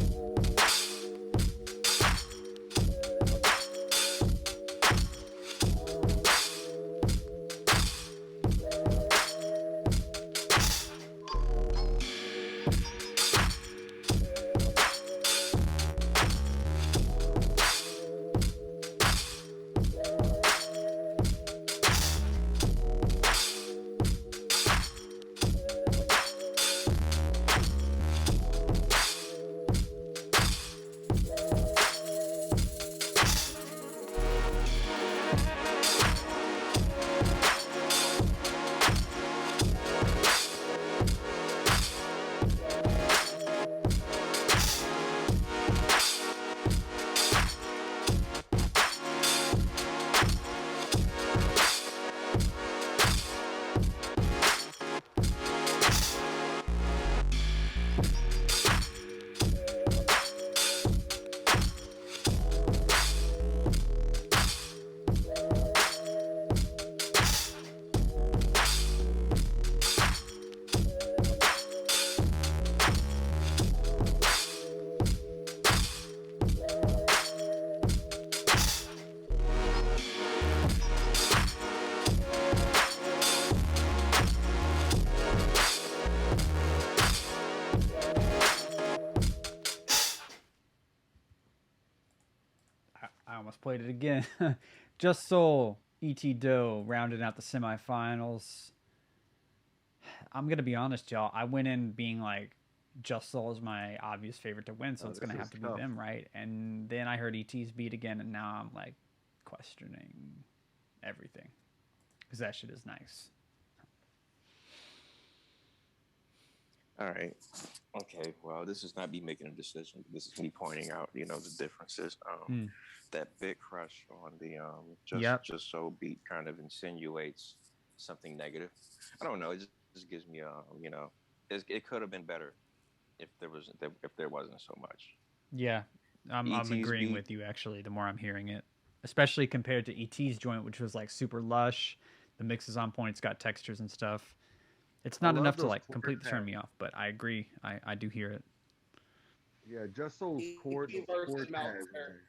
I almost played it again. Just Soul, E.T. Doe rounded out the semifinals. I'm going to be honest, y'all. I went in being like, Just Soul is my obvious favorite to win, so it's gonna this have is to be tough. them, right? And then I heard ET's beat again, and now I'm like questioning everything because that shit is nice. All right. Okay. Well, this is not me making a decision. This is me pointing out, you know, the differences. That Big Crush on the Just So beat kind of insinuates something negative. I don't know. It just gives me you know, it could have been better if there wasn't so much. Yeah, I'm ET's agreeing beat- with you actually. The more I'm hearing it, especially compared to ET's joint, which was like super lush. The mix is on point. It's got textures and stuff. It's not love enough to those like chord completely turn pads. me off, but I agree. I do hear it. Yeah, Just Soul's chord versus pads. Meltzer.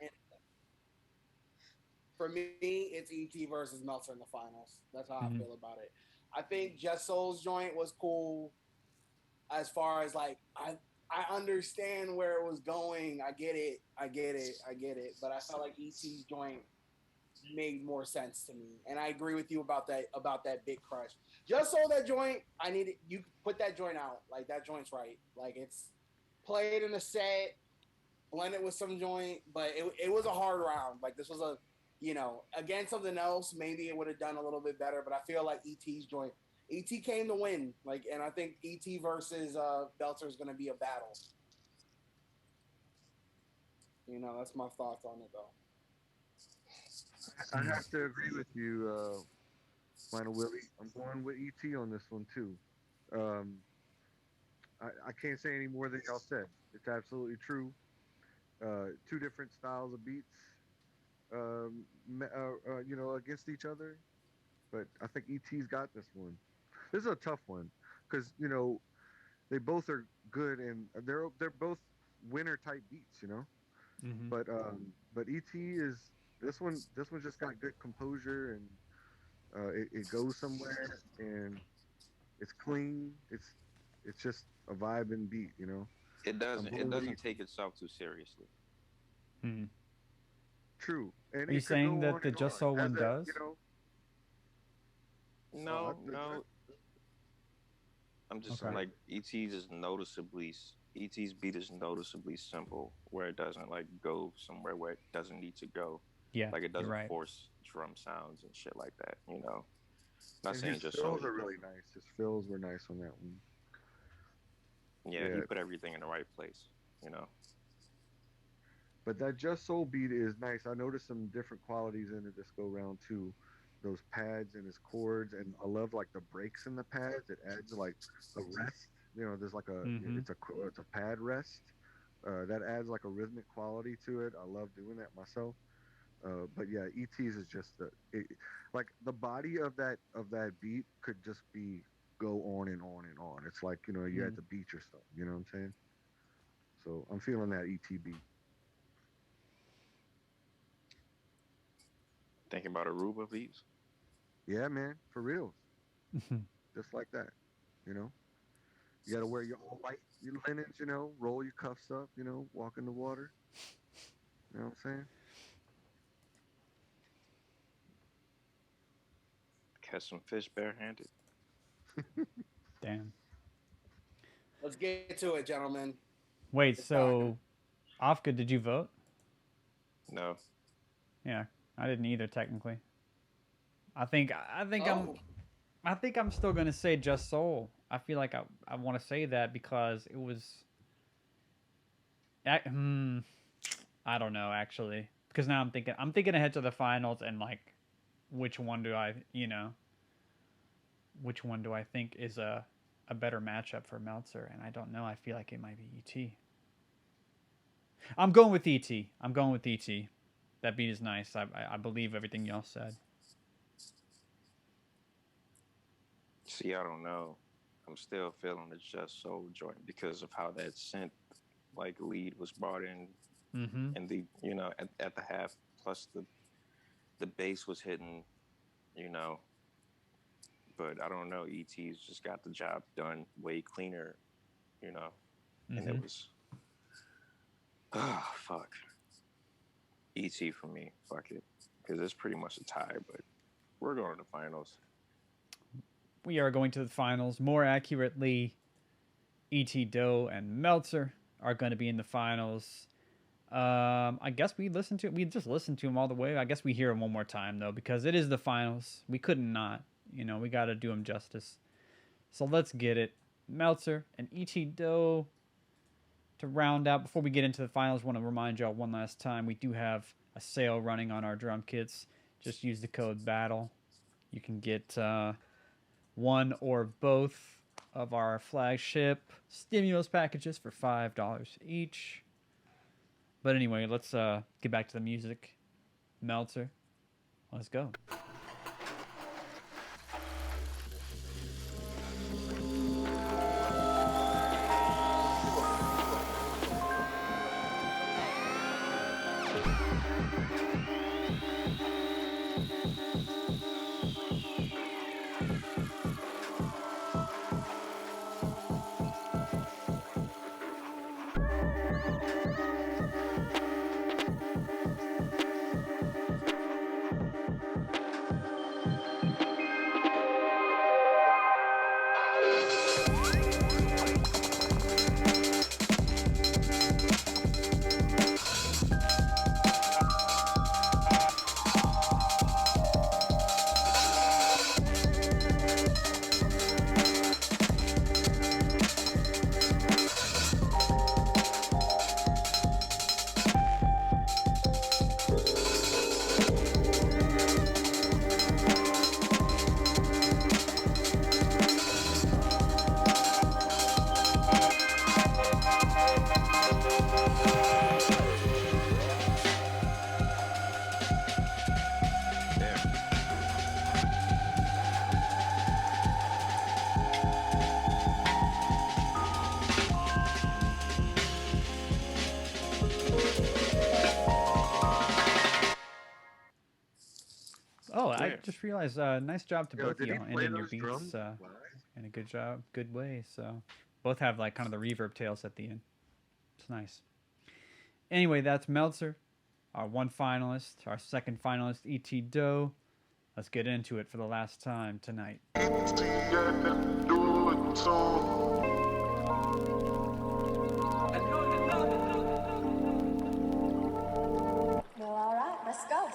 For me, it's ET versus Meltzer in the finals. That's how Mhm. I feel about it. I think Just Soul's joint was cool as far as like I understand where it was going. I get it. But I felt like ET's joint made more sense to me. And I agree with you about that Big Crush. Just Soul, that joint, I need it. You put that joint out. Like that joint's right. Like it's played in a set, blended with some joint, but it was a hard round. Like this was a, you know, against something else, maybe it would have done a little bit better. But I feel like ET's joint, ET came to win. Like, and I think ET versus Belter is going to be a battle. You know, that's my thoughts on it though. I have to agree with you, Final Willie. I'm going with ET on this one too. I can't say any more than y'all said. It's absolutely true. Two different styles of beats, you know, against each other. But I think ET's got this one. This is a tough one because you know they both are good and they're both winner type beats, you know. Mhm. But ET is this one. This one just got good composure and it goes somewhere and it's clean. It's just a vibe and beat, you know. It doesn't Ability. take itself too seriously. Mhm. True. And Are you it could saying go that on the and Just on Soul as one a, does? You know, No, the- no. I'm just Okay. like ET's beat is noticeably simple, where it doesn't like go somewhere where it doesn't need to go. Yeah, Like it you're doesn't right. force drum sounds and shit like that. You know, not and saying his Just fills Soul. are really nice. His fills were nice on that one. Yeah, Yeah. he put everything in the right place. You know. But that Just Soul beat is nice. I noticed some different qualities in it this go round too. Those pads and his chords, and I love like the breaks in the pads. It adds like a rest. You know, there's like a Mhm. it's a pad rest that adds like a rhythmic quality to it. I love doing that myself. But yeah, ET's is just like the body of that beat could just be go on and on and on. It's like, you know, you're at the beach or something. You know what I'm saying? So I'm feeling that ET beat. Thinking about Aruba beats. Yeah, man, for real. Mhm. Just like that. You know, you gotta wear your all white your linens. You know, roll your cuffs up. You know, walk in the water. You know what I'm saying? Catch some fish barehanded. Damn. Let's get to it, gentlemen. Wait, so Afka, did you vote? No. Yeah, I didn't either technically. I think I'm still gonna say Just Soul. I feel like I want to say that because it was. I don't know actually, because now I'm thinking ahead to the finals and like, which one do I think is a better matchup for Meltzer, and I don't know. I feel like it might be ET. I'm going with ET. That beat is nice. I believe everything y'all said. See, I don't know. I'm still feeling the Just Soul joint because of how that synth like lead was brought in, and the at the half, plus the bass was hitting, you know. But I don't know. ET's just got the job done way cleaner, you know, and it was fuck. ET for me, fuck it, because it's pretty much a tie. But we're going to the finals. We are going to the finals. More accurately, E.T. Doe and Meltzer are going to be in the finals. I guess we just listened to them all the way. I guess we hear them one more time though, because it is the finals. We couldn't not, we got to do them justice. So let's get it. Meltzer and E.T. Doe to round out. Before we get into the finals, I want to remind y'all one last time, we do have a sale running on our drum kits. Just use the code BATTLE. You can get one or both of our flagship stimulus packages for $5 each. But anyway, let's get back to the music. Meltzer, let's go. Oh, I just realized, nice job to both of you ending your beats in a good way. So both have like kind of the reverb tails at the end. It's nice. Anyway, that's Meltzer, our one finalist, our second finalist, E.T. Doe. Let's get into it for the last time tonight. Well, all right, let's go.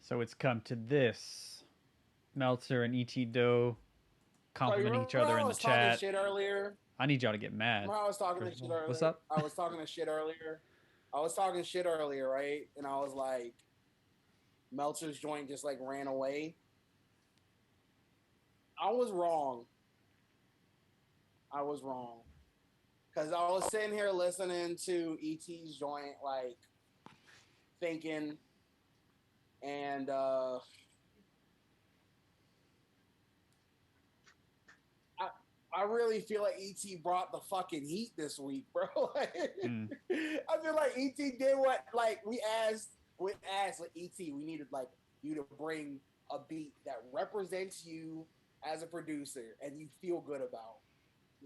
So it's come to this. Meltzer and E.T. Doe compliment each other in the chat. Shit earlier. I need y'all to get mad. I was talking shit earlier. What's up? I was talking shit earlier, right? And I was like, Meltzer's joint just like ran away. I was wrong. Because I was sitting here listening to E.T.'s joint, like, thinking, and I really feel like E.T. brought the fucking heat this week, bro. I feel like E.T. did what, like, we asked like, E.T., we needed, like, you to bring a beat that represents you as a producer and you feel good about.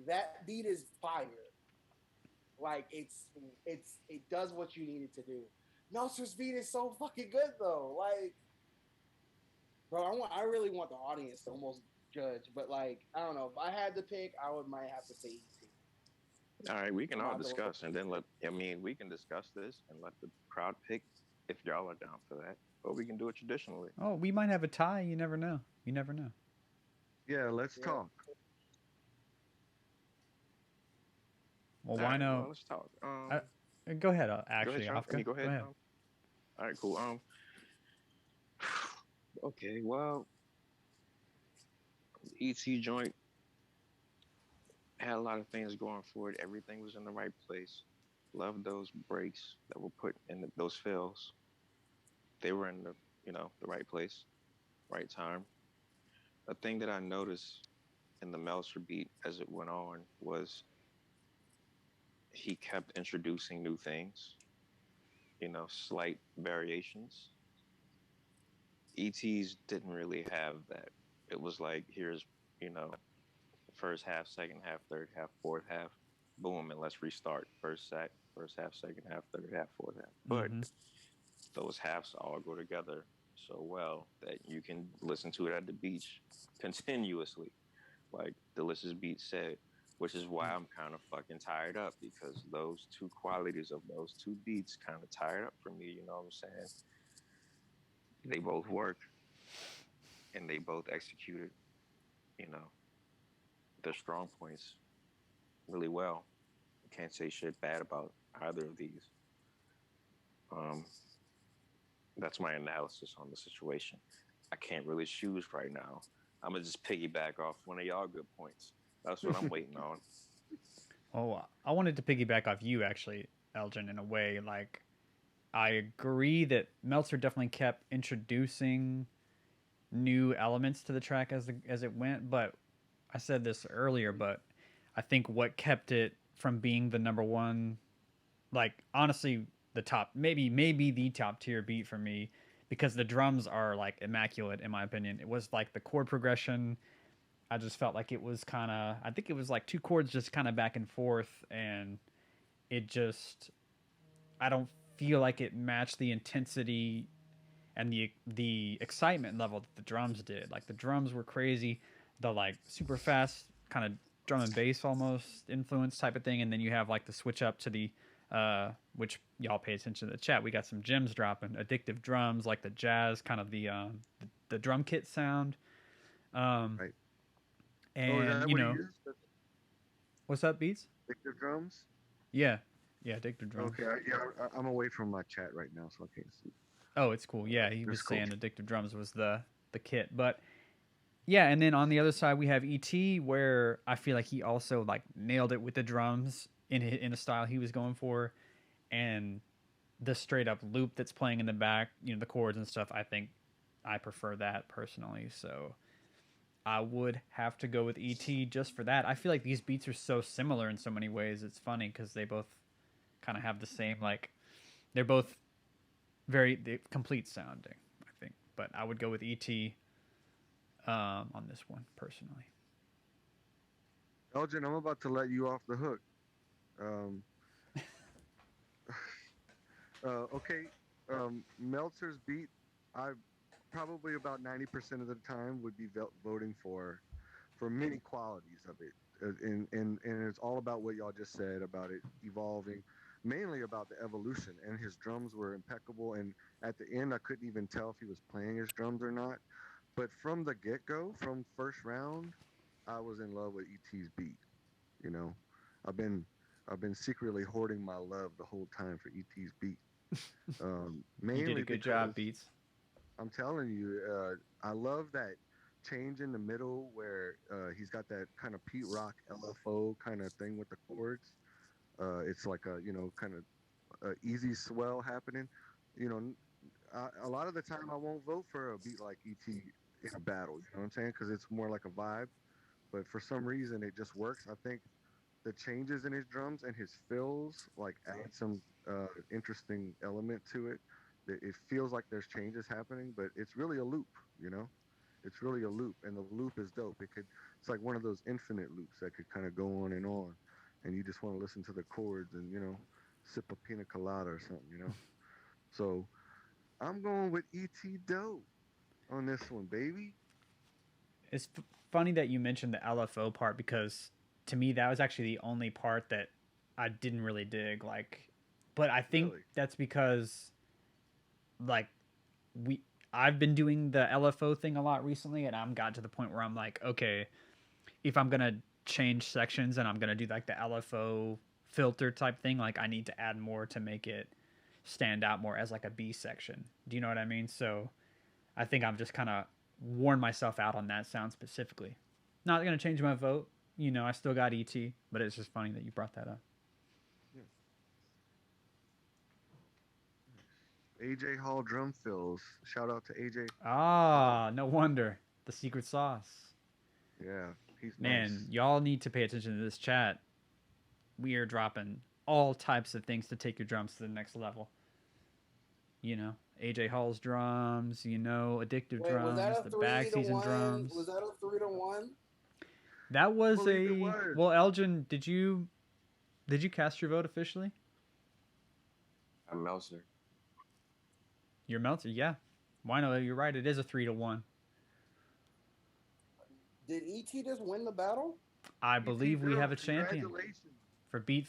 That beat is fire. Like, it does what you need it to do. Meltzer's beat is so fucking good, though. Like, bro, I really want the audience to almost judge. But like, I don't know. If I had to pick, might have to say ET. All right, we can I'm all out the way. discuss and then we can discuss this and let the crowd pick if y'all are down for that. Or we can do it traditionally. Oh, we might have a tie. You never know. You never know. Yeah, let's Yeah. talk. Well, All why right, no? well, let's talk. Go ahead. Go Actually, ahead, Sean. Afka. Go ahead. Go ahead. All right, cool. Okay, well, ET joint had a lot of things going for it. Everything was in the right place. Loved those breaks that were put in those fills. They were in the right place, right time. A thing that I noticed in the Meltzer beat as it went on was he kept introducing new things, slight variations. ETs didn't really have that. It was like, here's, first half, second half, third half, fourth half, boom, and let's restart. First half, second half, third half, fourth half. But those halves all go together so well that you can listen to it at the beach continuously, like Delicious Beat said, which is why I'm kind of fucking tired up, because those two qualities of those two beats kind of tired up for me, you know what I'm saying? They both work and they both executed, their strong points really well. Can't say shit bad about either of these. That's my analysis on the situation. I can't really choose right now. I'm gonna just piggyback off one of y'all good points. That's what I'm waiting on. Oh, I wanted to piggyback off you actually, Elgin, in a way. Like, I agree that Meltzer definitely kept introducing new elements to the track as it went, but I said this earlier, but I think what kept it from being the number one, like honestly, the top, maybe the top tier beat for me, because the drums are like immaculate in my opinion. It was like the chord progression. I just felt like it was kind of, I think it was like two chords just kind of back and forth, and it just, I don't feel like it matched the intensity and the excitement level that the drums did. Like the drums were crazy, the like super fast kind of drum and bass almost influence type of thing, and then you have like the switch up to the which y'all pay attention to the chat. We got some gems dropping, addictive drums, like the jazz kind of the drum kit sound. Right. And what's up, Beats? Victor drums. Yeah, addictive drums. Okay, I'm away from my chat right now, so I can't see. Oh, it's cool. Yeah, he was cool. saying addictive drums was the kit, but yeah. And then on the other side we have ET, where I feel like he also like nailed it with the drums in the style he was going for, and the straight up loop that's playing in the back, the chords and stuff. I think I prefer that personally, so I would have to go with ET just for that. I feel like these beats are so similar in so many ways. It's funny because they both kind of have the same, like, they're both very complete sounding, I think. But I would go with ET on this one, personally. Elgin, I'm about to let you off the hook. Okay, Meltzer's beat, I probably about 90% of the time would be voting for many qualities of it, and it's all about what y'all just said about it evolving, mainly about the evolution. And his drums were impeccable, and at the end I couldn't even tell if he was playing his drums or not. But from the get-go, from first round, I was in love with ET's beat. I've been secretly hoarding my love the whole time for ET's beat. Mainly You did a good job, Beats. I'm telling you, I love that change in the middle where he's got that kind of Pete Rock LFO kind of thing with the chords. It's like a kind of easy swell happening. A lot of the time I won't vote for a beat like ET in a battle. You know what I'm saying? Because it's more like a vibe. But for some reason it just works. I think the changes in his drums and his fills like add some interesting element to it. It feels like there's changes happening, but it's really a loop. It's really a loop, and the loop is dope. It's like one of those infinite loops that could kind of go on, and you just want to listen to the chords and sip a pina colada or something. So I'm going with ET dope on this one, baby. It's funny that you mentioned the LFO part, because to me that was actually the only part that I didn't really dig. Like, but I think Really? that's because like I've been doing the LFO thing a lot recently, and I'm got to the point where I'm like, okay, if I'm gonna change sections and I'm gonna do like the LFO filter type thing, like I need to add more to make it stand out more as like a B section. Do you know what I mean? So I think I'm just kind of worn myself out on that sound specifically. Not gonna change my vote. You know, I still got ET, but it's just funny that you brought that up. AJ Hall drum fills. Shout out to AJ. Ah, no wonder. The secret sauce. Yeah, he's Man, nice. y'all need to pay attention to this chat. We are dropping all types of things to take your drums to the next level. You know, AJ Hall's drums, you know, addictive Wait, drums, the bag season drums. Was that a 3-1? That was Believe it a was. well, Elgin, did you cast your vote officially? I'm Meltzer. Your Meltzer, yeah. Wino, you're right. It is a 3-1. Did ET just win the battle? I believe we Bill, have a champion Congratulations. for Beat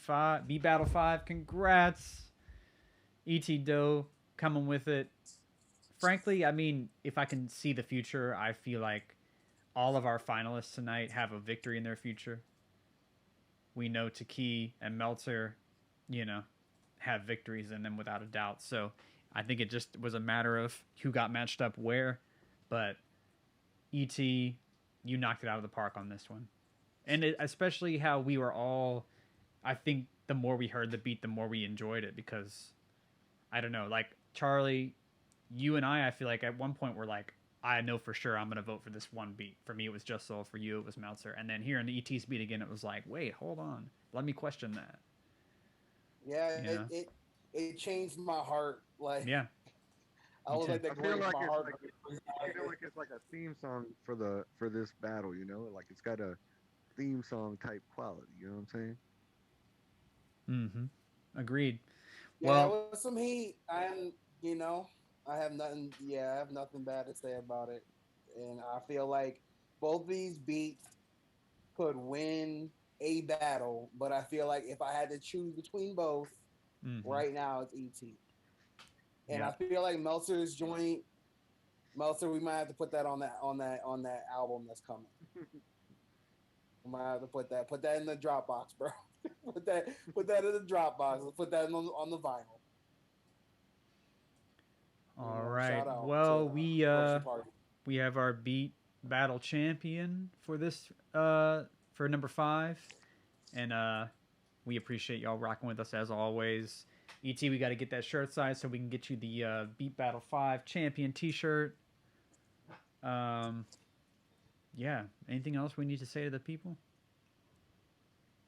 Battle 5. Congrats, ET Doe, coming with it. Frankly, I mean, if I can see the future, I feel like all of our finalists tonight have a victory in their future. We know Taki and Meltzer, you know, have victories in them without a doubt. So I think it just was a matter of who got matched up where. But ET, you knocked it out of the park on this one. And especially how we were all, I think the more we heard the beat, the more we enjoyed it, because I don't know, like Charlie, you and I feel like at one point we're like, I know for sure I'm going to vote for this one beat. For me, it was Just Soul. For you, it was Meltzer. And then here in the ET's beat again, it was like, wait, hold on. Let me question that. Yeah, You know? it changed my heart. Like, Yeah. I was like, I that feel breaks like my it's heart. like I feel like it's like a theme song for this battle, you know? Like it's got a theme song type quality, you know what I'm saying? Mm-hmm. Agreed. Yeah, Well, with some heat, and you know, I have nothing. Yeah, I have nothing bad to say about it, and I feel like both these beats could win a battle, but I feel like if I had to choose between both, right now it's ET, and Yeah. I feel like Meltzer's joint. Meltzer, we might have to put that on that album that's coming. We might have to put that in the Dropbox, bro. put that in the Dropbox. Let's put that on the vinyl. All know, right. shout out Well, to, Party. we have our beat battle champion for this for number 5, and we appreciate y'all rocking with us as always. ET, we got to get that shirt size so we can get you the Beat Battle 5 champion T-shirt. Yeah. Anything else we need to say to the people?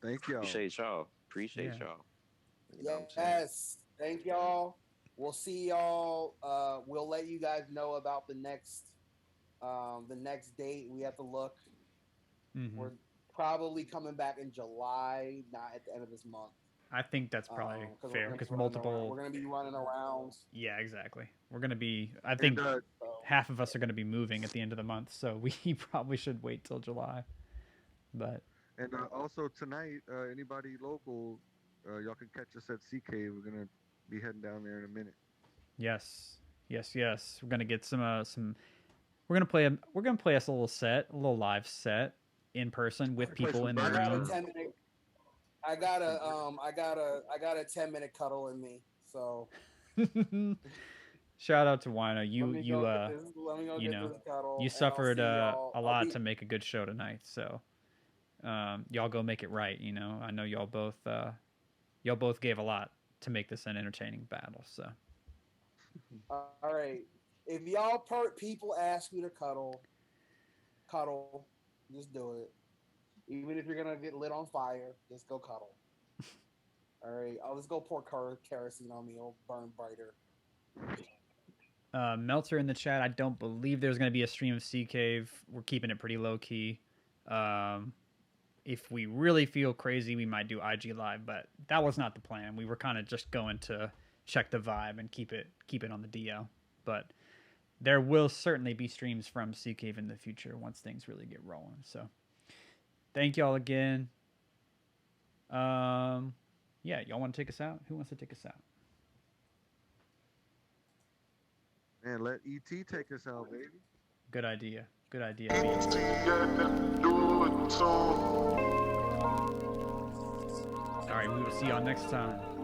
Thank y'all. Appreciate y'all. Appreciate Yeah. y'all. You know what I'm saying? Yes. Thank y'all. We'll see y'all. We'll let you guys know about the next date. We have to look. Mm-hmm. We're probably coming back in July, not at the end of this month. I think that's probably fair because multiple. We're gonna be running around. Yeah, exactly. We're gonna be. I think half of us are gonna be moving at the end of the month, so we probably should wait till July. But and also tonight, anybody local, y'all can catch us at CK. We're gonna be heading down there in a minute. yes. We're gonna get some. We're gonna play us a little set, a little live set in person with people in the room. I got a 10-minute cuddle in me. So shout out to Wino. You cuddle, you suffered a lot to make a good show tonight. So y'all go make it right. You know, I know y'all both gave a lot to make this an entertaining battle. So all right, if y'all people ask you to cuddle, just do it. Even if you're gonna get lit on fire, just go cuddle. All right, I'll just go pour kerosene on me. It'll burn brighter. Meltzer in the chat. I don't believe there's gonna be a stream of Sea Cave. We're keeping it pretty low key. If we really feel crazy, we might do IG Live, but that was not the plan. We were kind of just going to check the vibe and keep it on the DL. But there will certainly be streams from Sea Cave in the future once things really get rolling. So thank y'all again. Yeah, y'all want to take us out? Who wants to take us out? Man, let ET take us out, baby. Good idea. Good idea. All right, we will see y'all next time.